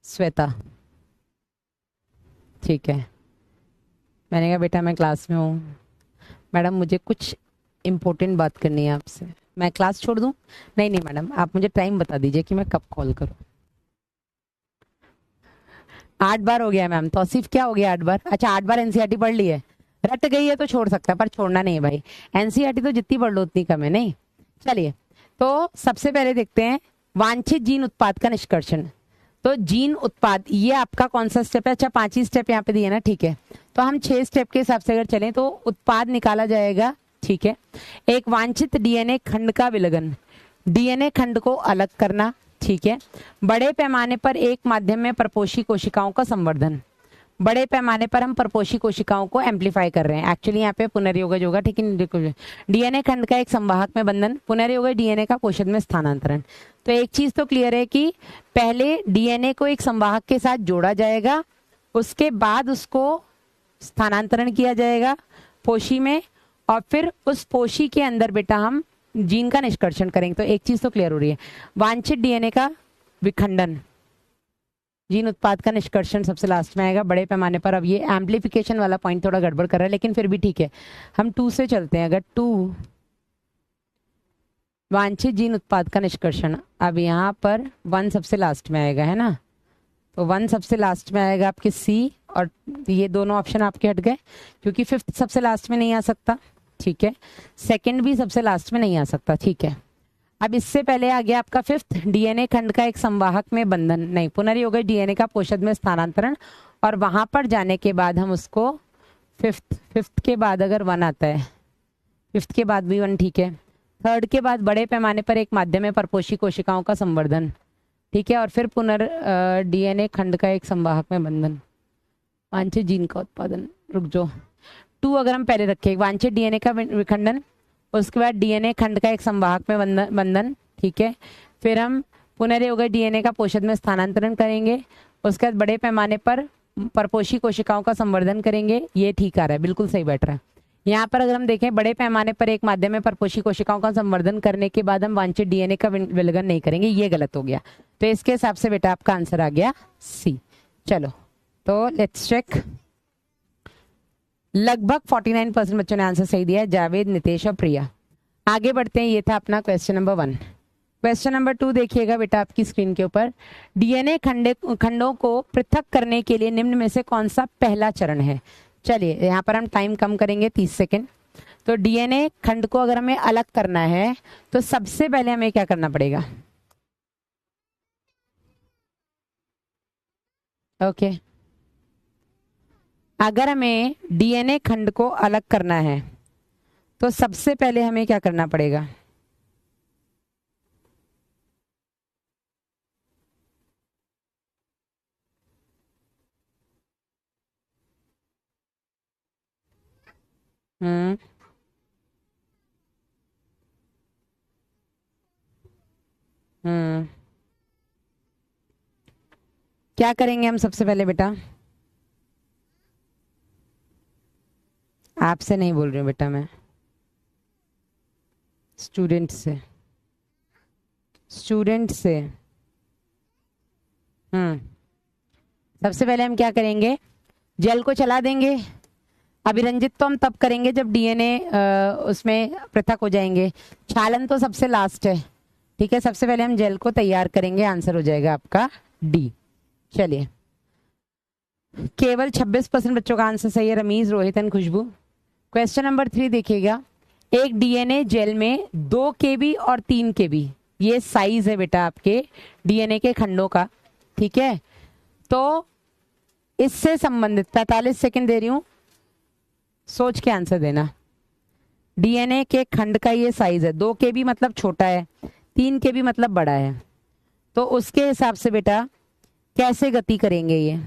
श्वेता। ठीक है, मैंने कहा बेटा मैं क्लास में हूँ, मैडम मुझे कुछ इम्पोर्टेंट बात करनी है आपसे। मैं क्लास छोड़ दूँ? नहीं नहीं मैडम, आप मुझे टाइम बता दीजिए कि मैं कब कॉल करूँ। 8 बार हो गया मैम, तौसीफ क्या हो गया 8 बार? अच्छा 8 बार एनसीईआरटी पढ़ ली है, रट गई है तो छोड़ सकता है, पर छोड़ना नहीं है भाई। एनसीईआरटी तो जितनी पढ़ लो उतनी कम है, नहीं? चलिए तो सबसे पहले देखते हैं वांछित जीन उत्पाद का निष्कर्षण। तो जीन उत्पाद ये आपका कौन सा स्टेप है? अच्छा 5 ही स्टेप यहाँ पे दिए ना, ठीक है। तो हम 6 स्टेप के हिसाब से अगर चलें तो उत्पाद निकाला जाएगा, ठीक है। एक वांछित डीएनए खंड का विलगन, डीएनए खंड को अलग करना, ठीक है। बड़े पैमाने पर एक माध्यम में परपोषी कोशिकाओं का संवर्धन, बड़े पैमाने पर हम परपोषी कोशिकाओं को एम्पलीफाई कर रहे हैं। एक्चुअली यहाँ पे पुनर्योगज होगा, ठीक है। डीएनए खंड का एक संवाहक में बंधन, पुनर्योगज डीएनए का कोशद में स्थानांतरण। तो एक चीज तो क्लियर है कि पहले डीएनए को एक संवाहक के साथ जोड़ा जाएगा, उसके बाद उसको स्थानांतरण किया जाएगा पोशी में, और फिर उस पोशी के अंदर बेटा हम जीन का निष्कर्षण करेंगे। तो एक चीज तो क्लियर हो रही है, वांछित डीएनए का विखंडन, जीन उत्पाद का निष्कर्षण सबसे लास्ट में आएगा बड़े पैमाने पर। अब ये एम्प्लीफिकेशन वाला पॉइंट थोड़ा गड़बड़ कर रहा है, लेकिन फिर भी ठीक है, हम 2 से चलते हैं। अगर 2 वांछित जीन उत्पाद का निष्कर्षण, अब यहाँ पर 1 सबसे लास्ट में आएगा, है ना? तो 1 सबसे लास्ट में आएगा आपके सी, और ये दोनों ऑप्शन आपके हट गए क्योंकि 5th सबसे लास्ट में नहीं आ सकता, ठीक है। 2nd भी सबसे लास्ट में नहीं आ सकता, ठीक है। अब इससे पहले आ गया आपका 5th, डीएनए खंड का एक संवाहक में बंधन, नहीं पुनर्योगज डीएनए का पोषद में स्थानांतरण, और वहां पर जाने के बाद हम उसको 5th के बाद अगर 1 आता है, 5th के बाद भी 1, ठीक है। 3rd के बाद बड़े पैमाने पर एक माध्यम में परपोषी कोशिकाओं का संवर्धन, ठीक है, और फिर डीएनए खंड का एक संवाहक में बंधन, वांछित जीन का उत्पादन। रुक जाओ, 2 अगर हम पहले रखें, वांछित डीएनए का विखंडन, उसके बाद डीएनए खंड का एक संवाहक में बंधन, ठीक है। फिर हम पुनर्योगज डीएनए का पोषद में स्थानांतरण करेंगे, उसके बाद बड़े पैमाने पर परपोषी कोशिकाओं का संवर्धन करेंगे। ये ठीक आ रहा है, बिल्कुल सही बैठ रहा है। यहाँ पर अगर हम देखें बड़े पैमाने पर एक माध्यम में परपोषी कोशिकाओं का संवर्धन करने के बाद हम वांछित डीएनए का विलयन नहीं करेंगे, ये गलत हो गया। तो इसके हिसाब से बेटा आपका आंसर आ गया सी। चलो तो लेट्स चेक। लगभग 49% बच्चों ने आंसर सही दिया है, जावेद, नितेश और प्रिया। आगे बढ़ते हैं, ये था अपना क्वेश्चन नंबर 1। क्वेश्चन नंबर 2 देखिएगा बेटा आपकी स्क्रीन के ऊपर। डीएनए खंडों को पृथक करने के लिए निम्न में से कौन सा पहला चरण है? चलिए यहाँ पर हम टाइम कम करेंगे, 30 सेकेंड। तो डीएनए खंड को अगर हमें अलग करना है तो सबसे पहले हमें क्या करना पड़ेगा? ओके अगर हमें डीएनए खंड को अलग करना है तो सबसे पहले हमें क्या करना पड़ेगा? हम्म हम्म क्या करेंगे हम सबसे पहले बेटा? आपसे नहीं बोल रही हूँ बेटा मैं, स्टूडेंट से। स्टूडेंट से सबसे पहले हम क्या करेंगे? जेल को चला देंगे। अभिरंजित तो हम तब करेंगे जब डीएनए उसमें पृथक हो जाएंगे। छालन तो सबसे लास्ट है, ठीक है। सबसे पहले हम जेल को तैयार करेंगे, आंसर हो जाएगा आपका डी। चलिए केवल 26% बच्चों का आंसर सही है, Ramiz, Rohit and Khushboo. Question number 3 देखिएगा। एक डीएनए जेल में 2 केबी और 3 केबी, ये साइज है बेटा आपके डीएनए के खंडों का, ठीक है। तो इससे संबंधित 45 सेकंड दे रही हूं, सोच के आंसर देना। डीएनए के खंड का ये साइज है, 2 केबी मतलब छोटा है, 3 केबी मतलब बड़ा है। तो उसके हिसाब से बेटा कैसे गति करेंगे ये?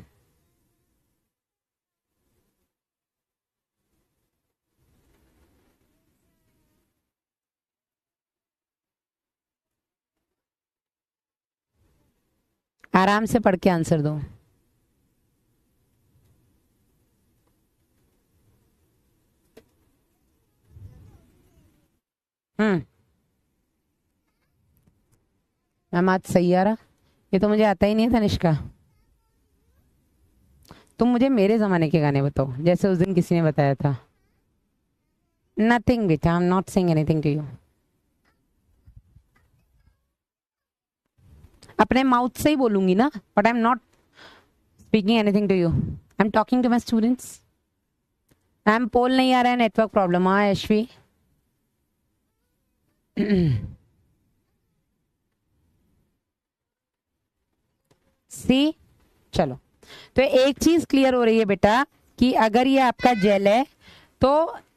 आराम से पढ़ के आंसर दो। मैम आज सही आ रहा, ये तो मुझे आता ही नहीं था निष्का। तुम मुझे मेरे जमाने के गाने बताओ, जैसे उस दिन किसी ने बताया था। नथिंग बेटा, I am not saying anything to you. अपने माउथ से ही बोलूंगी ना, but I am not speaking anything to you, I am talking to my students. Ma'am poll नहीं आ रहा है, नेटवर्क प्रॉब्लम। हाँ यशवी सी। चलो तो एक चीज क्लियर हो रही है बेटा कि अगर ये आपका जेल है तो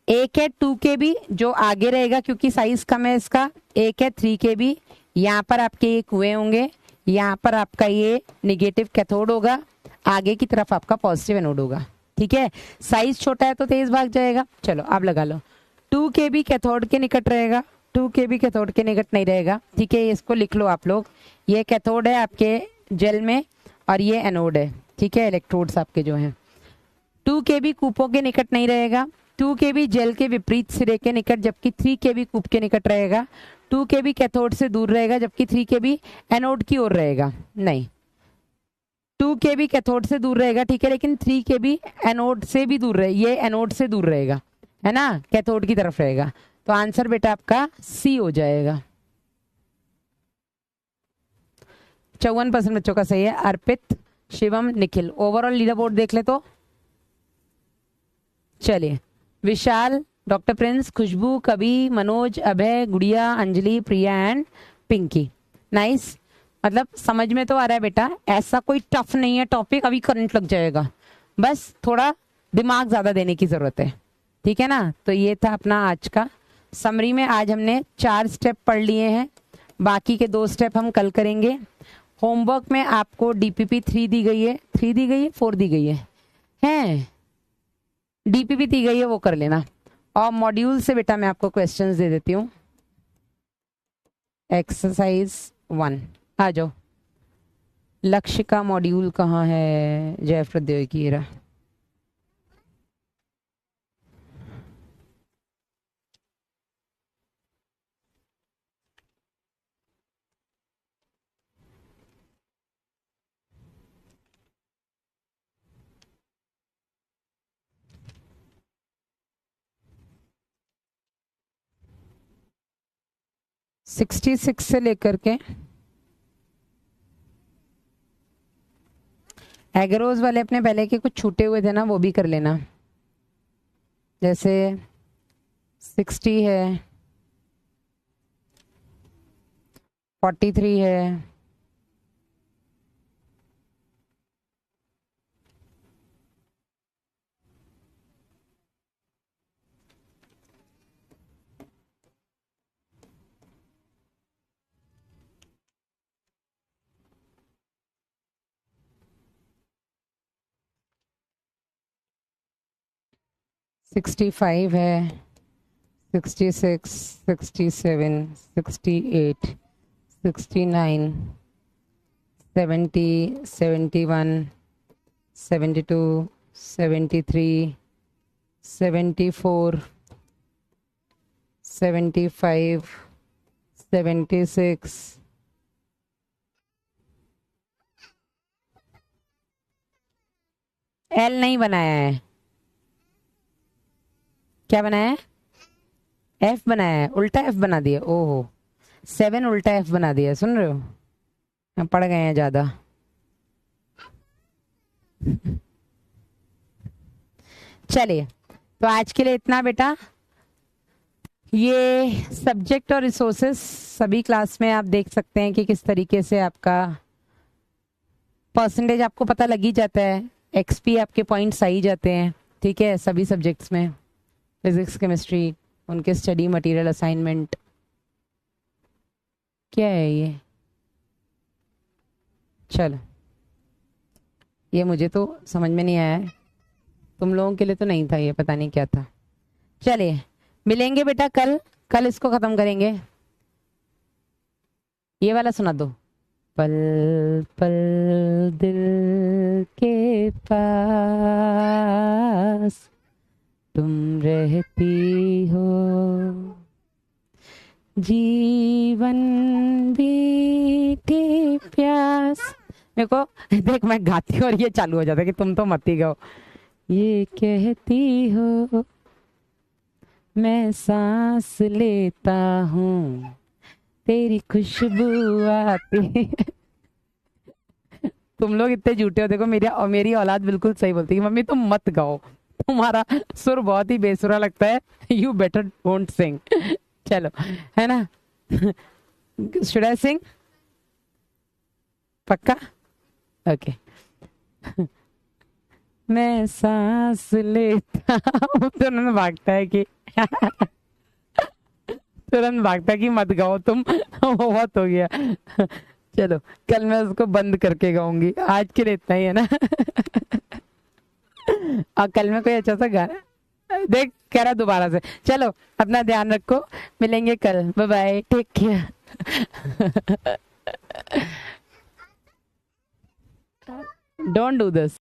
एक है 2 के बी जो आगे रहेगा क्योंकि साइज कम है इसका, एक है 3 के बी, यहाँ पर आपके एक हुए होंगे, यहाँ पर आपका ये निगेटिव कैथोड होगा, आगे की तरफ आपका पॉजिटिव एनोड होगा, ठीक है। साइज छोटा है तो तेज भाग जाएगा। चलो आप लगा लो, 2 के बी कैथोड के निकट रहेगा, 2 के बी कैथोड के निकट नहीं रहेगा, ठीक है। इसको लिख लो आप लोग, ये कैथोड है आपके जेल में और ये एनोड है, ठीक है, इलेक्ट्रोड्स आपके जो हैं। 2 के बी कूपों के निकट नहीं रहेगा, 2 के बी जेल के विपरीत सिरे के निकट, जबकि 3 के बी कूप के निकट रहेगा। 2 के बी कैथोड से दूर रहेगा जबकि 3 के बी एनोड की ओर रहेगा। नहीं, 2 के बी कैथोड से दूर रहेगा, ठीक है, लेकिन 3 के बी एनोड से भी दूर रहे, ये एनोड से दूर रहेगा, है ना, कैथोड की तरफ रहेगा। तो आंसर बेटा आपका सी हो जाएगा। 54% बच्चों का सही है। Arpit, Shivam, Nikhil. Overall leaderboard देख ले तो। चलिए विशाल, डॉक्टर प्रिंस, खुशबू, कवि, मनोज, अभय, गुड़िया, अंजलि, प्रिया एंड पिंकी। नाइस, मतलब समझ में तो आ रहा है बेटा, ऐसा कोई टफ नहीं है टॉपिक, अभी करंट लग जाएगा, बस थोड़ा दिमाग ज्यादा देने की जरूरत है, ठीक है ना। तो ये था अपना आज का समरी में। आज हमने 4 स्टेप पढ़ लिए हैं, बाकी के 2 स्टेप हम कल करेंगे। होमवर्क में आपको डीपीपी 3 दी गई है, 3 दी गई है, 4 दी गई है डीपीपी दी गई है, वो कर लेना। और मॉड्यूल से बेटा मैं आपको क्वेश्चंस दे देती हूँ। एक्सरसाइज 1 आ जाओ। लक्ष्य का मॉड्यूल कहाँ है? जय प्रौद्योगिकी। 66 से लेकर के एगरोज वाले अपने पहले के कुछ छूटे हुए थे ना, वो भी कर लेना। जैसे 60 है, 43 है, 65 है, 66, 67, 68, 69, 70, 71, 72, 73, 74, 75, 76, एल नहीं बनाया है। क्या बनाया है? एफ बनाया है, उल्टा एफ बना दिया। ओहो, 7 उल्टा एफ बना दिया, सुन रहे हो? हम पढ़ गए हैं ज्यादा। चलिए, तो आज के लिए इतना बेटा। ये सब्जेक्ट और रिसोर्सेस सभी क्लास में आप देख सकते हैं कि किस तरीके से आपका परसेंटेज आपको पता लग ही जाता है, एक्सपी आपके पॉइंट्स आ ही जाते हैं। ठीक है, सभी सब्जेक्ट्स में, फिजिक्स, केमिस्ट्री, उनके स्टडी मटेरियल असाइनमेंट। क्या है ये? चलो, ये मुझे तो समझ में नहीं आया है, तुम लोगों के लिए तो नहीं था ये, पता नहीं क्या था। चलिए, मिलेंगे बेटा कल। कल इसको खत्म करेंगे। ये वाला सुना दो। पल पल दिल के पास तुम रहती हो, जीवन बीते प्यास। मेरे को देख, मैं गाती हूँ और ये चालू हो जाता है कि तुम तो मत ही गाओ। ये कहती हो मैं सांस लेता हूँ, तेरी खुशबू आती। तुम लोग इतने झूठे हो। देखो, मेरी औलाद बिल्कुल सही बोलती है, मम्मी तुम मत गाओ, तुम्हारा सुर बहुत ही बेसुरा लगता है, यू बेटर डोंट सिंग। चलो, है ना? शुड आई सिंग? पक्का? ओके। मैं सांस लेता हूँ, तुरंत भागता है कि तुरंत भागता है कि मत गाओ तुम। बहुत हो गया। चलो, कल मैं उसको बंद करके गाऊंगी। आज के लिए इतना ही, है ना? और कल में कोई अच्छा सा गाना देख कह रहा दोबारा से। चलो, अपना ध्यान रखो, मिलेंगे कल। Bye bye, take care. Don't do this.